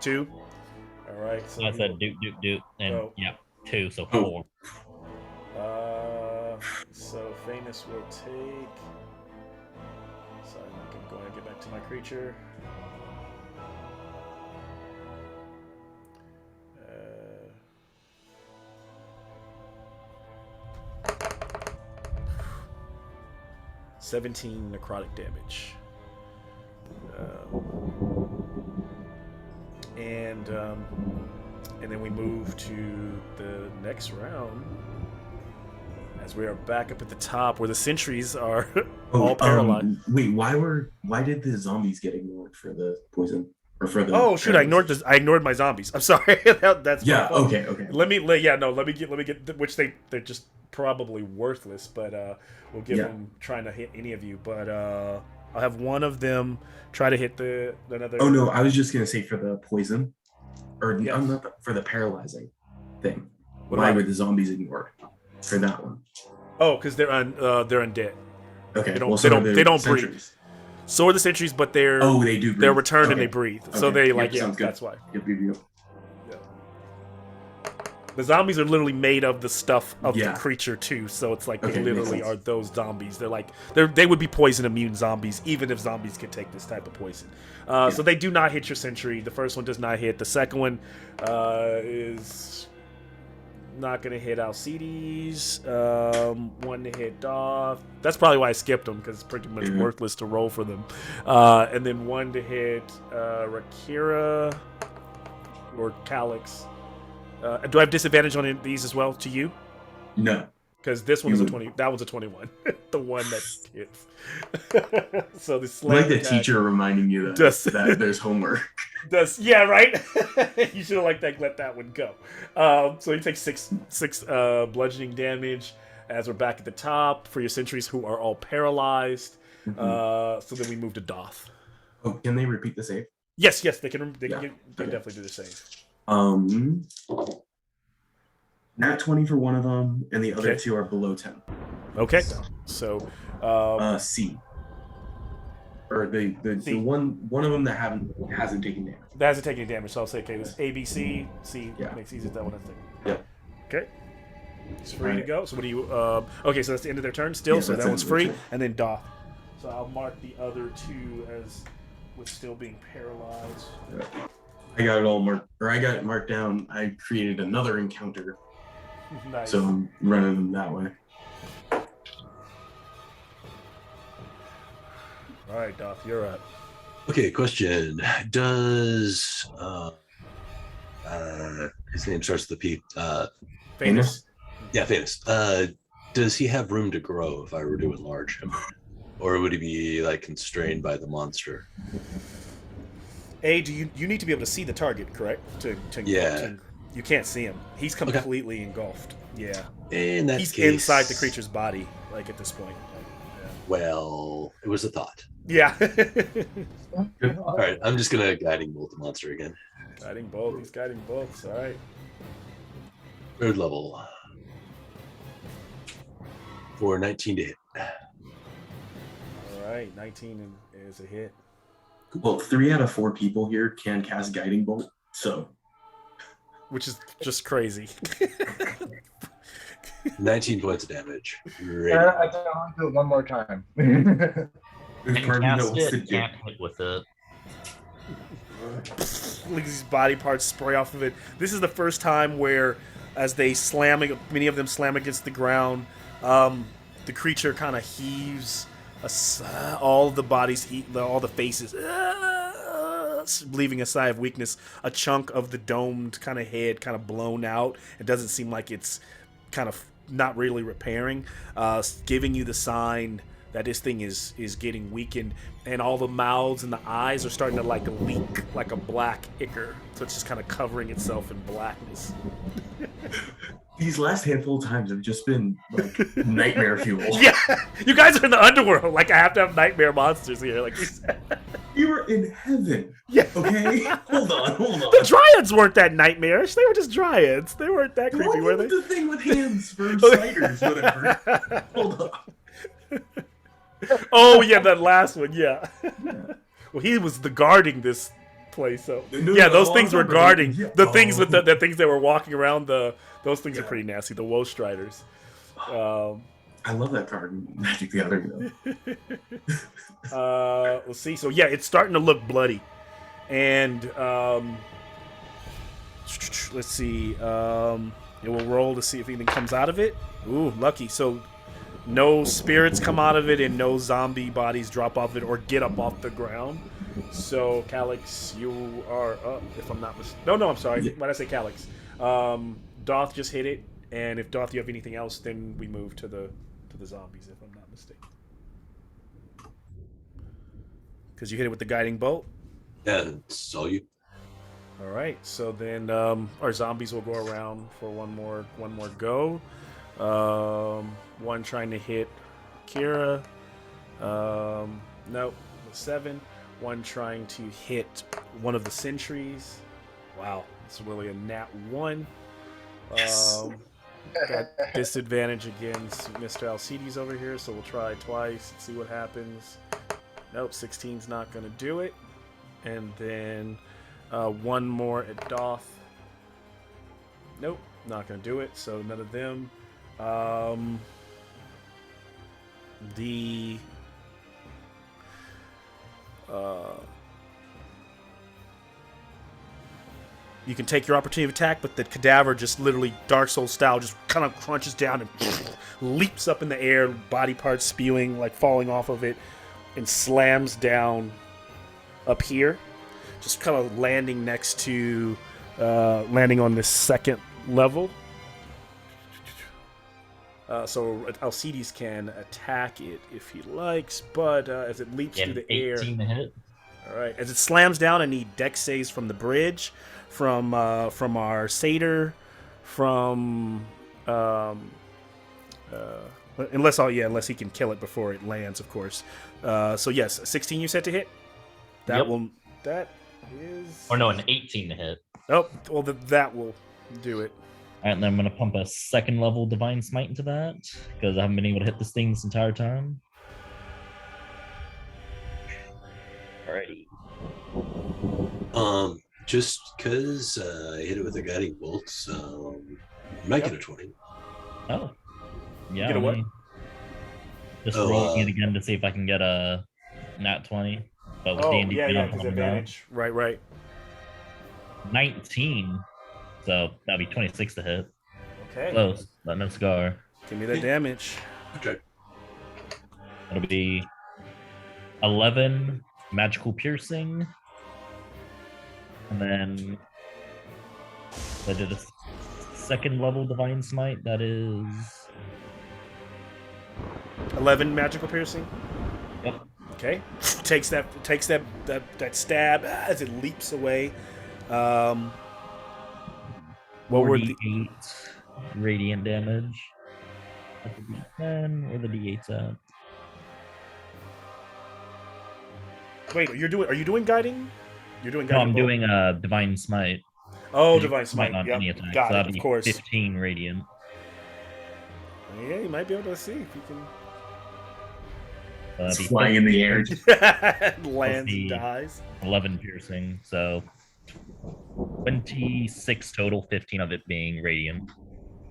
2. All right. So I said doot, and yeah, 2, so 4. So Phanis will take. Sorry, I'm going to get back to my creature. 17 necrotic damage. And then we move to the next round As we are back up at the top where the sentries are Oh, all paralyzed. Wait, why did the zombies get ignored for the poison or for the? Oh shoot! I ignored paralysis? I ignored my zombies. I'm sorry. That's my Yeah. fault. Okay. Let me get which they're just probably worthless, but we'll give them trying to hit any of you. But I'll have one of them try to hit another. Oh no, I was just gonna say for the poison, or Yes. not for the paralyzing thing. What Why about were it? the zombies ignored for that one? Oh, because they're undead. Okay, They don't- well, they don't- are they don't breathe. sentries. So are the sentries, but they're They do. Breathe. they're returned and Okay. they breathe. So Okay. they sounds good. that's why. Yep. The zombies are literally made of the stuff of Yeah. the creature too, so it's like Okay, they makes literally sense. are those zombies. They would be poison immune zombies, even if zombies could take this type of poison. So they do not hit your sentry. The first one does not hit. The second one is not going to hit Alcides. One to hit Doth. That's probably why I skipped them, because it's pretty much worthless to roll for them. And then one to hit Rakira or Calyx. Do I have disadvantage on these as well to you? No. Because this one's You a would. 20. That one's a 21. The one that hits. So the I slam like the attack teacher reminding you that, Does- that there's homework. does right. You should have let that one go. So you take six bludgeoning damage as we're back at the top for your sentries who are all paralyzed. So then we move to Doth. Oh, can they repeat the save? Yes, they can. They Yeah. can Okay. definitely do the same. Nat 20 for one of them, and the other Okay. two are below 10. Okay. So C. Or the C. one of them that hasn't taken damage. that hasn't taken any damage. So I'll say, okay, this A, B, C. C Yeah. makes easy. That one I think. Yep. Okay. It's free to Alright. go. So what do you? Okay, so that's the end of their turn still. Yeah, So that's that the one's end of their free, turn. and then Doth. So I'll mark the other two as with still being paralyzed. I got it all marked, or I got it marked down. I created another encounter, Nice. so I'm running them that way. All right, Doth, you're up. Okay, question. Does his name starts with a P. Famous. Yeah, famous. Does he have room to grow if I were to enlarge him? Or would he be like constrained by the monster? A, you need to be able to see the target, correct? Yeah. You can't see him. He's completely engulfed. Yeah. In that He's case, inside the creature's body, like at this point. Well, it was a thought. Yeah. All right, I'm just gonna guiding bolt the monster again. Guiding both. He's guiding both. All right. Third level. For 19 to hit. All right. 19 is a hit. Well, 3 out of 4 people here can cast Guiding Bolt, so Which is just crazy. 19 points of damage. Great. I don't want to do it one more time. there's Can part of me that cast wants to it, do. can't hit with it. Look at these body parts spray off of it. This is the first time where, as they many of them slam against the ground, the creature kind of heaves. All the bodies, all the faces, leaving a sigh of weakness. A chunk of the domed kind of head kind of blown out. It doesn't seem like it's kind of not really repairing, giving you the sign that this thing is getting weakened, and all the mouths and the eyes are starting to like leak like a black ichor. So it's just kind of covering itself in blackness. These last handful of times have just been like nightmare fuel. Yeah, you guys are in the underworld. Like I have to have nightmare monsters here. Like you said. You were in heaven. Yeah. Okay? Hold on. The dryads weren't that nightmarish. They were just dryads. They weren't that The creepy, one were with they? the thing with hands for spiders, whatever. Hold on. Oh yeah, that last one. Yeah. Well, he was the guarding this place. So yeah, those things were guarding the things with the things that were walking around. Those things are pretty nasty. The Woe Striders. I love that card in Magic the Gathering. Let's see. So yeah, it's starting to look bloody, and let's see. It will roll to see if anything comes out of it. Ooh, lucky. So no spirits come out of it, and no zombie bodies drop off it or get up off the ground. So Calyx, you are up. If I'm not mistaken. No, I'm sorry. Yeah. Why did I say Calyx? Doth just hit it, And if Doth, you have anything else, then we move to the zombies, if I'm not mistaken. Because you hit it with the guiding bolt. Yeah, it's all you. All right, so then our zombies will go around for one more go. One trying to hit Kira. Nope, 7. One trying to hit one of the sentries. Wow, it's really a nat 1. Yes. Got disadvantage against Mr. Alcides over here, so we'll try twice and see what happens. Nope, 16's not going to do it. And then one more at Doth. Nope, not going to do it, so none of them. You can take your opportunity of attack, but the cadaver just literally Dark Souls style just kind of crunches down and leaps up in the air, body parts spewing, like falling off of it, and slams down up here, just kind of landing next to, landing on this second level. So Alcides can attack it if he likes, but as it leaps through the air. 18 to hit. All right, as it slams down, I need dex saves from the bridge, from our satyr, from unless he can kill it before it lands, of course. So yes, 16 you said to hit. That is. Or no, an 18 to hit. Oh, well, that will do it. All right, and then I'm gonna pump a second level Divine Smite into that because I haven't been able to hit this thing this entire time. Alrighty. Just because I hit it with a guiding bolt, might get a 20. Oh. Yeah. Get a what? Just rolling it again to see if I can get a nat 20. But with D&D disadvantage. Right. 19. So that'd be 26 to hit. Okay. Close, but no scar. Give me that damage. Okay. It'll be 11 magical piercing. And then I did a second level divine smite. That is 11 magical piercing. Yep. Okay. Takes that stab as it leaps away. What were the 8 radiant damage? That's a D10 or the D8's at. Wait, are you doing guiding? You're doing No, guiding. I'm doing a divine smite. Oh, divine smite. on Yep. any attack. Got So it. that'd Of be course. 15 radiant. Yeah, you might be able to see if you So that'd be Flying in the air. can. Lands and the- dies. 11 piercing. So 26 total, 15 of it being radiant.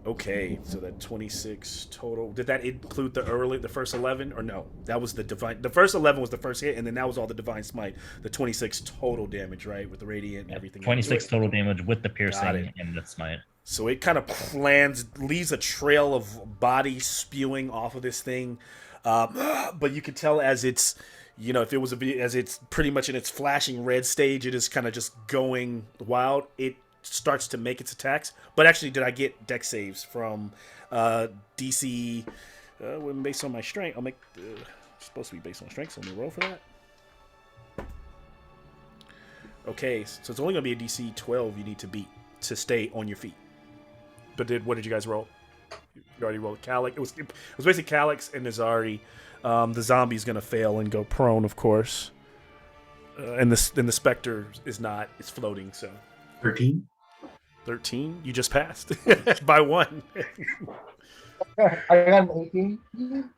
Okay, so that 26 total. Did that include the first 11, or no? That was the divine. The first 11 was the first hit, and then that was all the divine smite. The 26 total damage, right, with the radiant and everything. 26 total damage with the Got piercing it. and the smite. So it kind of leaves a trail of body spewing off of this thing, but you can tell as it's, if it was as it's pretty much in its flashing red stage, it is kind of just going wild. It starts to make its attacks. But actually, did I get dex saves from DC? When based on my strength, I'll make. It's supposed to be based on strength, so let me roll for that. Okay, so it's only going to be a DC 12 you need to beat to stay on your feet. But what did you guys roll? You already rolled Calyx. It was basically Calyx and Nizari. The zombie's going to fail and go prone, of course. And the Spectre is not. It's floating, so. 13. 13? You just passed by 1. I got an 18.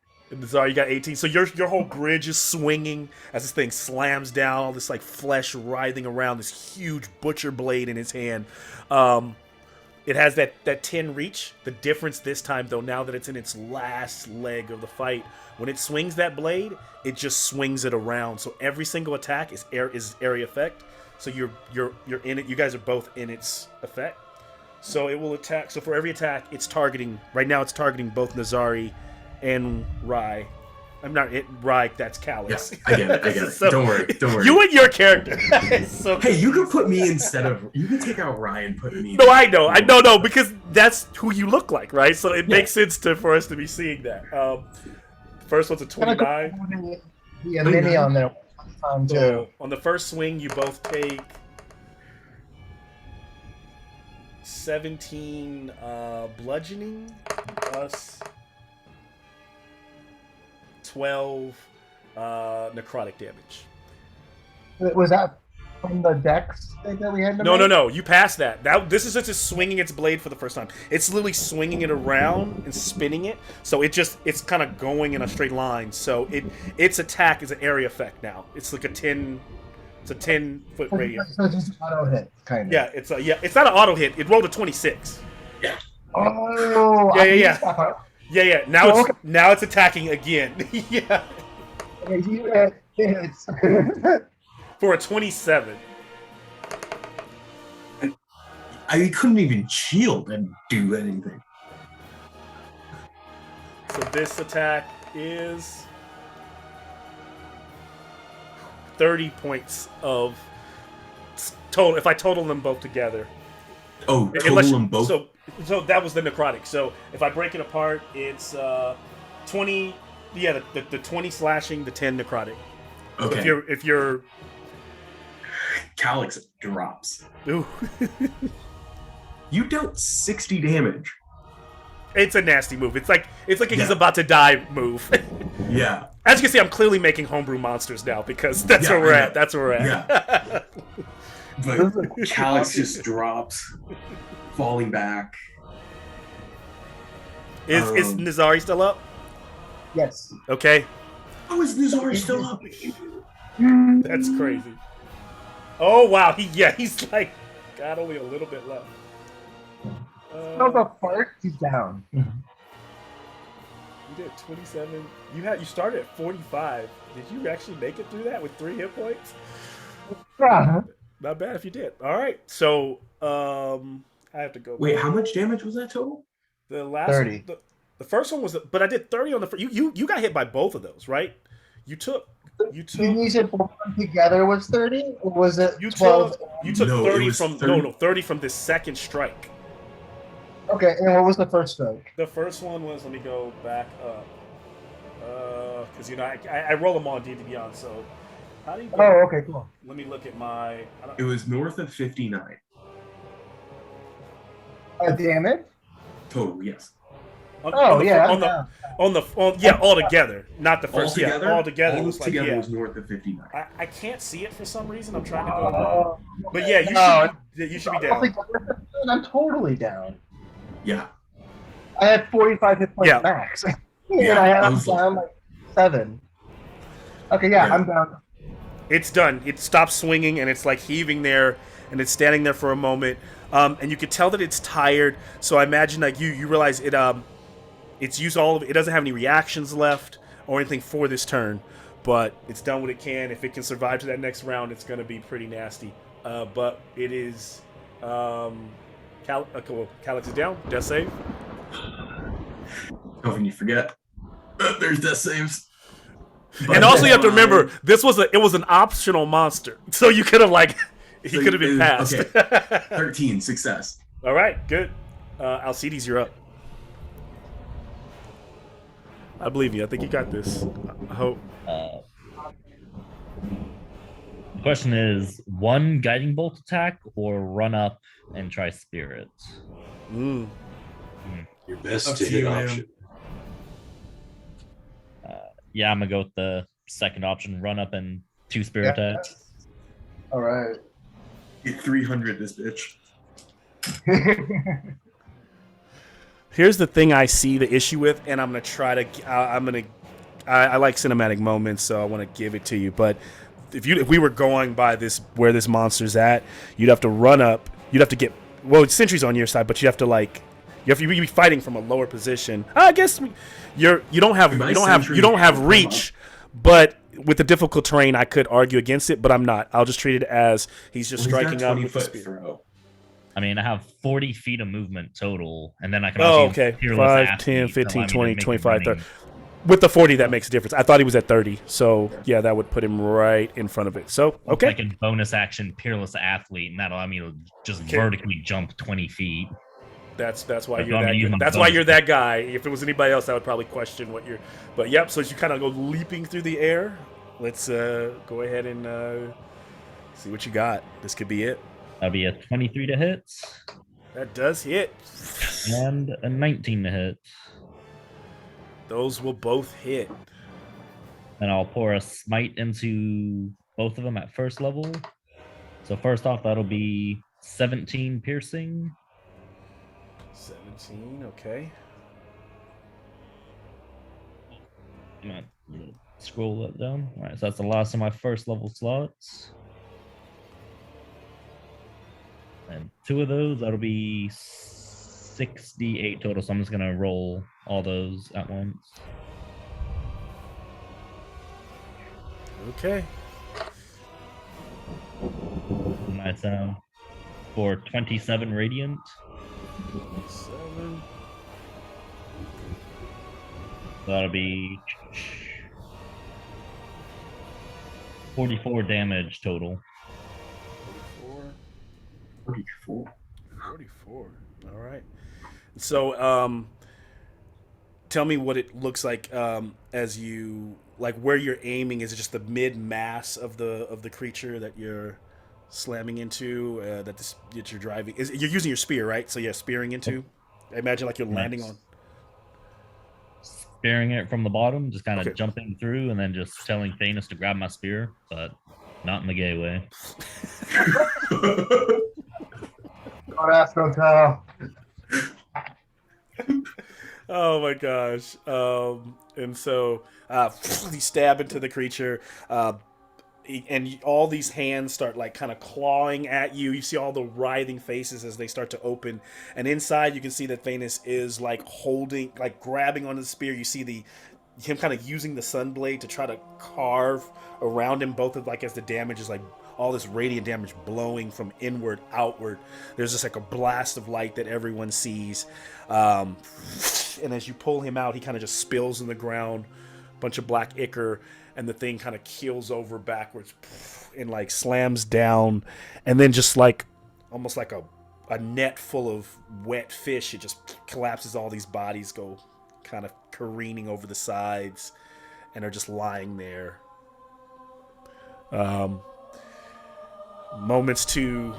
Sorry, you got 18. So your whole bridge is swinging as this thing slams down, all this like flesh writhing around, this huge butcher blade in its hand. It has that 10 reach. The difference this time, though, now that it's in its last leg of the fight, when it swings that blade, it just swings it around. So every single attack is area effect. So you're in it. You guys are both in its effect. So it will attack. So for every attack, it's targeting. Right now, it's targeting both Nazari and Rai. I'm not it. Right, that's Calyx. Yeah, I get it. I get it. So, don't worry. You and your character. So Hey, you can put me instead of. You can take out Ryan. Put me. no, I know. No, because that's who you look like, right? So it makes sense for us to be seeing that. First one's a 29. Yeah, mini on there. Too. So on the first swing, you both take 17 bludgeoning plus 12 necrotic damage. Was that from the dex thing that we had? No. You passed that. This is just swinging its blade for the first time. It's literally swinging it around and spinning it. So it's kind of going in a straight line. So its attack is an area effect now. It's like a 10-foot radius. So it's just an auto hit, kind of. Yeah, it's not an auto hit. It rolled a 26. Yeah. Oh. Yeah. Now it's attacking again. Yeah. It's For a 27. I couldn't even shield and do anything. So this attack is 30 points of total. If I total them both together. Oh, total them both. So that was the necrotic. So if I break it apart, it's 20. Yeah, the 20 slashing, the 10 necrotic. Okay. So if you're Calyx drops. Ooh. You dealt 60 damage. It's a nasty move. It's like he's about to die move. Yeah. As you can see, I'm clearly making homebrew monsters now because that's where we're at. That's where we're at. Yeah. But Calyx just drops, falling back. Is Nizari still up? Yes. Okay. How is Nizari still up? That's crazy. Oh wow, he's like got only a little bit left. No, the fart. He's down. You did 27. You started at 45. Did you actually make it through that with 3 hit points? Yeah. Not bad if you did. All right, so I have to go. Wait, how much damage was that total? The last 30. One, the first one was, but I did 30 on the first. You got hit by both of those, right? You took. You said both together was 30, or was it 12? You took No, 30 was from 30. 30 from this second strike. Okay, and what was the first strike? The first one was, let me go back up, because I roll them on D&D Beyond. So how do you? Oh, okay, cool. Let me look at my. It was north of 59 Damage? total. Yes. All together, not the first. Altogether, All together. all Was like, together was north of 59. I can't see it for some reason. I'm trying to go. But yeah, you should be down. I'm totally down. Yeah. I had 45 hit points max. Yeah, and I I had was down like 7. Okay, yeah, I'm down. It's done. It stops swinging and it's like heaving there, and it's standing there for a moment. And you can tell that it's tired. So I imagine like you realize it. It's used all of it. It doesn't have any reactions left or anything for this turn, but it's done what it can. If it can survive to that next round, it's going to be pretty nasty. But it is. Calyx is down. Death save. Hoping you forget. There's death saves. And also, you have to remember this was an optional monster, so you could have he could have been passed. Okay. 13 success. All right, good. Alcides, you're up. I believe you. I think you got this. I hope. The question is: one guiding bolt attack or run up and try spirit? Your best Up to to hit you, man. option. Yeah, I'm gonna go with the second option: run up and 2 spirit attacks. All right. Get 300 this bitch. Here's the thing I see the issue with, and I'm gonna try to. I like cinematic moments, so I want to give it to you. But if we were going by this where this monster's at, you'd have to run up. You'd have to get Sentry's on your side, but you have to be fighting from a lower position. I guess you don't have reach, but with the difficult terrain, I could argue against it, but I'm not. I'll just treat it as he's just striking up with the spear. throw. I mean, I have 40 feet of movement total, and then I can Oh, also use okay. Fearless 5, Athlete, 10, so 15, I mean, 20, make it 25, 30. running With the 40, that makes a difference. I thought he was at 30, so yeah, that would put him right in front of it. So okay, Like a bonus action, peerless athlete, and that'll allow me to just vertically jump 20 feet. that's why But you're I'm that. using Good. my That's why bonus you're that guy. If it was anybody else, I would probably question what you're. But yep. So as you kind of go leaping through the air, let's go ahead and see what you got. This could be it. That'll be a 23 to hit That does hit. and a 19 to hit. Those will both hit. And I'll pour a smite into both of them at first level. So first off, that'll be 17 piercing. 17. Okay. I'm gonna scroll that down. All right, so that's the last of my first level slots. And 2 of those, that'll be 6d8 total. So I'm just gonna roll all those at once. Okay. Nice. For 27 radiant. 7. That'll be 44 damage total. 44. 44. All right. So, tell me what it looks like as you like where you're aiming. Is it just the mid mass of the creature that you're slamming into? That you're driving. You're using your spear, right? So yeah, spearing into. I imagine like you're landing on. Spearing it from the bottom, just kind of Okay. jumping through, and then just telling Thanos to grab my spear, but not in the gay way. Don't ask, don't tell. Oh my gosh. And so you stab into the creature, and all these hands start like kind of clawing at you. You see all the writhing faces as they start to open, and inside you can see that Thanos is like holding, like grabbing onto the spear. You see him kind of using the sunblade to try to carve around him, both of like as the damage is like all this radiant damage blowing from inward outward. There's just like a blast of light that everyone sees, and as you pull him out, he kind of just spills in the ground, bunch of black ichor, and the thing kind of keels over backwards and like slams down, and then just like almost like a net full of wet fish, it just collapses. All these bodies go kind of careening over the sides and are just lying there. Moments to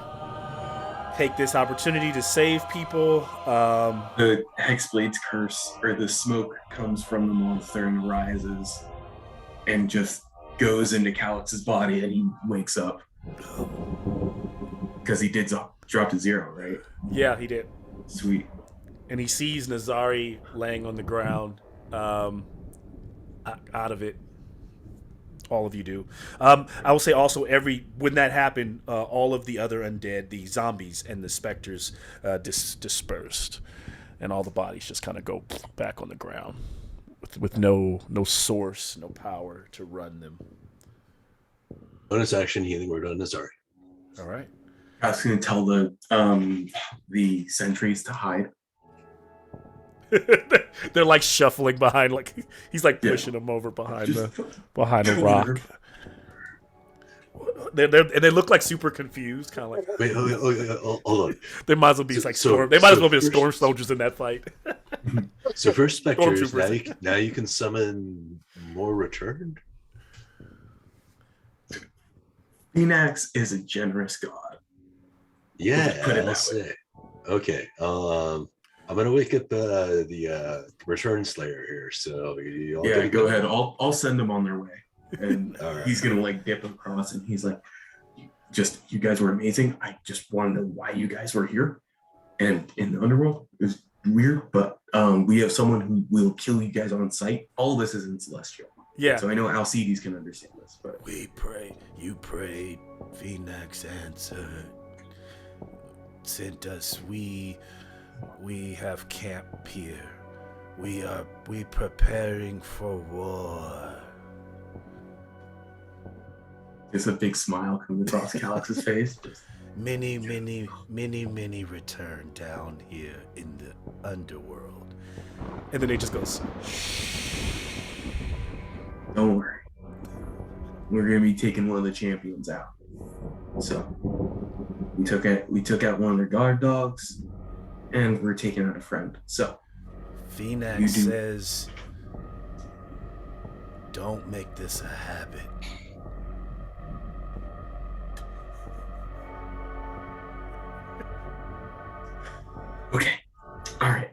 take this opportunity to save people. The Hexblade's curse, or the smoke, comes from the monster and rises and just goes into Calix's body, and he wakes up. Because he did drop to 0, right? Yeah, he did. Sweet. And he sees Nazari laying on the ground, out of it. All of you do. I will say also, when that happened, all of the other undead, the zombies and the specters, dispersed, and all the bodies just kind of go back on the ground with no source, no power to run them. Bonus action healing word on Nazari. All right. I was going to tell the sentries to hide. They're like shuffling behind, like he's like pushing them over behind a rock. They look like super confused, kind of like. Wait, hold on. They might as well be storm. They might as well be storm soldiers in that fight. So for specters, Stormtroopers. now you can summon more returned. Phoenix is a generous god. Yeah, Put it I'll that say. Okay. I'm gonna wake up the Return Slayer here. So you all Yeah, get go good? ahead. I'll send them on their way, and All right. he's gonna like dip across, and he's like, you guys were amazing. I just want to know why you guys were here, and in the underworld it was weird, but we have someone who will kill you guys on sight. All this is in Celestial. Yeah. So I know Alcides can understand this, but We pray. You prayed. Phoenix answered. Sent us. We have camp here. We preparing for war. there's a big smile coming across Calix's face. Many return down here in the underworld. And then it just goes. don't worry. We're gonna be taking one of the champions out. So we took out one of their guard dogs, and we're taking out a friend. So Phoenix says, don't make this a habit. Okay. All right.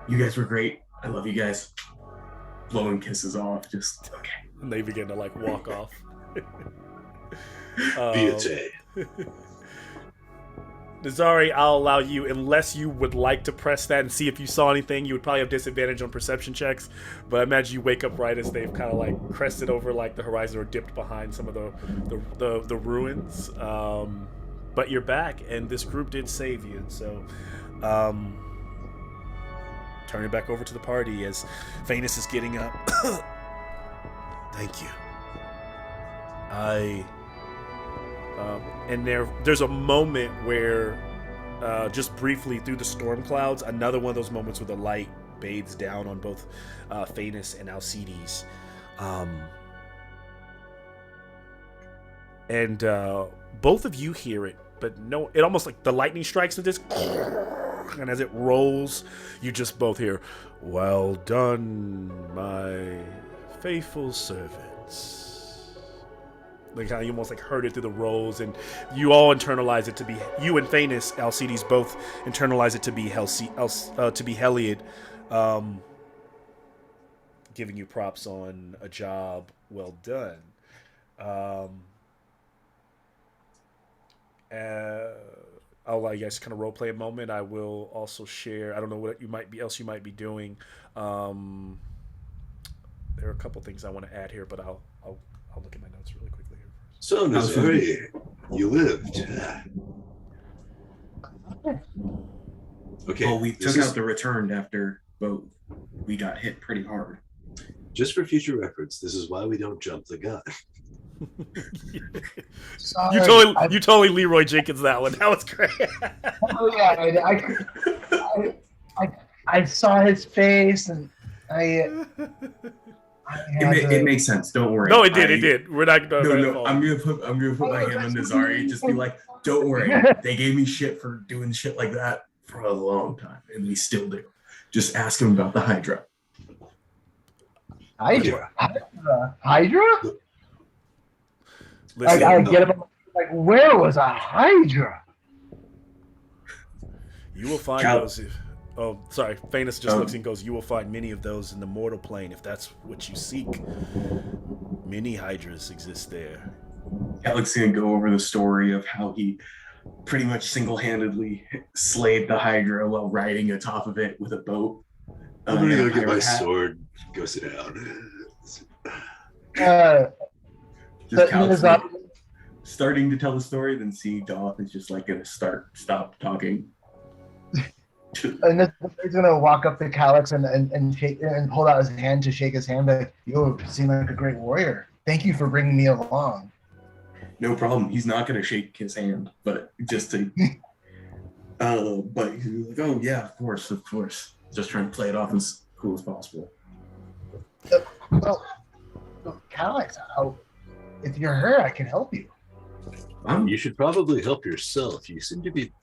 You guys were great. I love you guys. Blowing kisses off. Just okay. And they begin to like walk off. Biate. Nazari, I'll allow you, unless you would like to press that and see if you saw anything. You would probably have disadvantage on perception checks, but I imagine you wake up right as they've kind of like crested over like the horizon or dipped behind some of the ruins. But you're back, and this group did save you, so turn it back over to the party as Phaenix is getting up. Thank you. And there's a moment where, just briefly through the storm clouds, another one of those moments where the light bathes down on both Phaenix and Alcides. And both of you hear it, but no, it almost like the lightning strikes with this, and as it rolls, you just both hear, "Well done, my faithful servants." Like how you almost like heard it through the rolls, and you all internalize it to be, you and Phaenix, Alcides, both internalize it to be Heliod, giving you props on a job well done. I'll allow you guys to kind of role play a moment. I will also share. I don't know what you might be doing. There are a couple things I want to add here, but I'll look at my notes really quickly here first. So, Nazari, you lived. Okay. Well, we took out the returned after both. We got hit pretty hard. Just for future reference, this is why we don't jump the gun. Sorry, You totally Leroy Jenkins that one. That was great. Oh yeah, I saw his face, and It makes sense. Don't worry. No, it did. We're not. No. I'm gonna put my hand on Nazari and just be like, "Don't worry. They gave me shit for doing shit like that for a long time, and we still do. Just ask him about the Hydra." Hydra. Listen, I get it. Like, where was a Hydra? You will find those. Oh, sorry. Phaenix just looks and goes, "You will find many of those in the mortal plane if that's what you seek. Many Hydras exist there." Alex gonna go over the story of how he pretty much single-handedly slayed the Hydra while riding atop of it with a boat. I'm gonna go get my sword. Go sit down. Starting to tell the story, then see Doth is just like gonna stop talking. And then he's gonna walk up to Calyx and shake, and hold out his hand to shake his hand. Like, you seem like a great warrior. Thank you for bringing me along. No problem. He's not gonna shake his hand, but just to. But he's like, "Oh yeah, of course. Just trying to play it off as cool as possible." Well, Calyx, if you're hurt, I can help you. You should probably help yourself. You seem to be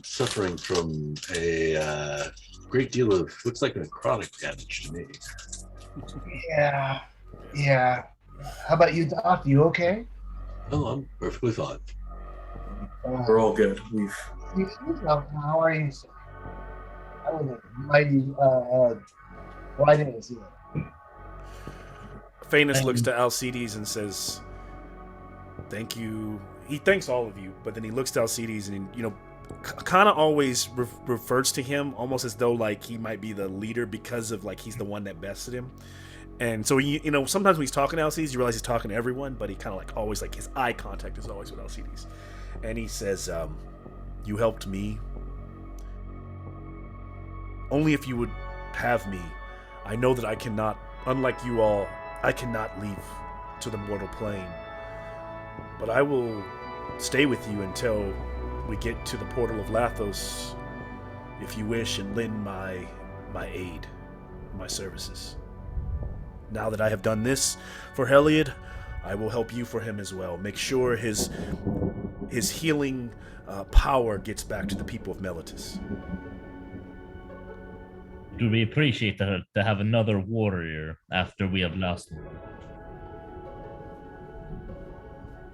suffering from a great deal of, looks like necrotic damage to me. Yeah. How about you, Doc? You okay? Oh, I'm perfectly fine. We're all good. How are you? I was a mighty. Why didn't I see that? Phaenix looks to Alcides and says, "Thank you." He thanks all of you, but then he looks to Alcides and, kind of always refers to him almost as though like he might be the leader because of like he's the one that bested him. And so sometimes when he's talking to Alcides, you realize he's talking to everyone, but he kind of like always like his eye contact is always with Alcides. And he says, "You helped me. Only if you would have me. I know that I cannot, unlike you all, I cannot leave to the mortal plane. But I will stay with you until we get to the portal of Lathos, if you wish, and lend my aid, my services. now that I have done this for Heliod, I will help you for him as well. Make sure his healing power gets back to the people of Melitus. It would be appreciated to have another warrior after we have lost one.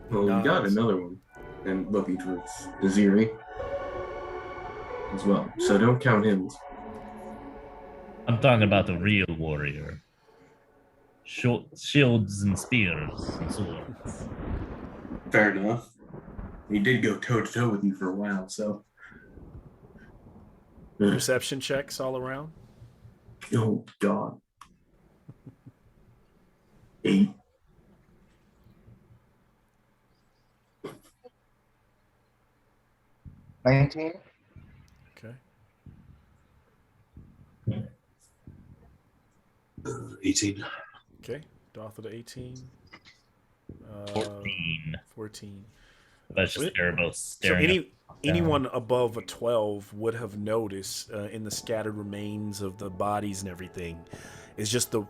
Well, we got another one, and looking towards Aziri as well. So don't count him. I'm talking about a real warrior. Shields and spears and swords. Fair enough. He did go toe to toe with me for a while, so. Perception checks all around. Oh God. 8. $19. Okay. 18. Okay. Doth with 18. 14. 14. That's just Erebos So staring. anyone above a 12 would have noticed in the scattered remains of the bodies and everything is just the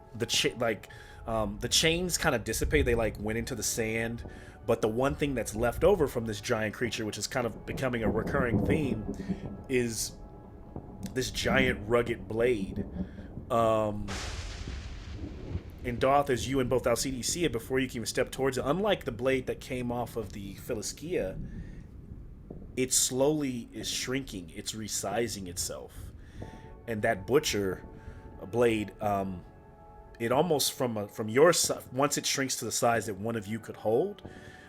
chains kind of dissipate. They like went into the sand, but the one thing that's left over from this giant creature, which is kind of becoming a recurring theme, is this giant rugged blade. And Doth, as you and both Alcides see it before you can even step towards it, unlike the blade that came off of the Philiskia, it slowly is shrinking. It's resizing itself. And that butcher blade, it almost from your side, once it shrinks to the size that one of you could hold,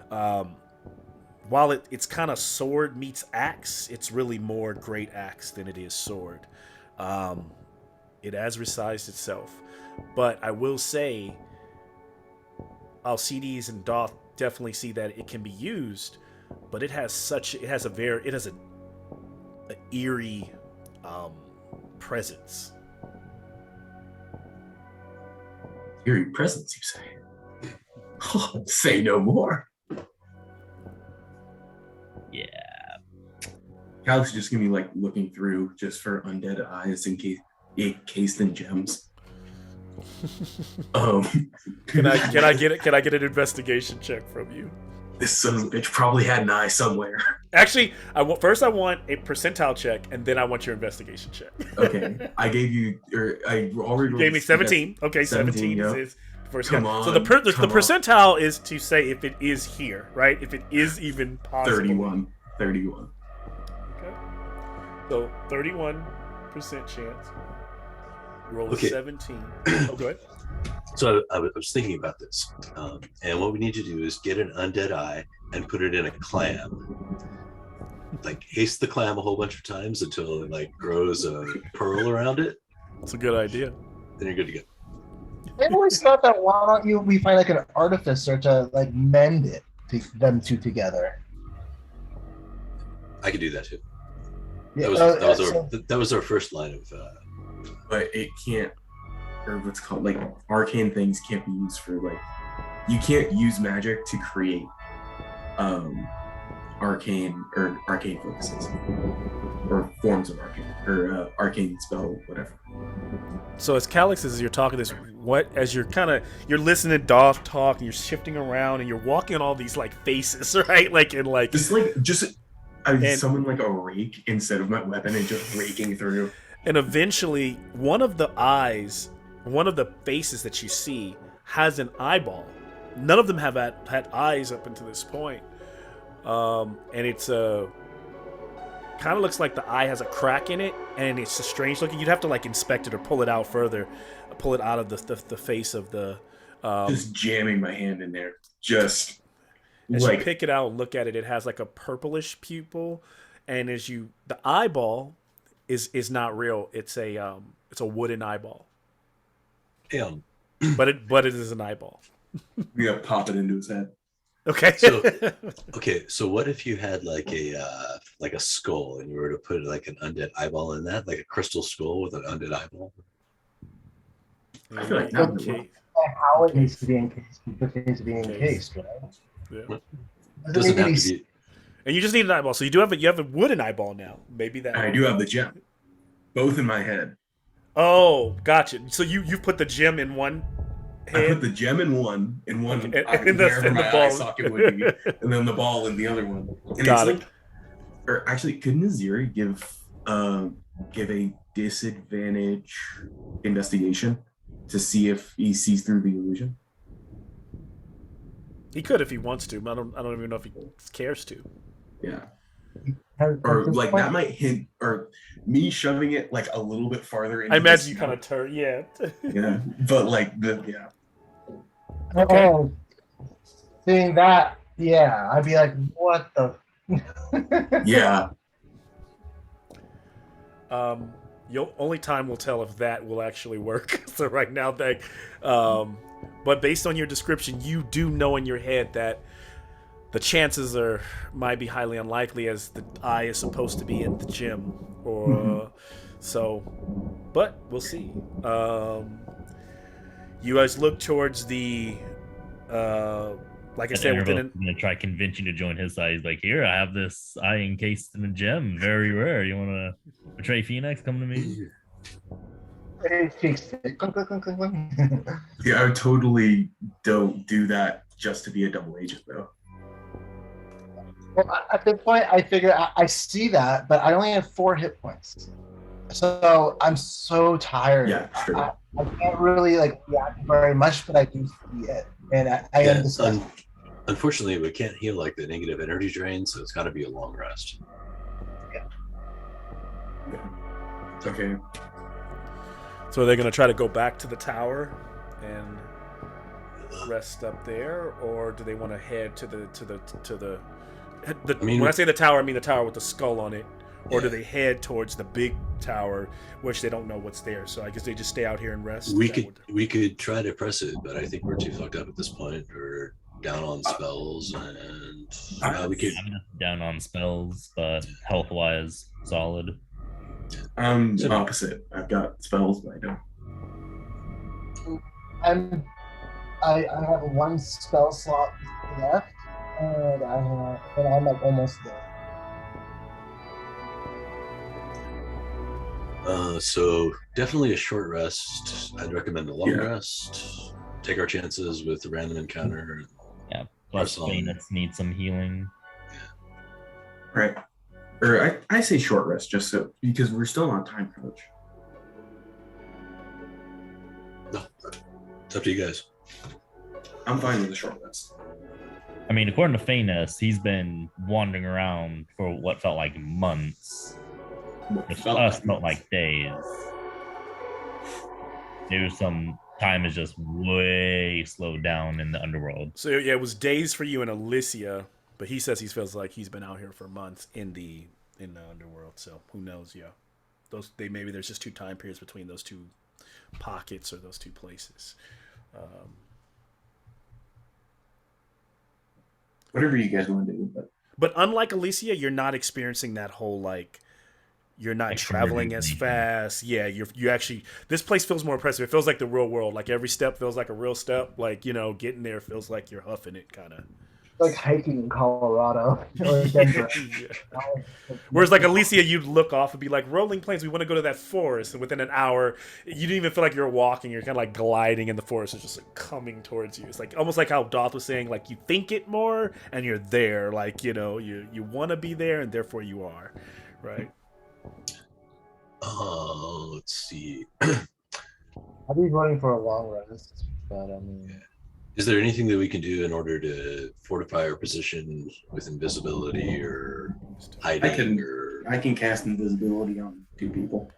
while it's kind of sword meets axe, it's really more great axe than it is sword. It has resized itself. But I will say, Alcides and Doth definitely see that it can be used, but it has a eerie presence. Eerie presence, you say? Oh, say no more. Yeah. Cal's just gonna be like looking through just for undead eyes in case encased in gems. Can I get an investigation check from you? This son of a bitch probably had an eye somewhere. Actually, first I want a percentile check, and then I want your investigation check. Okay, I gave you, or I already You gave me 17. Okay, 17 yeah. is first. Come guy. on, So the come percentile is to say if it is here, right? If it is even possible. 31. Okay. So 31% chance. You roll a Okay. 17. Oh, go ahead. So I was thinking about this, and what we need to do is get an undead eye and put it in a clam. Like haste the clam a whole bunch of times until it like grows a pearl around it. It's a good idea. Then you're good to go. I always thought that why don't we find like an artificer to like mend it, them two together. I could do that too. Yeah, That was our first line of. But it can't, or what's called like arcane things can't be used for like, you can't use magic to create arcane focuses or forms of arcane or arcane spell, whatever. So as Calix, as you're talking this, as you're listening to Doth talk and you're shifting around and you're walking on all these like faces, right? I summon like a rake instead of my weapon and just raking through. And eventually, one of the faces that you see has an eyeball. None of them have had eyes up until this point. And it's kind of looks like the eye has a crack in it, and it's a strange looking. You'd have to like inspect it or pull it out further, pull it out of the face of the. Just jamming my hand in there, just as like you pick it out and look at it, it has like a purplish pupil, and the eyeball is not real. It's a wooden eyeball. Damn. But it is an eyeball. we gotta pop it into his head. Okay. So what if you had like a skull and you were to put like an undead eyeball in that, like a crystal skull with an undead eyeball? I feel like that would work. How it needs to be encased. It needs to be encased, right? Yeah. Doesn't have to be. And you just need an eyeball. So you have a wooden eyeball now. Maybe that. I do have the gem, both in my head. Oh, gotcha. So you've put the gem in one. I put the gem in one, Okay, eye, and that's wherever in the my eye ball. socket would be, and then the ball in the other one. And Got it's it. like, or actually, could Naziri give a disadvantage investigation to see if he sees through the illusion? He could if he wants to, but I don't even know if he cares to. Yeah. At Or this like point, that might hint, or me shoving it like a little bit farther into I imagine his you kind of snout. turn, yeah. Yeah, but like Okay. oh, seeing that, yeah, I'd be like, what the? yeah. You'll only time will tell if that will actually work. So right now, but based on your description, you do know in your head that the chances might be highly unlikely, as the eye is supposed to be in the gym, or so. But we'll see. You guys look towards the, like I And said, within Erebos gonna try to convince you to join his side. He's like, here, I have this eye encased in a gem, very rare. You want to betray Phoenix? Come to me. Yeah, I totally don't do that just to be a double agent though. Well, at this point, I figure I see that, but I only have 4 hit points, so I'm so tired. Yeah, sure. I can't really like react very much, but I do see it, and I am disgusted. Unfortunately, we can't heal like the negative energy drain, so it's got to be a long rest. Okay. So they're gonna try to go back to the tower and rest up there, or do they want to head to the I mean, when I say the tower, I mean the tower with the skull on it, or do Yeah. they head towards the big tower, which they don't know what's there? So I guess they just stay out here and rest. We Is that could we could try to press it, but I think we're too fucked up at this point. We're down on spells, and we could. I'm just down on spells, but health wise, solid. I'm the opposite. I've got spells, but I don't. I have 1 spell slot left, and I'm like almost there. So definitely a short rest. I'd recommend a long Yeah. rest. Take our chances with a random encounter. Yeah. Plus, Press on. Phoenix needs some healing. Right. Or I say short rest just so because we're still on time crunch. No, it's up to you guys. I'm fine with a short rest. I mean, according to Phoenix, he's been wandering around for what felt like months. Which Felt us like felt months. like days. There's some time is just way slowed down in the underworld. So yeah, it was days for you and Alicia, but he says he feels like he's been out here for months in the underworld. So who knows? Yeah, maybe there's just 2 time periods between those 2 pockets or those 2 places. Whatever you guys want to do, But unlike Alicia, you're not experiencing that whole like. You're not Extra traveling as rejuvenation. fast. Yeah, you actually. This place feels more impressive. It feels like the real world. Like every step feels like a real step. Like getting there feels like you're huffing it, kind of. Like hiking in Colorado or Denver. Yeah. Whereas like Alicia, you'd look off and be like, "Rolling Plains, we want to go to that forest." And within an hour, you didn't even feel like you're walking. You're kind of like gliding in the forest. It's just like coming towards you. It's like almost like how Doth was saying, like you think it more and you're there. Like you want to be there and therefore you are, right? Let's see. I'll be running for a long rest, but I mean, Is there anything that we can do in order to fortify our position with invisibility or hiding? I can cast invisibility on 2 people,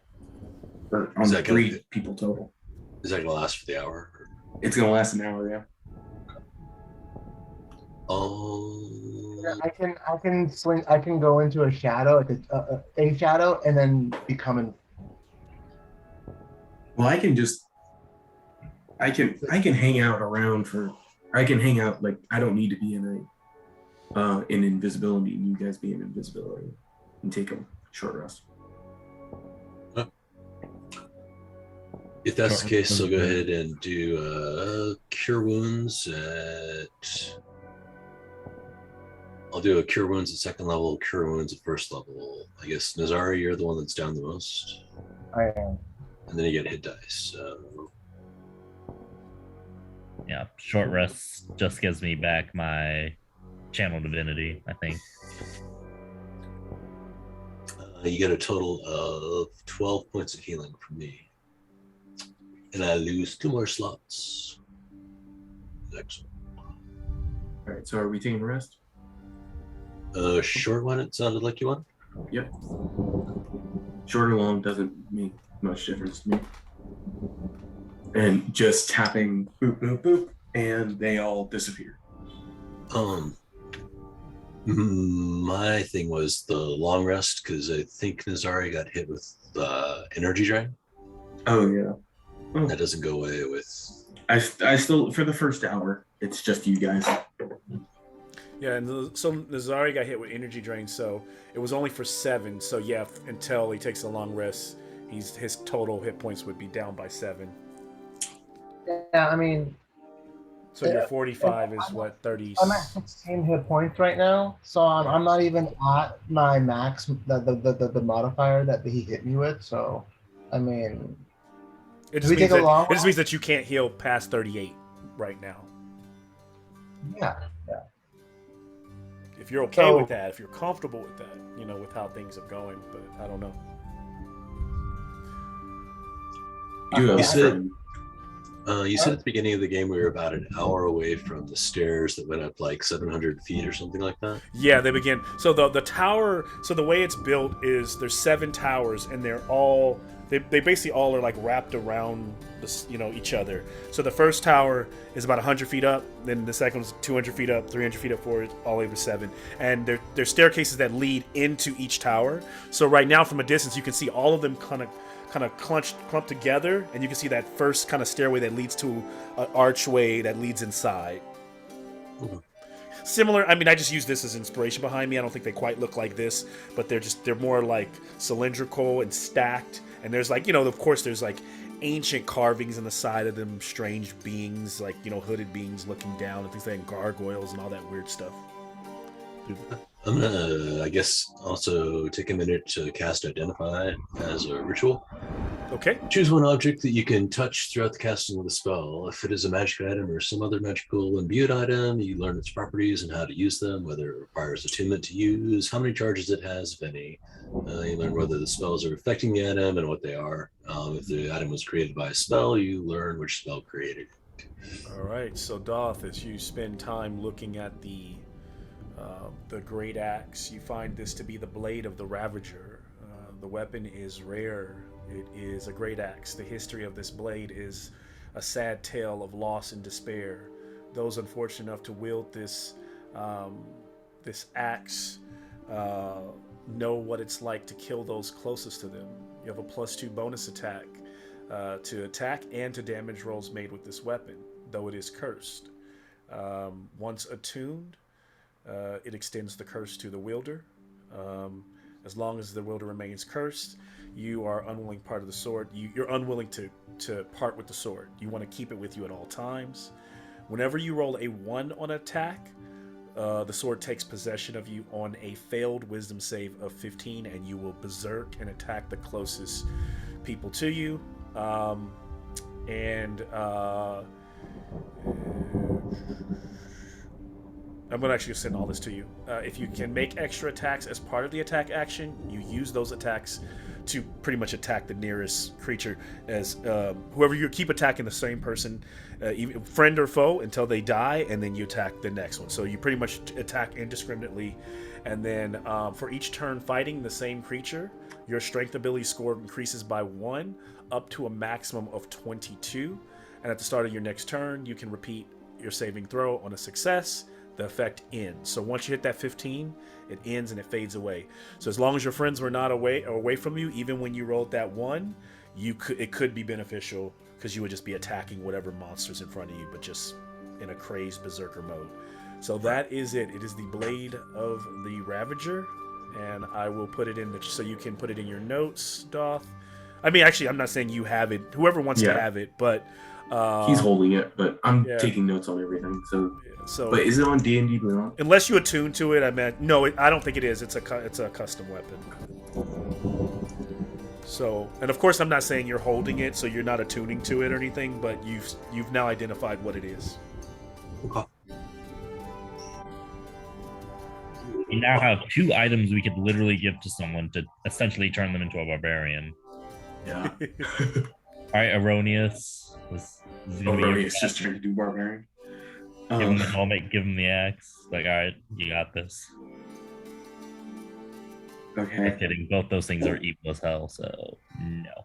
or on Is that gonna 3 be- people total. Is that gonna last for the hour? It's gonna last an hour, yeah. I can swing. I can go into a shadow, like a shadow, and then become an. Well, I can hang out around I can hang out like I don't need to be in invisibility, and you guys be in invisibility and take a short rest. If that's the case, so go ahead and do cure wounds at. I'll do a cure wounds at 2nd level, cure wounds at 1st level. I guess Nazari, you're the one that's down the most, I am. and then you get hit dice. So Yeah, short rest just gives me back my channel divinity, I think. You get a total of 12 points of healing from me. And I lose 2 more slots. Excellent. All right, so are we taking a rest? Short one, it sounded like you want. Yep. Short or long doesn't make much difference to me. And just tapping boop, boop, boop, and they all disappear. My thing was the long rest because I think Nazari got hit with the energy drain. Oh, yeah. Oh. That doesn't go away with. I still, for the first hour, it's just you guys. Yeah, and so Nazari got hit with energy drain, so it was only for 7. So yeah, until he takes a long rest, his total hit points would be down by 7. Yeah, I mean, So your 45 is what, 30? I'm at 16 hit points right now, so I'm not even at my max, the modifier that he hit me with. So, I mean, It do just, we means take a that, long it just rest? means that you can't heal past 38 right now. Yeah. If you're okay So- with that, if you're comfortable with that, you know, with how things are going, but I don't know. You have You said- friend. You said at the beginning of the game we were about an hour away from the stairs that went up like 700 feet or something like that. Yeah, they begin. So the tower. So the way it's built is there's 7 towers, and they're all they basically all are like wrapped around this, you know, each other. So the first tower is about 100 feet up, then the second one's 200 feet up, 300 feet up, forward, all the way to 7. And there's staircases that lead into each tower. So right now from a distance you can see all of them kind of clumped together, and you can see that first kind of stairway that leads to an archway that leads inside. Mhm. Similar, I mean, I just use this as inspiration behind me. I don't think they quite look like this, but they're more like cylindrical and stacked. And there's like, you know, of course there's like ancient carvings in the side of them, strange beings, like, you know, hooded beings looking down and things like gargoyles and all that weird stuff. I'm gonna, I guess, also take a minute to cast Identify as a ritual. Okay. Choose one object that you can touch throughout the casting of the spell. If it is a magic item or some other magical imbued item, you learn its properties and how to use them, whether it requires attunement to use, how many charges it has, if any. You learn whether the spells are affecting the item and what they are. If the item was created by a spell, you learn which spell created it. All right. So Doth, as you spend time looking at the great axe, you find this to be the blade of the Ravager. The weapon is rare. It is a great axe. The history of this blade is a sad tale of loss and despair. Those unfortunate enough to wield this axe know what it's like to kill those closest to them. You have a +2 bonus attack to attack and to damage rolls made with this weapon, though it is cursed. Once attuned, it extends the curse to the wielder. As long as the wielder remains cursed, you are unwilling part of the sword. You're unwilling to part with the sword. You want to keep it with you at all times. Whenever you roll a 1 on attack, the sword takes possession of you on a failed wisdom save of 15, and you will berserk and attack the closest people to you. I'm going to actually send all this to you. If you can make extra attacks as part of the attack action, you use those attacks to pretty much attack the nearest creature. As whoever you keep attacking the same person, even friend or foe, until they die, and then you attack the next one. So you pretty much attack indiscriminately. And then for each turn fighting the same creature, your strength ability score increases by 1 up to a maximum of 22. And at the start of your next turn, you can repeat your saving throw. On a success, the effect ends. So once you hit that 15, it ends and it fades away. So as long as your friends were not away from you, even when you rolled that 1, it could be beneficial, because you would just be attacking whatever monsters in front of you, but just in a crazed berserker mode. So that is it. It is the Blade of the Ravager, and I will put it in so you can put it in your notes, Doth. I mean, actually, I'm not saying you have it. Whoever wants to have it, but he's holding it, but I'm taking notes on everything. So, but is it on D&D Beyond? Unless you attune to it, I mean, no, I don't think it is. It's a custom weapon. So, and of course, I'm not saying you're holding it, so you're not attuning to it or anything, but you've now identified what it is. Okay. We now have 2 items we could literally give to someone to essentially turn them into a barbarian. Yeah. All right, Erroneous. This is gonna be your Erroneous just trying to do barbarian. give him the helmet, give him the axe. Like, all right, you got this. Okay. Just kidding. Both those things are evil as hell, so no.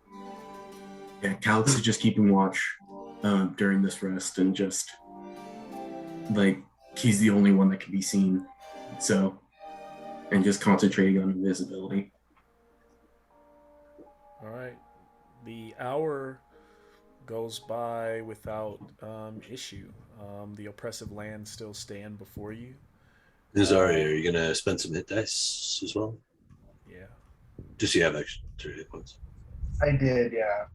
Yeah, Calix is just keeping watch during this rest and just like he's the only one that can be seen. So, and just concentrating on invisibility. All right. The hour goes by without issue. The oppressive lands still stand before you. Nizari, are you gonna spend some hit dice as well? Yeah. Just so you have extra hit points. I did, yeah.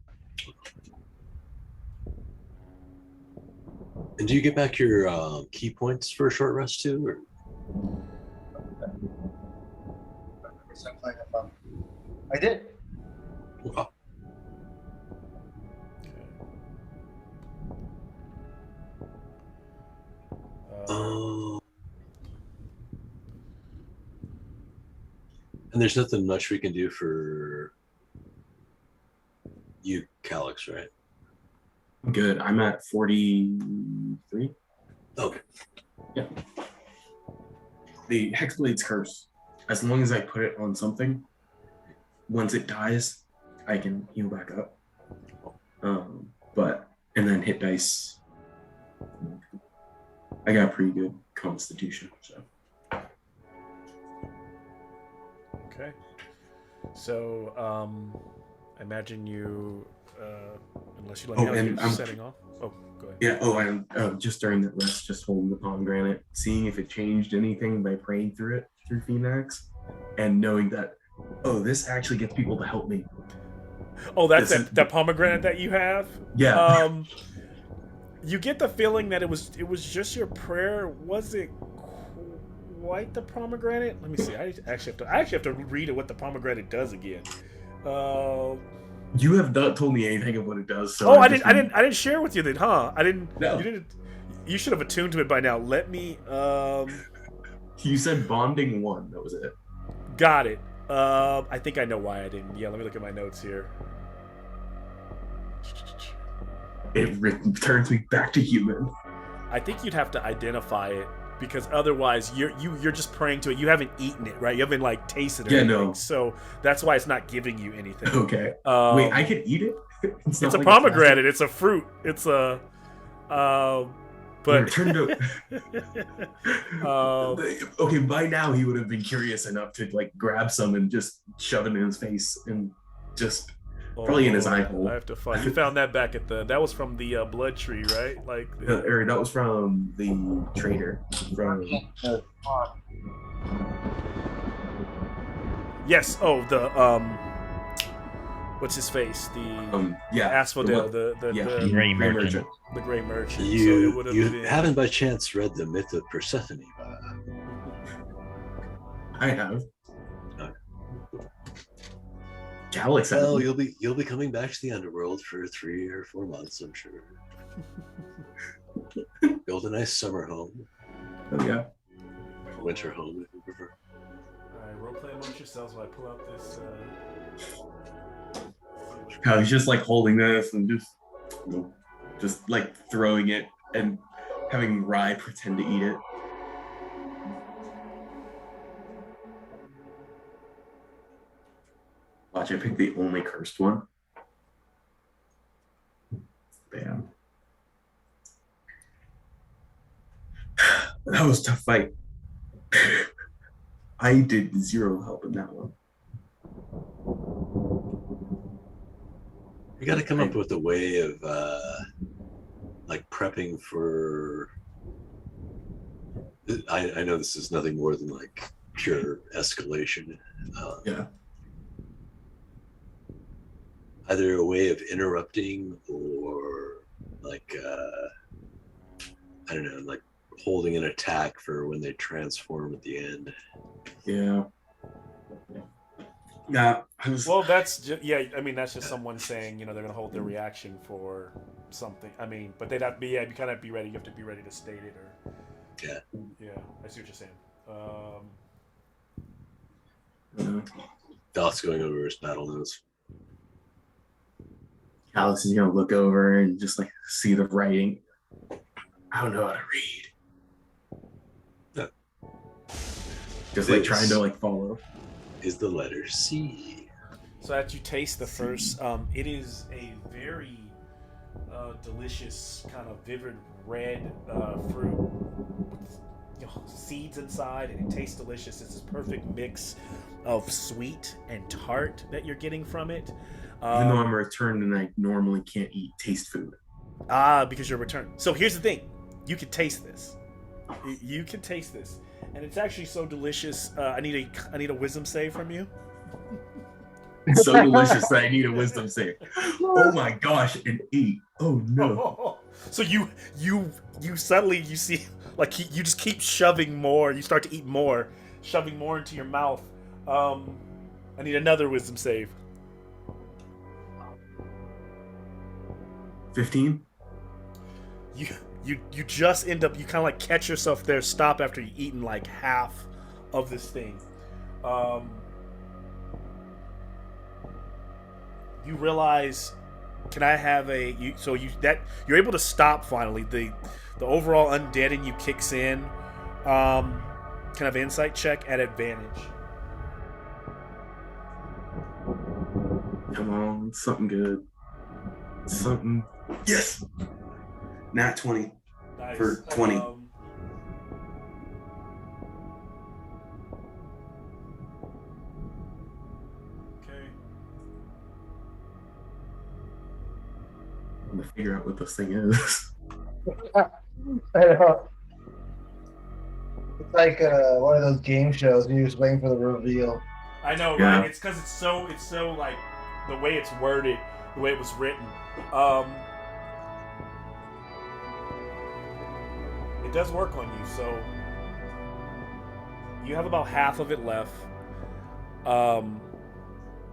And do you get back your key points for a short rest too? Or? I did. Wow. And there's nothing much we can do for you, Calix, right? Good. I'm at 43. Okay. Yeah. The Hexblade's curse. As long as I put it on something, once it dies, I can heal back up. And then hit dice. I got pretty good constitution, so. Okay. So, I imagine you, unless you let me know, and you're setting off. Oh, go ahead. Yeah. Oh, I'm just during that rest, just holding the pomegranate, seeing if it changed anything by praying through it through Phoenix, and knowing that, oh, this actually gets people to help me. Oh, that's that pomegranate that you have? Yeah. You get the feeling that it was just your prayer. Was it quite the pomegranate? Let me see. I actually have to read it what the pomegranate does again. You have not told me anything of what it does. So oh, I didn't share with you then, huh? I didn't. No. You didn't. You should have attuned to it by now. Let me. You said bonding 1. That was it. Got it. I think I know why I didn't. Yeah, let me look at my notes here. It returns me back to human. I think you'd have to identify it because otherwise you're just praying to it. You haven't eaten it, right? You haven't like tasted it. Yeah, anything. no. So that's why it's not giving you anything. Okay. Wait, I can eat it? It's a pomegranate. It's a fruit. It's a. But okay, by now he would have been curious enough to like grab some and just shove it in his face and just probably in his eye hole. I have to find. You found that back at that was from the blood tree, right? Like or that was from the trader. Yes. Oh, the what's his face? The Asphodel, the Gray Merchant. The Gray Merchant. You haven't by chance read the myth of Persephone? I have. Calix. Well, you'll be coming back to the underworld for 3 or 4 months, I'm sure. Build a nice summer home. Oh yeah. Winter home, if you prefer. Alright, roleplay amongst yourselves while I pull out this. I was just like holding this and just like throwing it and having Rye pretend to eat it. Watch, I picked the only cursed one. Bam. That was a tough fight. I did 0 help in that one. You got to come up with a way of like prepping for. I know this is nothing more than like pure escalation. Yeah. Either a way of interrupting or like I don't know, like holding an attack for when they transform at the end. Yeah. Nah, I was. Well, that's just, yeah. I mean, that's just someone saying, they're gonna hold their reaction for something. I mean, but they'd have to be, yeah, you kind of be ready. You have to be ready to state it, or Yeah. yeah. I see what you're saying. Dot's going over his battle notes. Alice is gonna look over and just like see the writing. I don't know how to read. Just like trying to like follow. Is the letter C. So as you taste the first, it is a very delicious, kind of vivid red fruit with seeds inside, and it tastes delicious. It's this perfect mix of sweet and tart that you're getting from it. Even though I'm returned and I normally can't eat taste food. Because you're returned. So here's the thing: you can taste this. You can taste this, and it's actually so delicious. I need a wisdom save from you. So delicious that I need a wisdom save. Oh my gosh, an 8. Oh no. So you suddenly you see like you just keep shoving more. You start to eat more, shoving more into your mouth. I need another wisdom save. 15. You just end up, you kind of like catch yourself there, stop after you've eaten like half of this thing. You realize, can I have you're able to stop finally. The overall undead in you kicks in. Can I have an insight check at advantage? Come on, something good. Something. Yes. Nat 20. Nice. For 20. Okay. I'm gonna figure out what this thing is. I know. It's like one of those game shows. You're just waiting for the reveal. I know, Yeah. right? It's because it's so like the way it's worded, the way it was written. It does work on you, so you have about half of it left.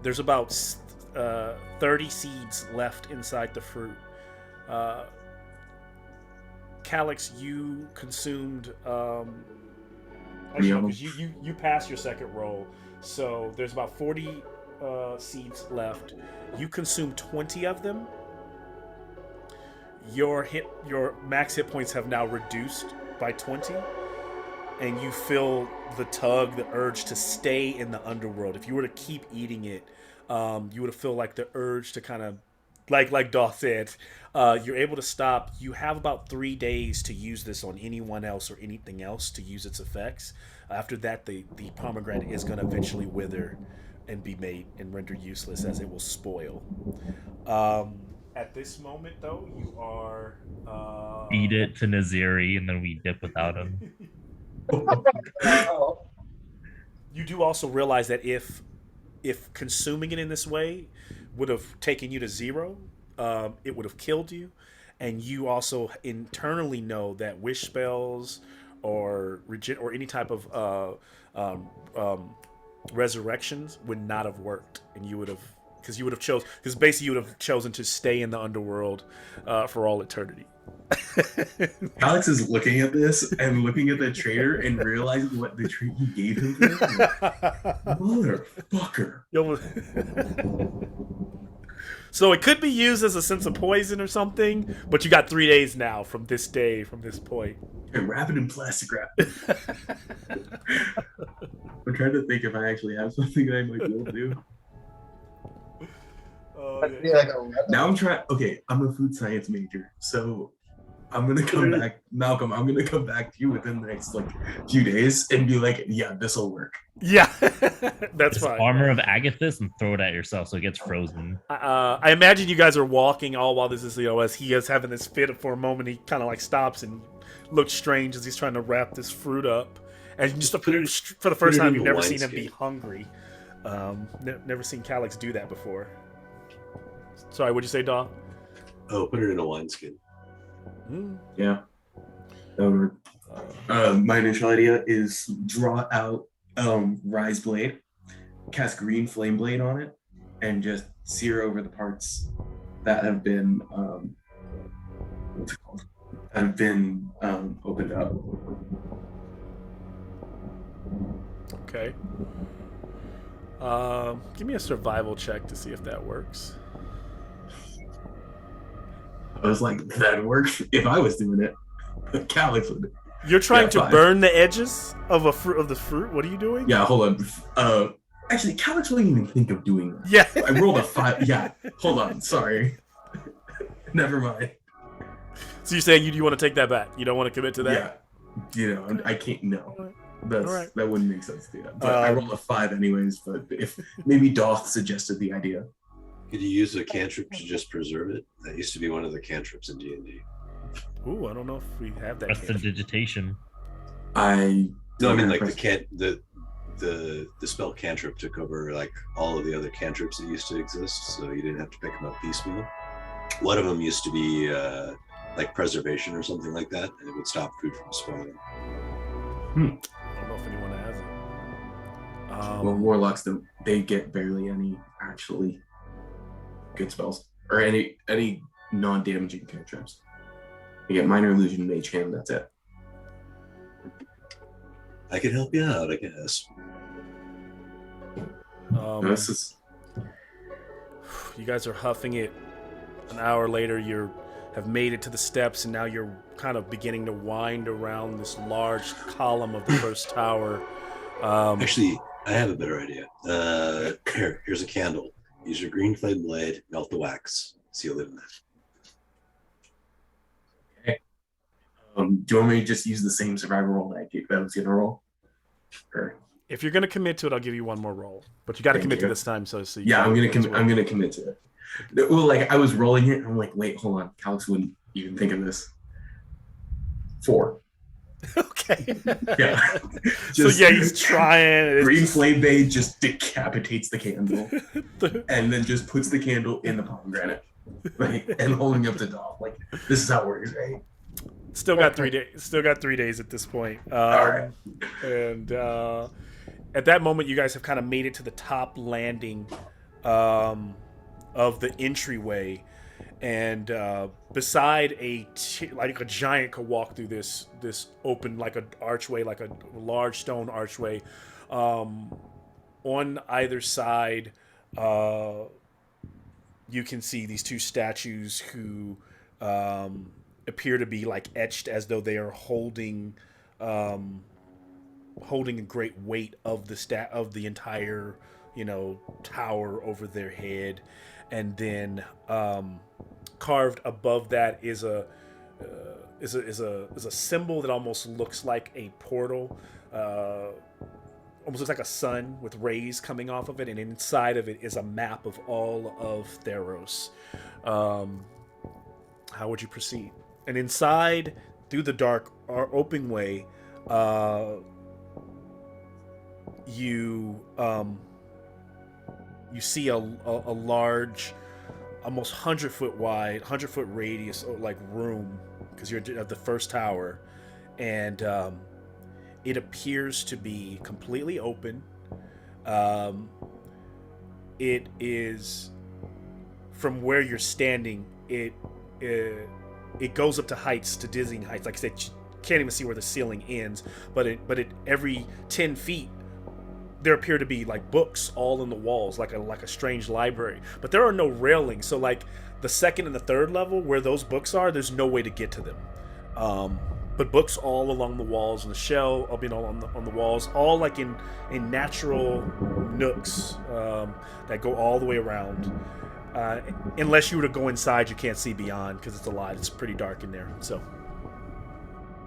There's about 30 seeds left inside the fruit. Calyx, you consumed. Actually, no, because you passed your second roll, so there's about 40 seeds left. You consumed 20 of them. Your max hit points have now reduced by 20, and you feel the tug, the urge to stay in the underworld. If you were to keep eating it, you would feel like the urge to kind of, like Doth said, you're able to stop. You have about 3 days to use this on anyone else or anything else to use its effects. After that, the pomegranate is going to eventually wither and be made and rendered useless, as it will spoil. At this moment, though, you are Feed it to Naziri, and then we dip without him. You do also realize that if consuming it in this way would have taken you to 0, it would have killed you, and you also internally know that wish spells or any type of resurrections would not have worked, and you would have basically you would have chosen to stay in the underworld for all eternity. Alex is looking at this and looking at the trader and realizing what the treat he gave him. Motherfucker. So it could be used as a sense of poison or something, but you got 3 days now from this point. And wrap it in plastic wrap. I'm trying to think if I actually have something that I might be able to do. Now I'm trying. Okay, I'm a food science major, so I'm gonna come back, Malcolm. I'm gonna come back to you within the next few days and be like, "Yeah, this will work." Yeah, that's Just fine. armor of Agathis and throw it at yourself so it gets frozen. I imagine you guys are walking all while this is, as he is having this fit for a moment. He kind of stops and looks strange as he's trying to wrap this fruit up. And just for the first time, you've never seen him be hungry. Never seen Calyx do that before. Sorry, what'd you say, Daw? Oh, put it in a wineskin. Yeah. My initial idea is draw out Rise Blade cast green flame blade on it and just sear over the parts that have been what's it called? That have been opened up. Okay. Give me a survival check to see if that works. I was like, that'd work if I was doing it. Calix would. You're trying to 5. burn the edges of the fruit. What are you doing? Yeah, hold on. Actually, Calix wouldn't even think of doing that. Yeah. I rolled a 5. Yeah, hold on. Sorry. Never mind. So you're saying you want to take that back? You don't want to commit to that? Yeah. I can't. No. Alright. That wouldn't make sense to do that. But I rolled a 5 anyways. But if maybe Doth suggested the idea. Could you use a cantrip to just preserve it? That used to be one of the cantrips in D&D. Ooh, I don't know if we have that. That's the digitation. No, I mean like the the spell cantrip took over like all of the other cantrips that used to exist, so you didn't have to pick them up piecemeal. One of them used to be like preservation or something like that, and it would stop food from spoiling. I don't know if anyone has it. Well, warlocks they get barely any actually good spells or any non-damaging cantrips. You get minor illusion, mage hand. That's it. I could help you out, I guess. This is You guys are huffing it. An hour later, have made it to the steps, and now you're kind of beginning to wind around this large column of the first tower. Actually, I have a better idea. Here's a candle. Use your green flame blade, melt the wax, seal it in there. do you want me to just use the same survival roll that I was gonna roll? Or If you're gonna commit to it, I'll give you one more roll, but you got to Thank commit to you. this time. So yeah, I'm gonna commit to it. Well, like I was rolling it, and I'm like, wait, hold on, Calix wouldn't even think of this. 4. Okay. Yeah. So yeah, he's trying. Green flame blade just decapitates the candle, and then just puts the candle in the pomegranate, like, and holding up the doll. Like this is how it works, right? Still got 3 days. Still got 3 days at this point. All right. And at that moment, you guys have kind of made it to the top landing of the entryway, and beside a giant could walk through this open like an archway, like a large stone archway. On either side, you can see these 2 statues who appear to be like etched as though they are holding a great weight of the entire tower over their head. And then carved above that is a symbol that almost looks like a portal, almost looks like a sun with rays coming off of it, and inside of it is a map of all of Theros. How would you proceed? And inside, through the dark open way, you see a large, almost 100-foot wide, 100-foot radius like room, because you're at the first tower, and it appears to be completely open. It is, from where you're standing, it goes up to heights, to dizzying heights. Like I said, you can't even see where the ceiling ends, but every 10 feet there appear to be like books all in the walls, like a strange library. But there are no railings, so like the second and the third level where those books are, there's no way to get to them. But books all along the walls, and the shell, all on the walls, all like in natural nooks that go all the way around. Unless you were to go inside, you can't see beyond because it's a lot. It's pretty dark in there. So,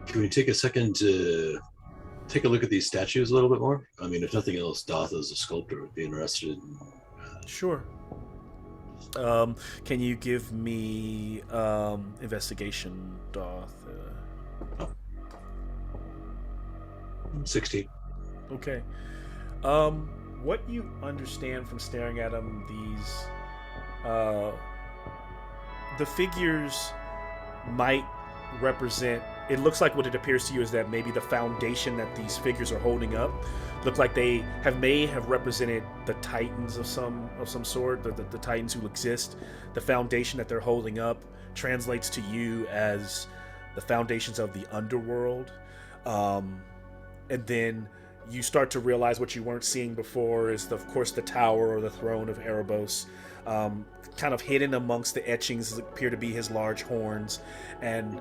can we take a second to take a look at these statues a little bit more? I mean, if nothing else, Doth as a sculptor would be interested in... Sure. Can you give me investigation, Doth? 16. Okay. What you understand from staring at them, the figures might represent it looks like what it appears to you is that maybe the foundation that these figures are holding up look like they may have represented the titans of some sort, the titans who exist. The foundation that they're holding up translates to you as the foundations of the underworld. And then you start to realize what you weren't seeing before is, of course, the tower or the throne of Erebos. Kind of hidden amongst the etchings appear to be his large horns, and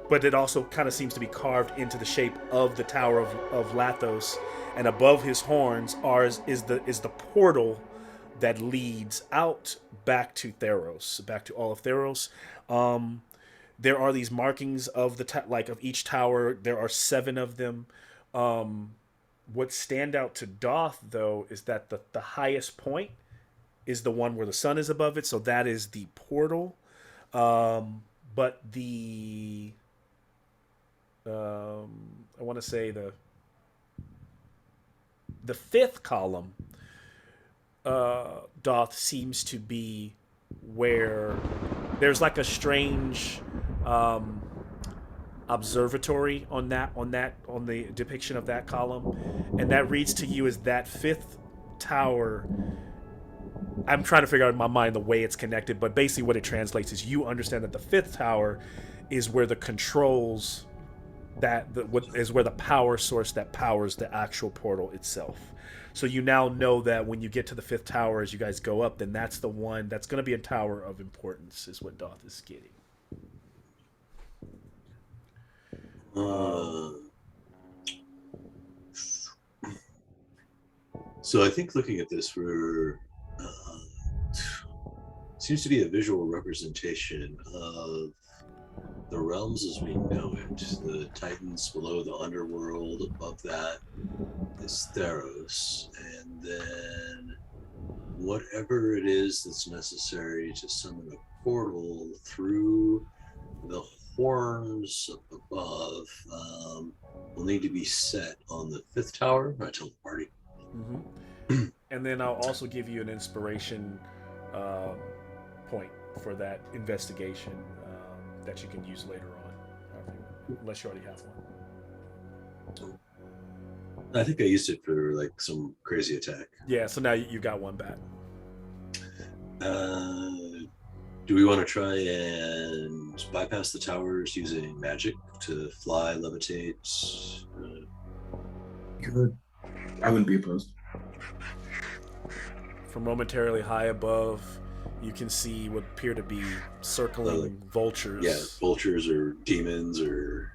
but it also kind of seems to be carved into the shape of the Tower of Lathos, and above his horns is the portal that leads out back to Theros, back to all of Theros. There are these markings of of each tower. There are 7 of them. What stand out to Doth, though, is that the highest point is the one where the sun is above it, so that is the portal. But I want to say the 5th column, Doth, seems to be where there's like a strange observatory on the depiction of that column, and that reads to you as that 5th tower. I'm trying to figure out in my mind the way it's connected, but basically what it translates is you understand that the 5th tower is where the controls is where the power source that powers the actual portal itself. So you now know that when you get to the 5th tower, as you guys go up, then that's the one that's going to be a tower of importance, is what Doth is getting. So I think looking at this, seems to be a visual representation of the realms as we know it. The Titans below, the underworld above that is Theros, and then whatever it is that's necessary to summon a portal through the horns up above will need to be set on the 5th tower. I tell the party. Mm-hmm. And then I'll also give you an inspiration point for that investigation that you can use later on, unless you already have one. I think I used it for like some crazy attack. Yeah, so now you got one back. Do we want to try and bypass the towers using magic to fly, levitate? Good. I wouldn't be opposed. From momentarily high above, you can see what appear to be circling vultures. Yeah, vultures or demons or.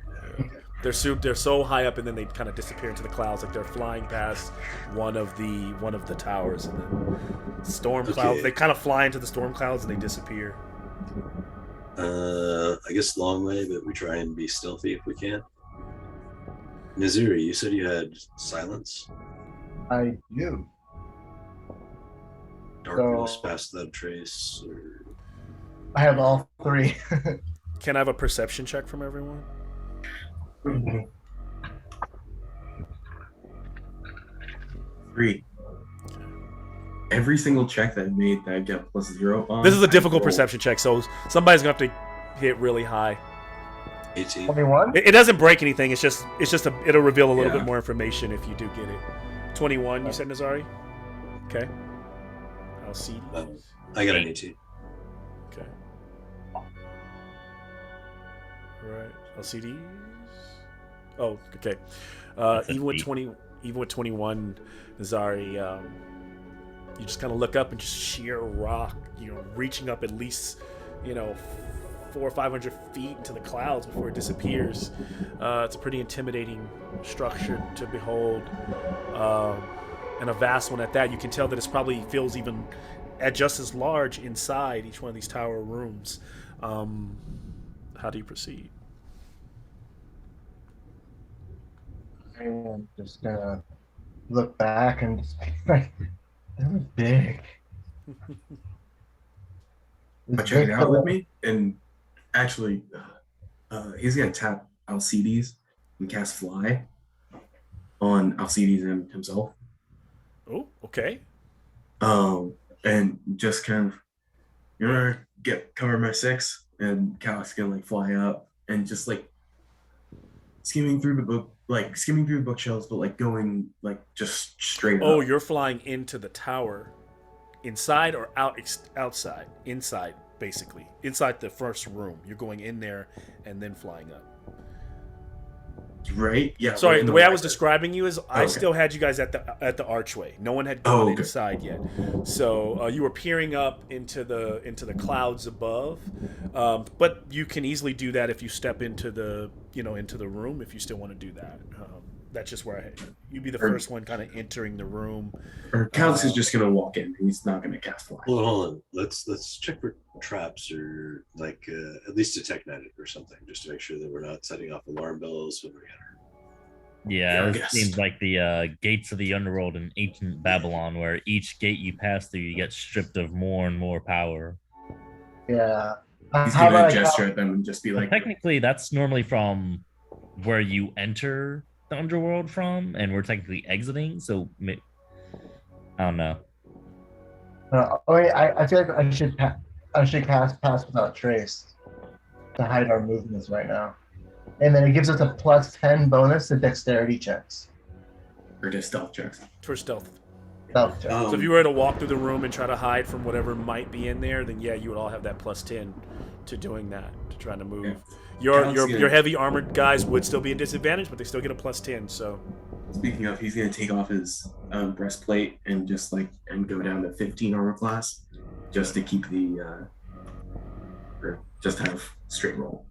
They're so high up, and then they kind of disappear into the clouds, like they're flying past one of the towers, and then storm clouds. They kind of fly into the storm clouds and they disappear. I guess long way, but we try and be stealthy if we can. Missouri, you said you had silence. I do. Darkness, past that trace. Or... I have all 3. Can I have a perception check from everyone? Mm-hmm. 3. Every single check that I made that I get +0 on. This is a difficult perception check, so somebody's gonna have to hit really high. 18. 21? It doesn't break anything. It's just it'll reveal a little bit more information if you do get it. 21, you said, Nazari? Okay. I'll see. I got an 18. Okay. All right. LCDs. Oh, okay. Even with 21, Nazari, you just kind of look up and just sheer rock, reaching up at least, 400 or 500 feet into the clouds before it disappears. It's a pretty intimidating structure to behold, and a vast one at that. You can tell that it probably feels even just as large inside each one of these tower rooms. How do you proceed? I'm just gonna look back and just be like, that was big. Check it out with me, and actually, he's gonna tap Alcides and cast Fly on Alcides and himself. Oh, okay. And just kind of, cover my 6, and Cal's gonna like fly up and just like skimming through the book, like skimming through the bookshelves, but like going like just straight Oh, up. you're flying into the tower, inside or outside? Inside, basically, inside the first room. You're going in there and then flying up. Right? Yeah. Sorry, in the way I was library. describing you is I Okay. still had you guys at the archway. No one had Oh, gone okay. inside yet, so you were peering up into the clouds above. But you can easily do that if you step into the into the room if you still want to do that. That's just where you'd be the Or- first one kind of entering the room. Or Cal's is just gonna walk in. He's not gonna cast fly. Hold on. Let's check for traps or like at least detect magic or something, just to make sure that we're not setting off alarm bells when we enter. Yeah, I it guess. seems like the gates of the underworld in ancient Babylon, where each gate you pass through, you get stripped of more and more power. Yeah. He's How gonna about gesture at them and just be But like, technically, that's normally from where you enter the underworld from, and we're technically exiting. So I don't know. wait, I feel like I should cast Pass Without Trace to hide our movements right now. And then it gives us a +10 bonus to dexterity checks. or just stealth checks. For stealth. Stealth checks. So if you were to walk through the room and try to hide from whatever might be in there, then yeah, you would all have that +10 to doing that, to trying to move. Yeah. Your Cal's your gonna- your heavy armored guys would still be a disadvantage, but they still get a +10. So Speaking of, he's gonna take off his breastplate and just like and go down to 15 armor class, just to keep the or just have straight roll.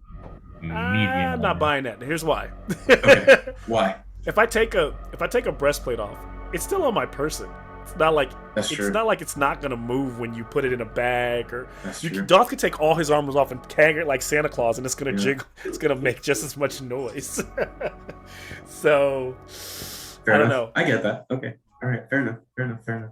Medium. I'm not buying that. Here's why. Okay. Why? If I take a breastplate off, it's still on my person. It's not like That's true. it's not like it's not gonna move when you put it in a bag or That's you true. can, Doth could take all his armors off and carry it like Santa Claus and it's gonna Yeah. jiggle. It's gonna make just as much noise. So Fair I don't enough. know. I get that. Okay. All right. Fair enough.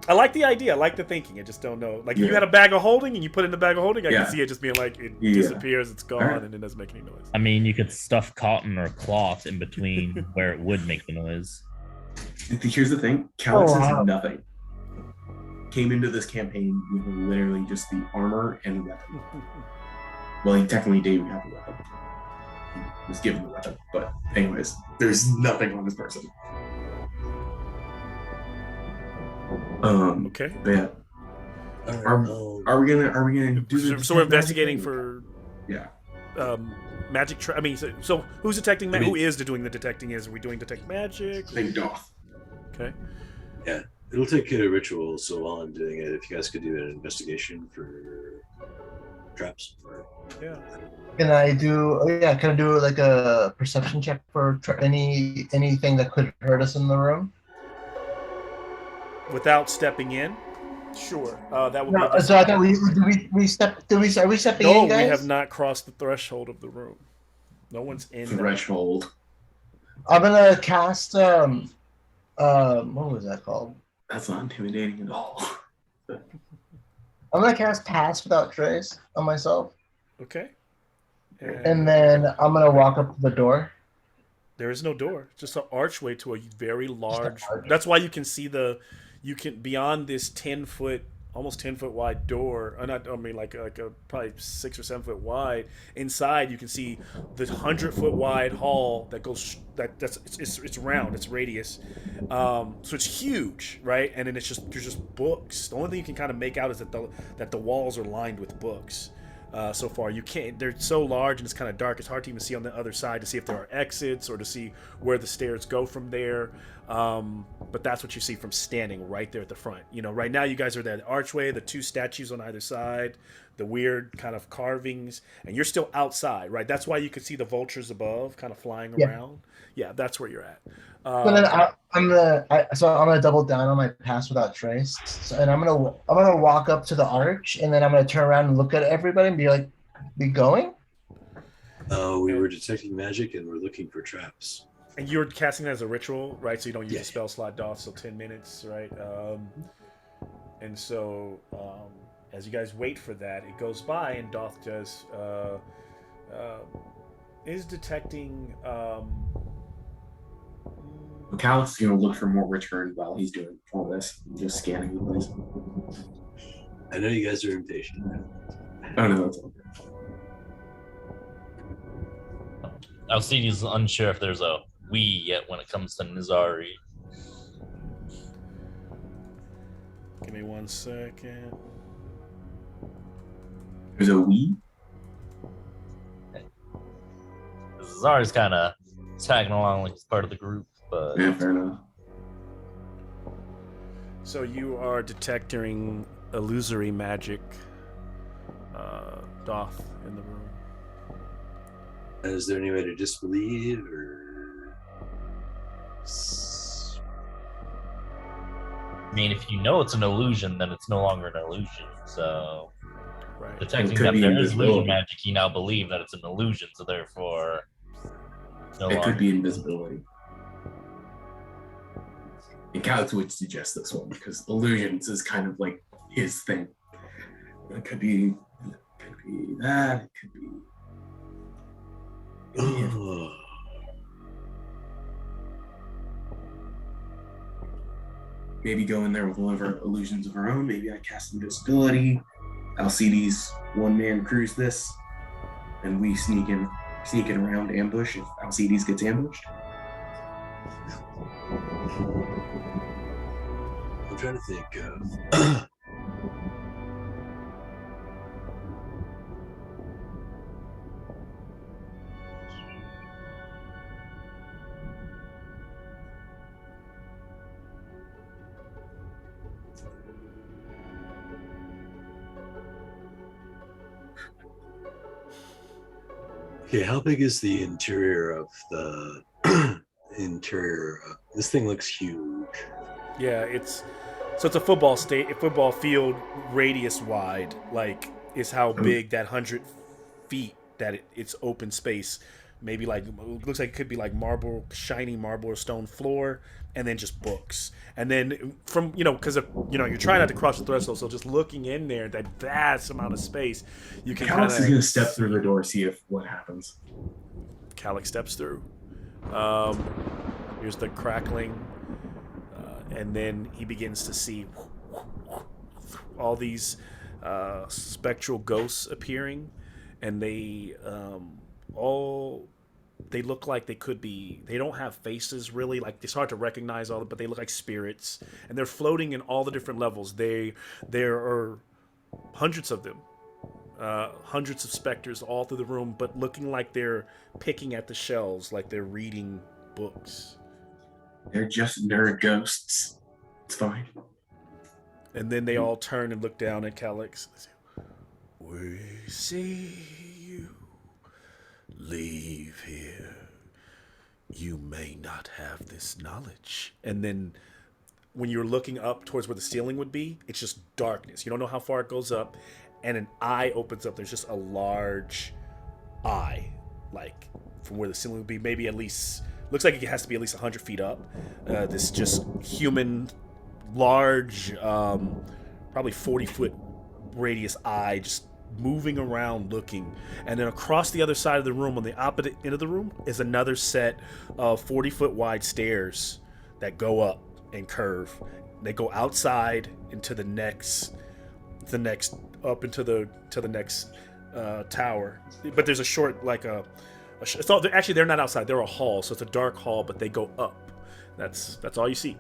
I like the idea. I like the thinking. I just don't know. Like if you Yeah. had a bag of holding and you put it in the bag of holding, I Yeah. can see it just being like it Yeah. disappears, it's gone, Alright. and it doesn't make any noise. I mean, you could stuff cotton or cloth in between where it would make the noise. Here's the thing. Calix Oh, wow. is nothing. Came into this campaign with literally just the armor and the weapon. Well, he technically didn't have the weapon. He was given the weapon, but anyways, there's nothing on this person. Okay. But yeah. Are we gonna do the So we're detect investigating magic for thing? Yeah. magic. I mean, so who's detecting? I mean- Who is doing the detecting? Are we doing detect magic? I think Doth. Okay. It'll take a ritual, so while I'm doing it, if you guys could do an investigation for traps. Yeah. Can I do? Oh yeah, can I do like a perception check for anything that could hurt us in the room? Without stepping in. Sure. That would No, be. so I thought are we stepping No, in, guys? we have not crossed the threshold of the room. No one's in there. Threshold. I'm gonna cast what was that called? That's not intimidating at all. I'm gonna cast Pass Without Trace on myself, Okay. and then I'm gonna walk up to the door. There is no door, just an archway to a very large. arch. That's why you can see you can beyond this 10-foot, almost 10-foot wide door. Like a probably 6 or 7 foot wide. Inside, you can see the 100-foot wide hall that goes. It's round. It's radius, so it's huge, right? And then there's just books. The only thing you can kind of make out is that the walls are lined with books. So far, you can't. They're so large and it's kind of dark. It's hard to even see on the other side to see if there are exits or to see where the stairs go from there. But that's what you see from standing right there at the front. Right now you guys are at the archway, the two statues on either side, the weird kind of carvings, and you're still outside, right? That's why you can see the vultures above, kind of flying around. Yeah, that's where you're at. So then I'm gonna double down on my Pass Without Trace, and I'm gonna walk up to the arch, and then I'm gonna turn around and look at everybody and be like, "We going?" We were detecting magic and we're looking for traps. And you're casting that as a ritual, right? So you don't use Yeah. a spell slot, Doth, so 10 minutes, right? And so as you guys wait for that, it goes by, and Doth does is detecting. Calix is gonna look for more return while he's doing all this, just scanning the place. I know you guys are impatient. Oh no, that's all good. Alcides is unsure if there's a we yet when it comes to Nizari. Give me 1 second. There's a we. Nizari's kind of tagging along like he's part of the group, but Yeah, fair enough. So you are detecting illusory magic, Doth, in the room. Is there any way to disbelieve or? I mean, if you know it's an illusion, then it's no longer an illusion. So Right. detecting could that be there is invisibility. illusion magic, you now believe that it's an illusion, so therefore no It longer. could be invisibility. And Calix would suggest this one because illusions is kind of like his thing. It could be that. It could be. Maybe go in there with one of our illusions of our own. Maybe I cast invisibility. Alcides one-man cruise this, and we sneak in around ambush if Alcides gets ambushed. I'm trying to think of. Okay, how big is the interior of the interior? This thing looks huge. Yeah, it's a football field radius wide, like is how big that 100 feet that it's open space. Maybe like looks like it could be like shiny marble or stone floor, and then just books. And then from because you're trying not to cross the threshold, so just looking in there, that vast amount of space, you can kind of. Calix is going to step through the door, see if what happens. Calix steps through. Here's the crackling, and then he begins to see all these spectral ghosts appearing, and they look like they could be. They don't have faces really. Like it's hard to recognize all, but they look like spirits, and they're floating in all the different levels. There are hundreds of them. Hundreds of specters all through the room, but looking like they're picking at the shelves, like they're reading books. They're just nerd ghosts. It's fine. And then they all turn and look down at Calix. We see you leave here. You may not have this knowledge. And then when you're looking up towards where the ceiling would be, it's just darkness. You don't know how far it goes up. And an eye opens up. There's just a large eye, like from where the ceiling would be, maybe at least, looks like it has to be at least 100 feet up. This just human, large, probably 40-foot radius eye, just moving around looking. And then across the other side of the room, on the opposite end of the room, is another set of 40-foot wide stairs that go up and curve. They go outside into the next up into the next tower. But there's a short it's all, actually they're not outside, they're a hall, so it's a dark hall, but they go up. That's all you see.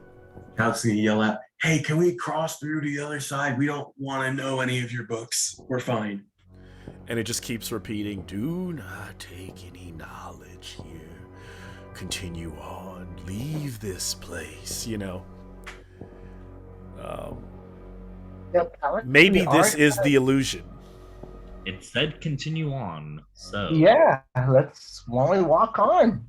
Calix is going to yell out, "Hey, can we cross through to the other side? We don't want to know any of your books. We're fine." And it just keeps repeating, "Do not take any knowledge here. Continue on. Leave this place," Yep, Alex, Maybe we this are- is the illusion. It said continue on, so Yeah, why don't we walk on?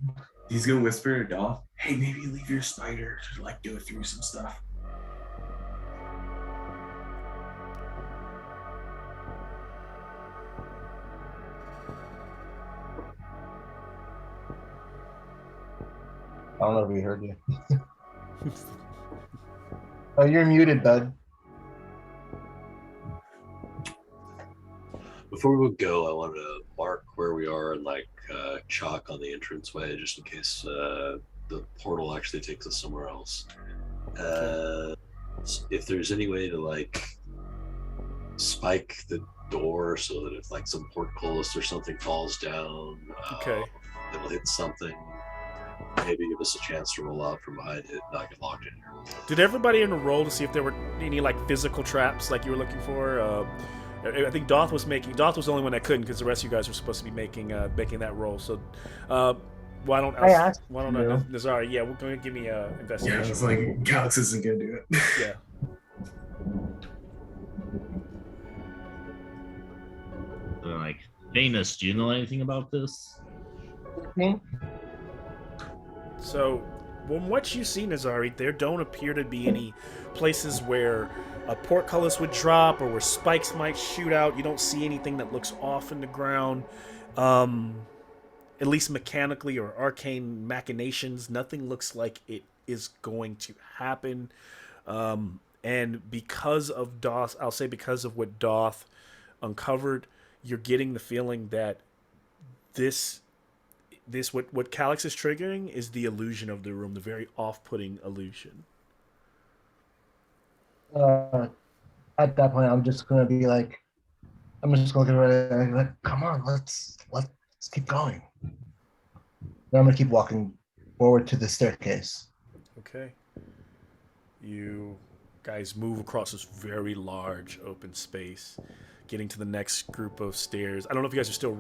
He's going to whisper to Doth, "Hey, maybe leave your spider to go through some stuff." I don't know if we heard you. Oh, you're muted, bud. Before we go, I wanted to mark where we are and chalk on the entranceway just in case the portal actually takes us somewhere else. If there's any way to spike the door so that if like some portcullis or something falls down, Okay. it'll hit something. Maybe give us a chance to roll out from behind it, not get locked in here. Did everybody in a roll to see if there were any like physical traps like you were looking for? I think Doth was the only one that couldn't because the rest of you guys were supposed to be making that roll. So why don't Nazari? Yeah, we're going to give me a Yeah, investigation. it's like Calix isn't gonna do it. Yeah. Like, Venus, do you know anything about this? So, from what you see, Nazari, there don't appear to be any places where a portcullis would drop or where spikes might shoot out. You don't see anything that looks off in the ground. At least mechanically or arcane machinations, nothing looks like it is going to happen. And because of Doth, I'll say because of what Doth uncovered, you're getting the feeling that what Calix is triggering is the illusion of the room, the very off-putting illusion. At that point, I'm just gonna be like, I'm just gonna look at her like, come on, let's keep going. Then I'm gonna keep walking forward to the staircase. Okay. You guys move across this very large open space, getting to the next group of stairs. I don't know if you guys are still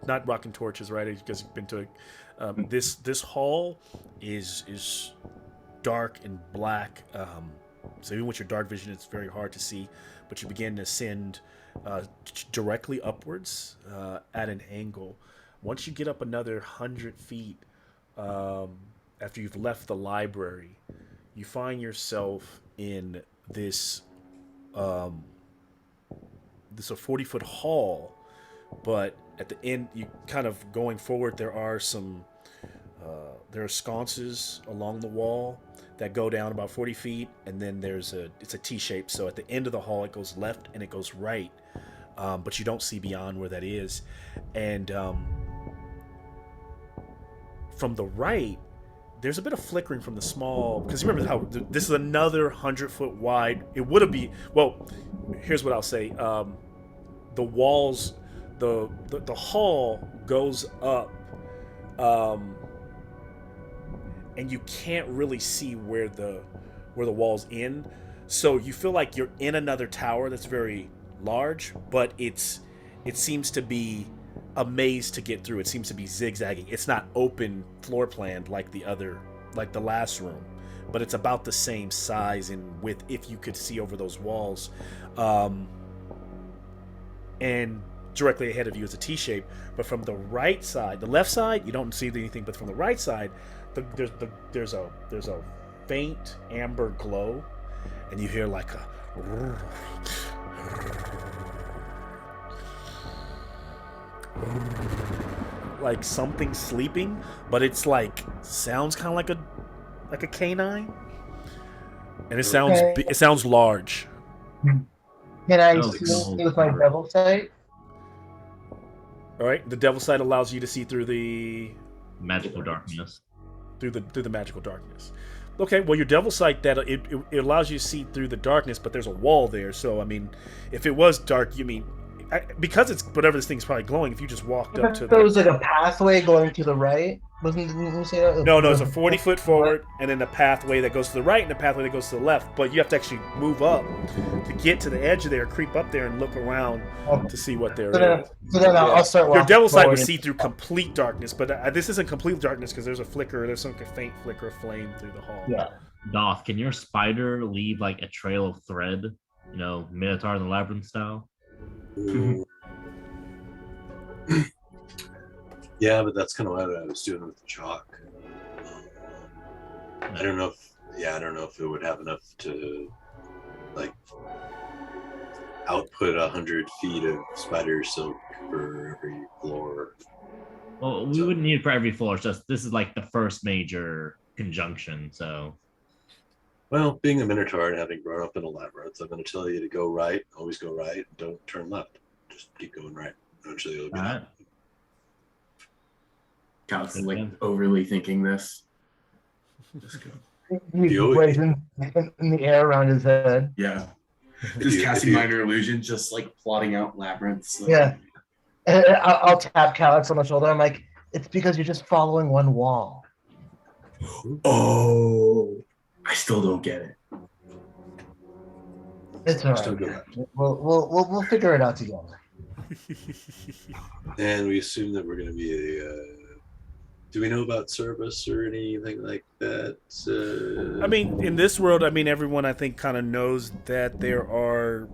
not rocking torches, right? You guys have been to this hall is dark and black. So even with your dark vision, it's very hard to see. But you begin to ascend directly upwards at an angle. Once you get up another 100 feet after you've left the library, you find yourself in this a 40-foot hall, but at the end, you kind of going forward, there are sconces along the wall that go down about 40 feet, and then it's a T-shape. So at the end of the hall, it goes left and it goes right, but you don't see beyond where that is. And from the right, there's a bit of flickering from the small, because you remember how this is another 100-foot wide. It would be, well, here's what I'll say. The walls, the hall goes up, and you can't really see where the walls end. So you feel like you're in another tower that's very large, but it seems to be a maze to get through. It seems to be zigzagging. It's not open floor planned like the last room, but it's about the same size and width if you could see over those walls. And directly ahead of you is a T-shape, but from the right side, the left side, you don't see anything, but from the right side, there's a faint amber glow, and you hear like a like something sleeping, but it's like sounds kind of like a canine, and it sounds large. Can I see with my devil sight? All right, the devil sight allows you to see through the Magical darkness. Through the magical darkness. Okay, well, your devil sight, that it allows you to see through the darkness, but there's a wall there. So I mean, if it was dark, you mean because it's whatever this thing's probably glowing. If you just walked up to, there was like a pathway going to the right. Didn't you say that? No, it's a 40-foot forward, and then a pathway that goes to the right, and a pathway that goes to the left. But you have to actually move up to get to the edge of there, creep up there, and look around to see what there is. So then I'll start walking. Your devil sight would forward. see through complete darkness, but this isn't complete darkness because there's some faint flicker of flame through the hall. Yeah. Doth, can your spider leave like a trail of thread? Minotaur in the Labyrinth style? Yeah, but that's kind of what I was doing with the chalk. I don't know if it would have enough to like output 100 feet of spider silk for every floor. Well, we wouldn't need it for every floor. It's just this is like the first major conjunction. So, well, being a Minotaur and having grown up in a labyrinth, I'm going to tell you to go right. Always go right. Don't turn left. Just keep going right. Eventually, it'll be right. Calix is like overly thinking this. Just go. He's blazing in the air around his head. Yeah. Just you- casting if you- minor illusion, just like plotting out labyrinths. Like, Yeah. And I'll tap Calyx on the shoulder. I'm like, it's because you're just following one wall. Oh, I still don't get it. It's all Still right. We'll figure it out together. And we assume that we're going to be do we know about service or anything like that? I mean, in this world, I mean, everyone I think kind of knows that the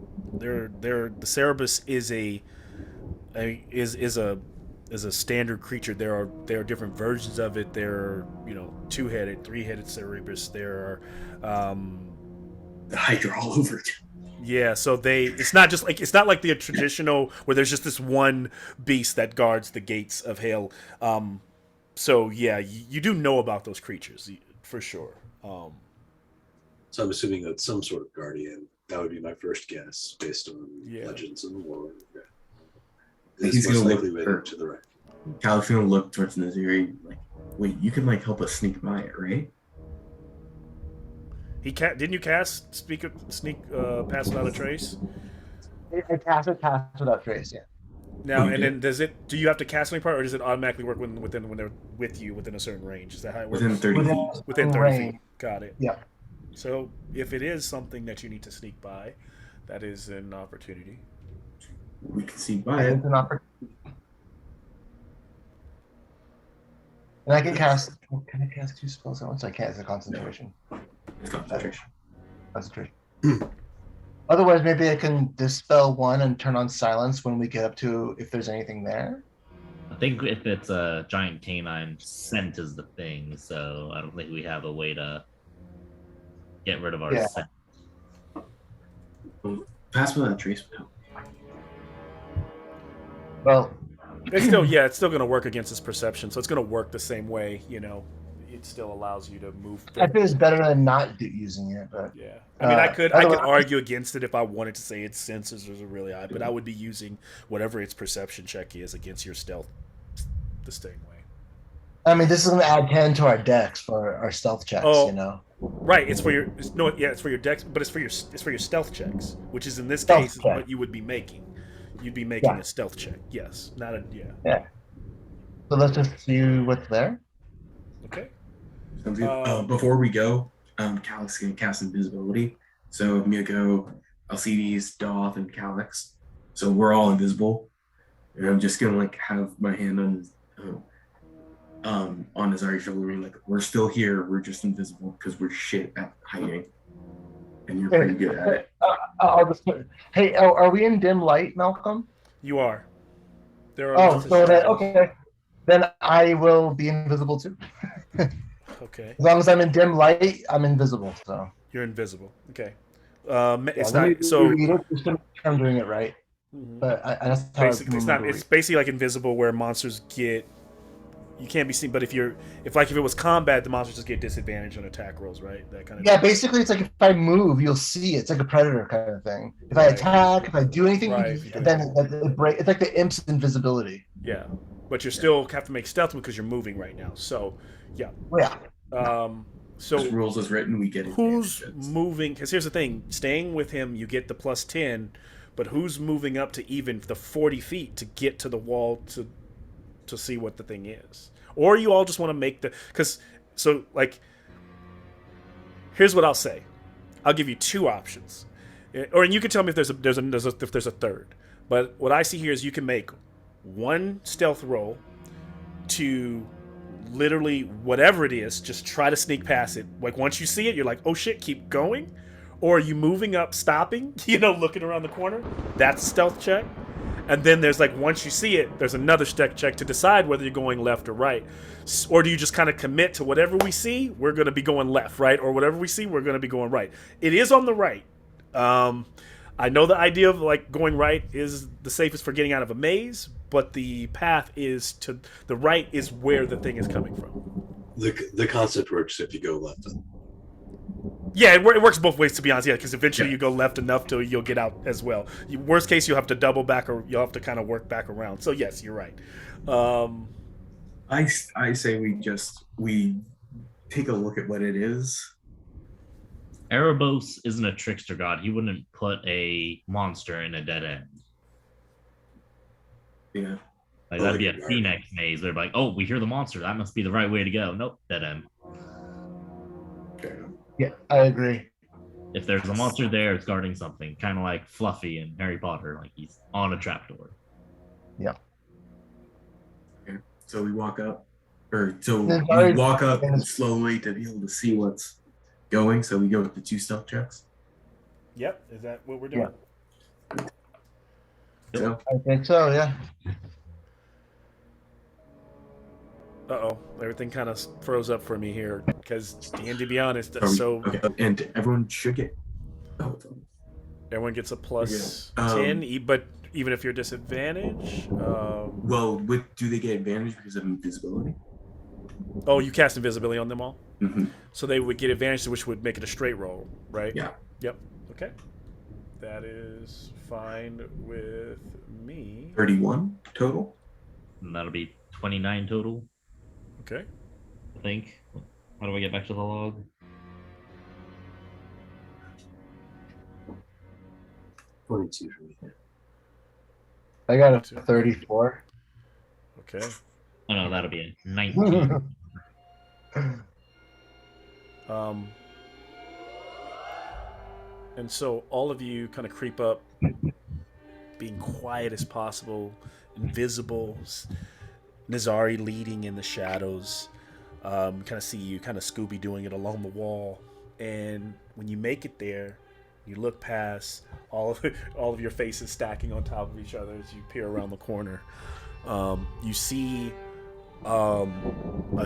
Cerebus is a standard creature. There are different versions of it. There are 2-headed, 3-headed Cerebus. There are The Hydra all over it. yeah, so it's not like the traditional where there's just this one beast that guards the gates of hell. So yeah, you do know about those creatures for sure. So I'm assuming that's some sort of guardian. That would be my first guess based on legends and lore. Okay. He's It's most gonna likely look weighted to the right. Cal's gonna look towards Naziri like, wait, you can like help us sneak by it, right? Didn't you cast sneak pass without a trace? I pass without trace, yeah. Now you and did? then do you have to cast any part, or does it automatically work when they're with you within a certain range? Is that how it works? Within 30 feet. Within 30 range. feet. Got it. Yeah. So if it is something that you need to sneak by, that is an opportunity. We can sneak by it. It's an opportunity. And I can cast. Can I cast 2 spells at once? I can't. It's a concentration. It's concentration. Concentration. Otherwise, maybe I can dispel one and turn on silence when we get up to if there's anything there. I think if it's a giant canine, scent is the thing. So I don't think we have a way to get rid of our Yeah. scent. Pass without a trace would help. Well, It's still going to work against his perception, so it's going to work the same way. It still allows you to move. I think it's better than not using it, but Yeah, I mean, I could otherwise- argue against it if I wanted to say its senses are really high, but I would be using whatever its perception check is against your stealth the same way. I mean, this is going to add 10 to our decks for our stealth checks. Oh. Right, it's for your dex, but it's for your stealth checks, which is in this Stealth case is check. what you would be making. You'd be making Yeah. a stealth check. Yes, not a yeah. Yeah. So let's just see what's there. Okay. Sounds good. Before we go, Calix can cast invisibility. So I'm gonna go Alcides, Doth, and Calix. So we're all invisible. And I'm just gonna like have my hand on Nazari's shoulder, like we're still here, we're just invisible because we're shit at hiding. And you're pretty good at it. I'll just hey, are we in dim light, Malcolm? You are. There are. Oh, lots of so then, shadows. okay. Then I will be invisible too. Okay. As long as I'm in dim light, I'm invisible. So You're invisible. Okay. It's let me not so. read it just to make sure I'm doing it right. Mhm. But that's how Basically, it's basically like invisible, where monsters you can't be seen. But if it was combat, the monsters just get disadvantage on attack rolls, right? That kind of. Yeah, basically, it's like if I move, you'll see it. It's like a predator kind of thing. If I Right. attack, if I do anything, Right, if you do then it's like the imp's invisibility. Yeah, but you still have to make stealth because you're moving right now. So, yeah. Well, yeah. So As rules as written, we get it. who's moving? Because here's the thing: staying with him, you get the +10, but who's moving up to even the 40 feet to get to the wall to see what the thing is? Or you all just want to make here's what I'll say. I'll give you 2 options, or you can tell me if there's a third. But what I see here is you can make 1 stealth roll to literally whatever it is, just try to sneak past it. Like once you see it, you're like, oh shit, keep going. Or are you moving up, stopping, looking around the corner? That's a stealth check. And then there's like, once you see it, there's another stealth check to decide whether you're going left or right. Or do you just kind of commit to whatever we see, we're going to be going left, right? Or whatever we see, we're going to be going right. It is on the right. I know the idea of like going right is the safest for getting out of a maze, but the path is to the right is where the thing is coming from. The concept works if you go left. Yeah, it works both ways, to be honest. Yeah, because eventually you go left enough till you'll get out as well. Worst case, you'll have to double back, or you'll have to kind of work back around. So yes, you're right. I say we take a look at what it is, Erebos isn't a trickster god. He wouldn't put a monster in a dead end. Yeah. Like that'd be a Phoenix maze. They're like, oh, we hear the monster. That must be the right way to go. Nope, dead end. Okay. Yeah, I agree. If there's a monster there, it's guarding something. Kind of like Fluffy in Harry Potter. Like he's on a trapdoor. Okay. So we walk up, or so Then we sorry. walk up slowly to be able to see what's going. So we go with the 2 stealth checks. Yep. Is that what we're doing? So I think so, yeah. Uh-oh. Everything kind of froze up for me here. Because, to be honest, okay. And everyone should get. Oh, everyone gets a plus Yeah. 10, but even if you're disadvantaged. well, do they get advantage because of invisibility? Oh, you cast invisibility on them all? Mm-hmm. So they would get advantage, which would make it a straight roll, right? Yeah. Yep. Okay. That is fine with me. 31 total. And that'll be 29 total, Okay. I think. How do I get back to the log? $22 for me. I got a 34. Okay. Oh no, that'll be a 19. And so all of you kind of creep up, being quiet as possible, invisible. Nizari leading in the shadows. Kind of see you kind of Scooby doing it along the wall. And when you make it there, you look past all of your faces stacking on top of each other as you peer around the corner. You see a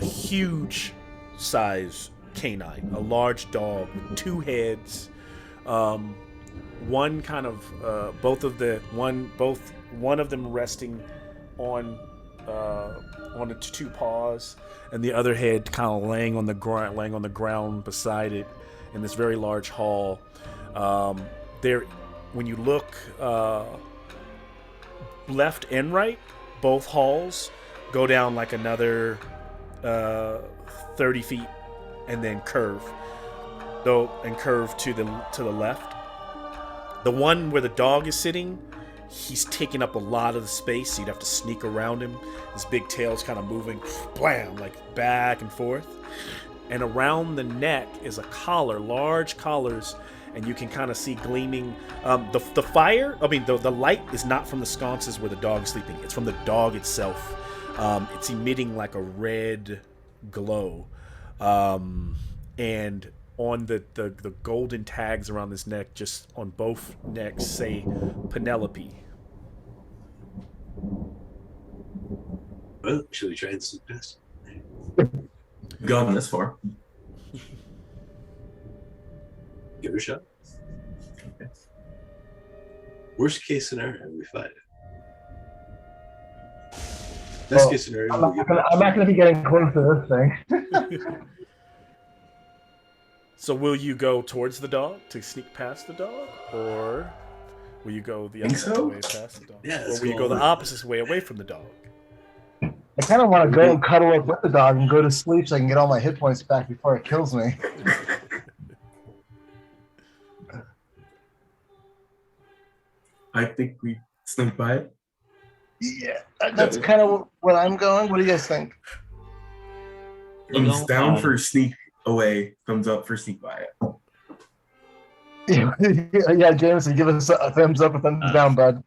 huge size canine, a large dog with 2 heads. One kind of both one of them resting on its 2 paws, and the other head kind of laying on the ground beside it in this very large hall. There, when you look left and right, both halls go down like another 30 feet, and then curve to the left. The one where the dog is sitting, he's taking up a lot of the space, so you'd have to sneak around him. His big tail's kind of moving, blam, like back and forth. And around the neck is a collar, large collars, and you can kind of see gleaming. The fire, the light is not from the sconces where the dog is sleeping. It's from the dog itself. It's emitting like a red glow. And on the golden tags around his neck, just on both necks, say Penelope. Well, should we try and sneak past? Gone this far. Give it a shot. Okay. Worst case scenario, we fight it. Best case scenario, I'm we'll get back. not going to be getting close to this thing. So will you go towards the dog to sneak past the dog, or will you go the other way past the dog? Yeah, or will you go the opposite way away from the dog? I kind of want to go and cuddle up with the dog and go to sleep so I can get all my hit points back before it kills me. I think we sneak by it. Yeah, that's kind of where I'm going. What do you guys think? Thumbs down for sneak away. Thumbs up for sneak by it. Yeah, Jameson, give us a thumbs up or thumbs down, bud.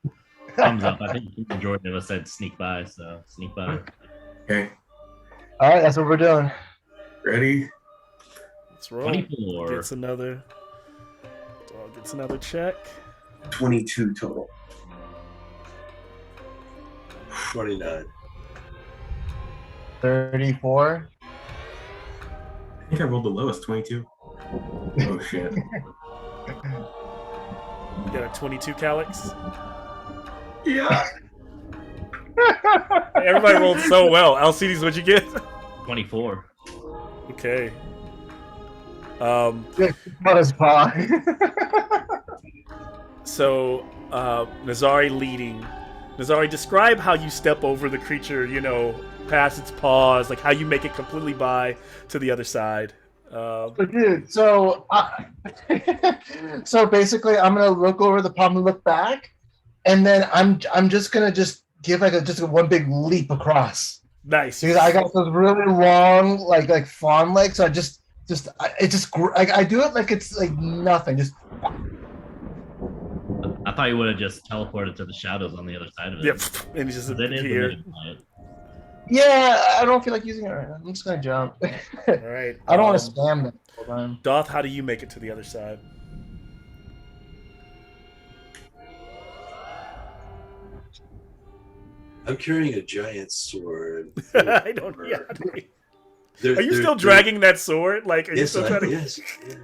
Thumbs up. I think the majority of us said sneak by, so sneak by. Okay. All right, that's what we're doing. Ready? Let's roll. 24. Dog gets another check. 22 total. 29. 34. I think I rolled the lowest, 22. Oh shit. You got a 22, Calyx? Yeah. Everybody rolled so well. Alcides, what'd you get? 24. Okay. What is paw? So, Nazari leading. Nazari, describe how you step over the creature, past its paws, like how you make it completely by to the other side. Dude, so so basically, I'm gonna look over the palm and look back, and then I'm just gonna give like just one big leap across Nice. because I got those really long like fawn legs. So I do it like it's like nothing. Just I thought you would have just teleported to the shadows on the other side of it. Yep, and he's just That is here. the quiet. yeah, I don't feel like using it right now. I'm just gonna jump. All right. I don't want to spam that the whole time. Doth, how do you make it to the other side? I'm carrying a giant sword. I don't. Yeah. There- Are you there- still there- dragging that sword? Like, are you Yes, still trying to? yes. Yeah.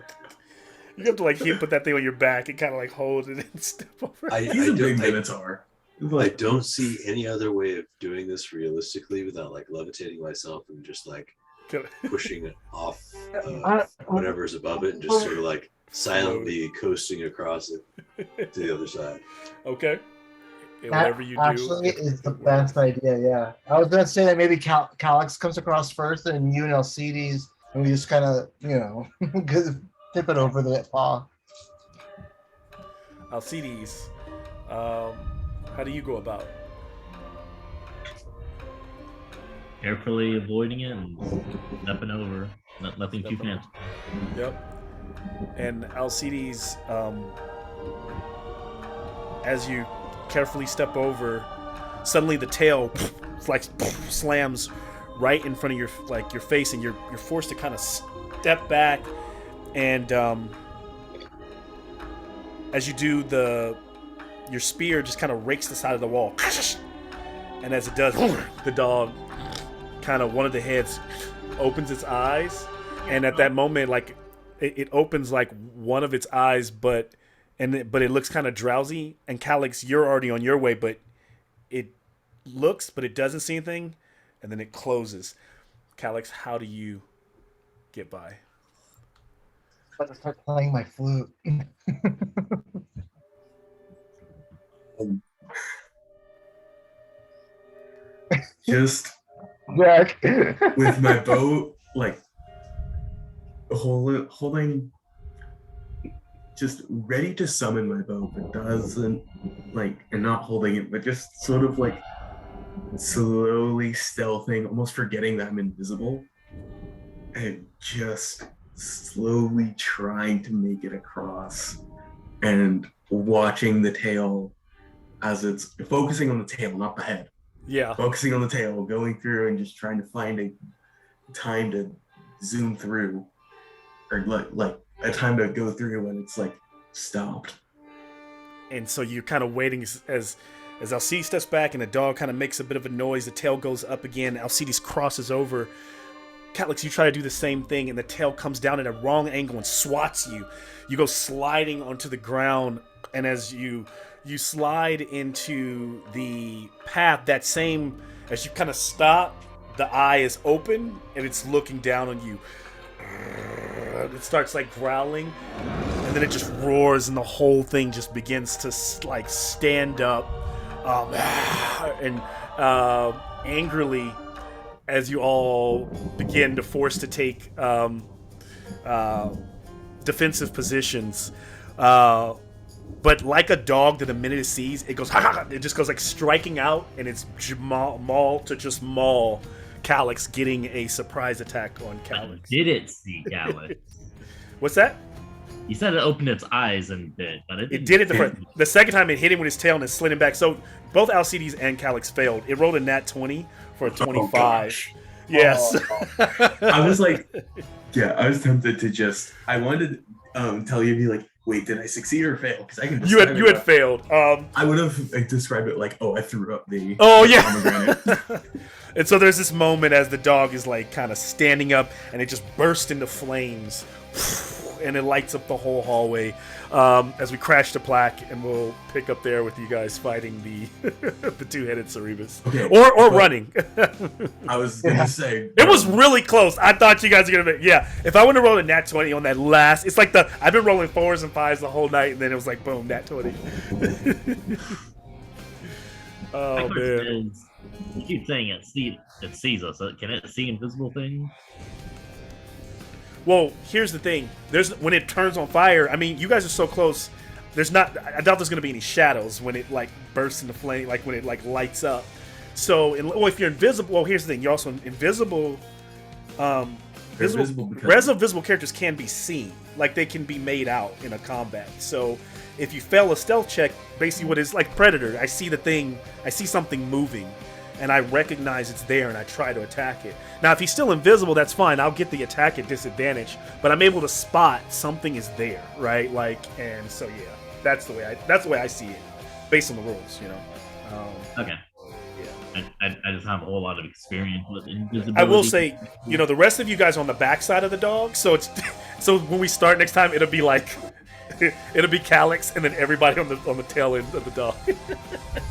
You have to like put that thing on your back and kind of like hold it and step over. He's a big minotaur. I don't see any other way of doing this realistically without like levitating myself and just like pushing it off whatever's above it and just sort of like silently coasting across it to the other side. Okay. And That whatever you do. actually is the best idea. Yeah, I was gonna say that maybe Calyx comes across first, and you and Alcides, and we just kind of tip it over the paw. Alcides, how do you go about? Carefully avoiding it and stepping over. Nothing too fancy. Yep. And Alcides, as you carefully step over, suddenly the tail like slams right in front of your face, and you're forced to kind of step back. And as you do, your spear just kind of rakes the side of the wall. And as it does, the dog kind of, one of the heads opens its eyes. And at that moment, like it opens like one of its eyes, but it looks kind of drowsy. And Calyx, you're already on your way, but it looks, but it doesn't see anything. And then it closes. Calyx, how do you get by? I'm about to start playing my flute. Just Jack. with my bow, like holding, just ready to summon my bow, but doesn't and not holding it, but just sort of like slowly stealthing, almost forgetting that I'm invisible, and just slowly trying to make it across, and watching the tail as it's focusing on the tail, not the head. Yeah. Focusing on the tail, going through and just trying to find a time to zoom through, or like a time to go through when it's like stopped. And so you're kind of waiting as Alcides steps back and the dog kind of makes a bit of a noise. The tail goes up again. Alcides crosses over. Calyx, you try to do the same thing, and the tail comes down at a wrong angle and swats you. You go sliding onto the ground, and as you slide into the path, that same, as you kind of stop, the eye is open and it's looking down on you. It starts like growling, and then it just roars, and the whole thing just begins to like stand up and angrily, as you all begin to force to take defensive positions. But like a dog that the minute it sees, it goes, ha, ha, ha, it just goes like striking out, and it's maul Calyx, getting a surprise attack on Calyx. Did it see Calyx? What's that? He said it opened its eyes and bit, but It did it the second time. It hit him with his tail and it slid him back. So both Alcides and Calyx failed. It rolled a nat 20 for a 25. Yes. I was like, I was tempted to just, I wanted to tell you, be like, wait, did I succeed or fail? Because I can. You had failed. I would have described it like, I threw up the. Oh yeah. Pomegranate. And so there's this moment as the dog is like kind of standing up, and it just bursts into flames, and it lights up the whole hallway. As we crash the plaque, and we'll pick up there with you guys fighting the the two-headed Cerebus, Okay, or running. I was gonna say it was really close. I thought you guys were gonna be, if I wouldn't have rolled a nat 20 on that last, it's like I've been rolling 4s and 5s the whole night, and then it was like boom, nat 20. Oh man. You keep saying it sees us. Can it see invisible things? Well, here's the thing. When it turns on fire. I mean, you guys are so close. There's not. I doubt there's gonna be any shadows when it like bursts into flame. Like when it like lights up. So, if you're invisible. Well, here's the thing. You're also invisible. Res of visible characters can be seen. Like they can be made out in a combat. So, if you fail a stealth check, basically what is like Predator. I see the thing. I see something moving. And I recognize it's there, and I try to attack it. Now, if he's still invisible, that's fine. I'll get the attack at disadvantage, but I'm able to spot something is there, right? Like, and so yeah, that's the way I see it, based on the rules, you know. Okay. Yeah. I just have a whole lot of experience with invisibility. I will say, you know, the rest of you guys are on the backside of the dog, so it's so when we start next time, it'll be like. It'll be Calyx and then everybody on the tail end of the dog.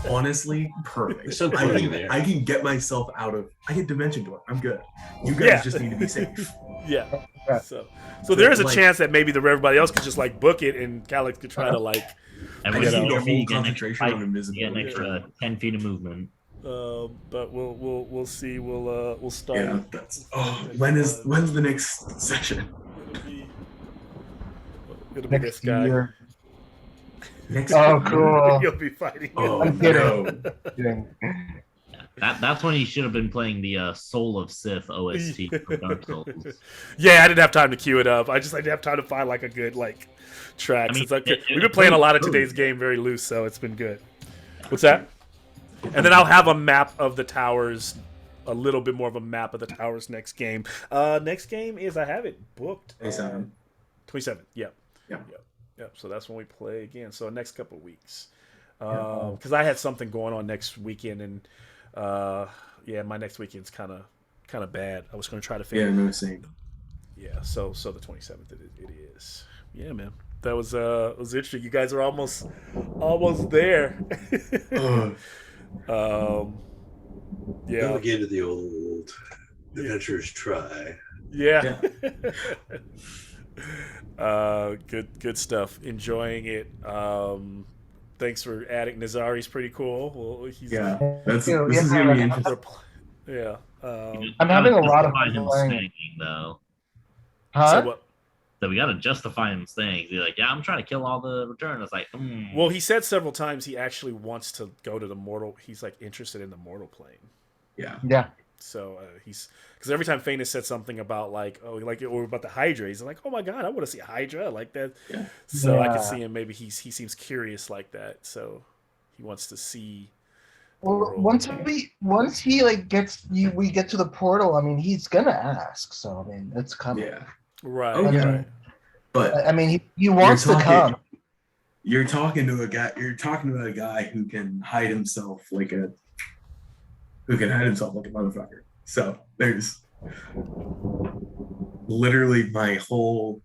Honestly, perfect. So I can get myself out of. I can dimension door. I'm good. You guys just need to be safe. Yeah. So there is a chance that maybe everybody else could just like book it and Calyx could try to like. And I we just get need a full an concentration extra on invisibility. Get an extra 10 feet of movement. But we'll see. We'll start. Yeah, that's. Oh, when's the next session? It'll be this guy. Year. Next Cool. You'll be fighting. Oh I'm no! kidding. That's when he should have been playing the Soul of Sith OST for Dark Souls. Yeah, I didn't have time to queue it up. I didn't have time to find like a good like track. I mean, We've been playing a lot of today's game very loose, so it's been good. What's that? And then I'll have a map of the towers, a little bit more of a map of the towers next game. Next game is I have it booked. 27. 27. Yep. Yep. So that's when we play again. So next couple of weeks. Because I had something going on next weekend, and my next weekend's kind of bad. I was going to try to figure. Yeah, no, same. Yeah. So the 27th it is. Yeah, man. That was interesting. You guys are almost there. Yeah. Don't get to the old adventurers try. Yeah. Good stuff. Enjoying it. Thanks for adding Nazari's pretty cool. Well, he's this is gonna be interesting. Yeah. I'm having a lot of fun fun playing playing. though. So what? So we got to justify him staying. He's like, yeah, I'm trying to kill all the return. It's like, Well, he said several times he actually wants to go to the mortal. He's like interested in the mortal plane. Yeah. So he's because every time Fane has said something about or about the Hydra, he's like, oh my god, I want to see Hydra like that. Yeah. So I can see him. Maybe he seems curious like that. So he wants to see. Well, once he like we get to the portal. I mean, he's gonna ask. So I mean, it's coming. Yeah. Right. Oh, yeah. Right. But I mean, he wants to come. You're talking to a guy. You're talking about a guy who can hide himself like a motherfucker. So there's literally my whole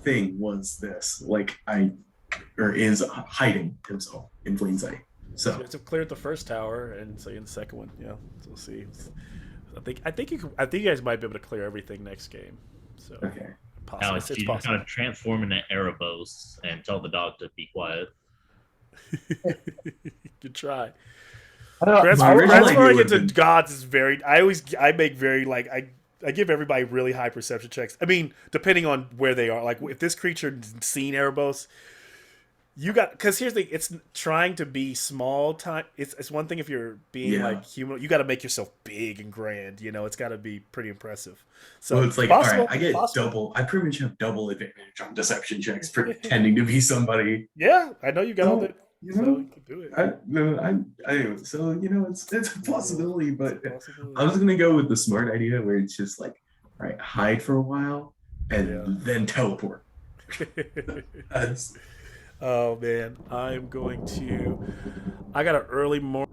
thing was this, is hiding himself in plain sight. So you have to clear the first tower, and so you're in the second one. Yeah, so we'll see. I think you guys might be able to clear everything next game. So okay. Possible. Alex, you just kind of transform into Erebos and tell the dog to be quiet. Good try. I don't know. Transferring into gods is very. I make very I give everybody really high perception checks. I mean, depending on where they are. Like if this creature seen Erebos, you got because here's the thing. It's trying to be small time. It's one thing if you're being like human. You got to make yourself big and grand. You know, it's got to be pretty impressive. So it's like possible, all right, I get double. I pretty much have double advantage on deception checks pretending to be somebody. Yeah, I know you got all that. You know, so you can do it. So you know, it's a possibility, but I was gonna go with the smart idea where it's just like, all right, hide for a while and then teleport. Oh man, I got an early morning.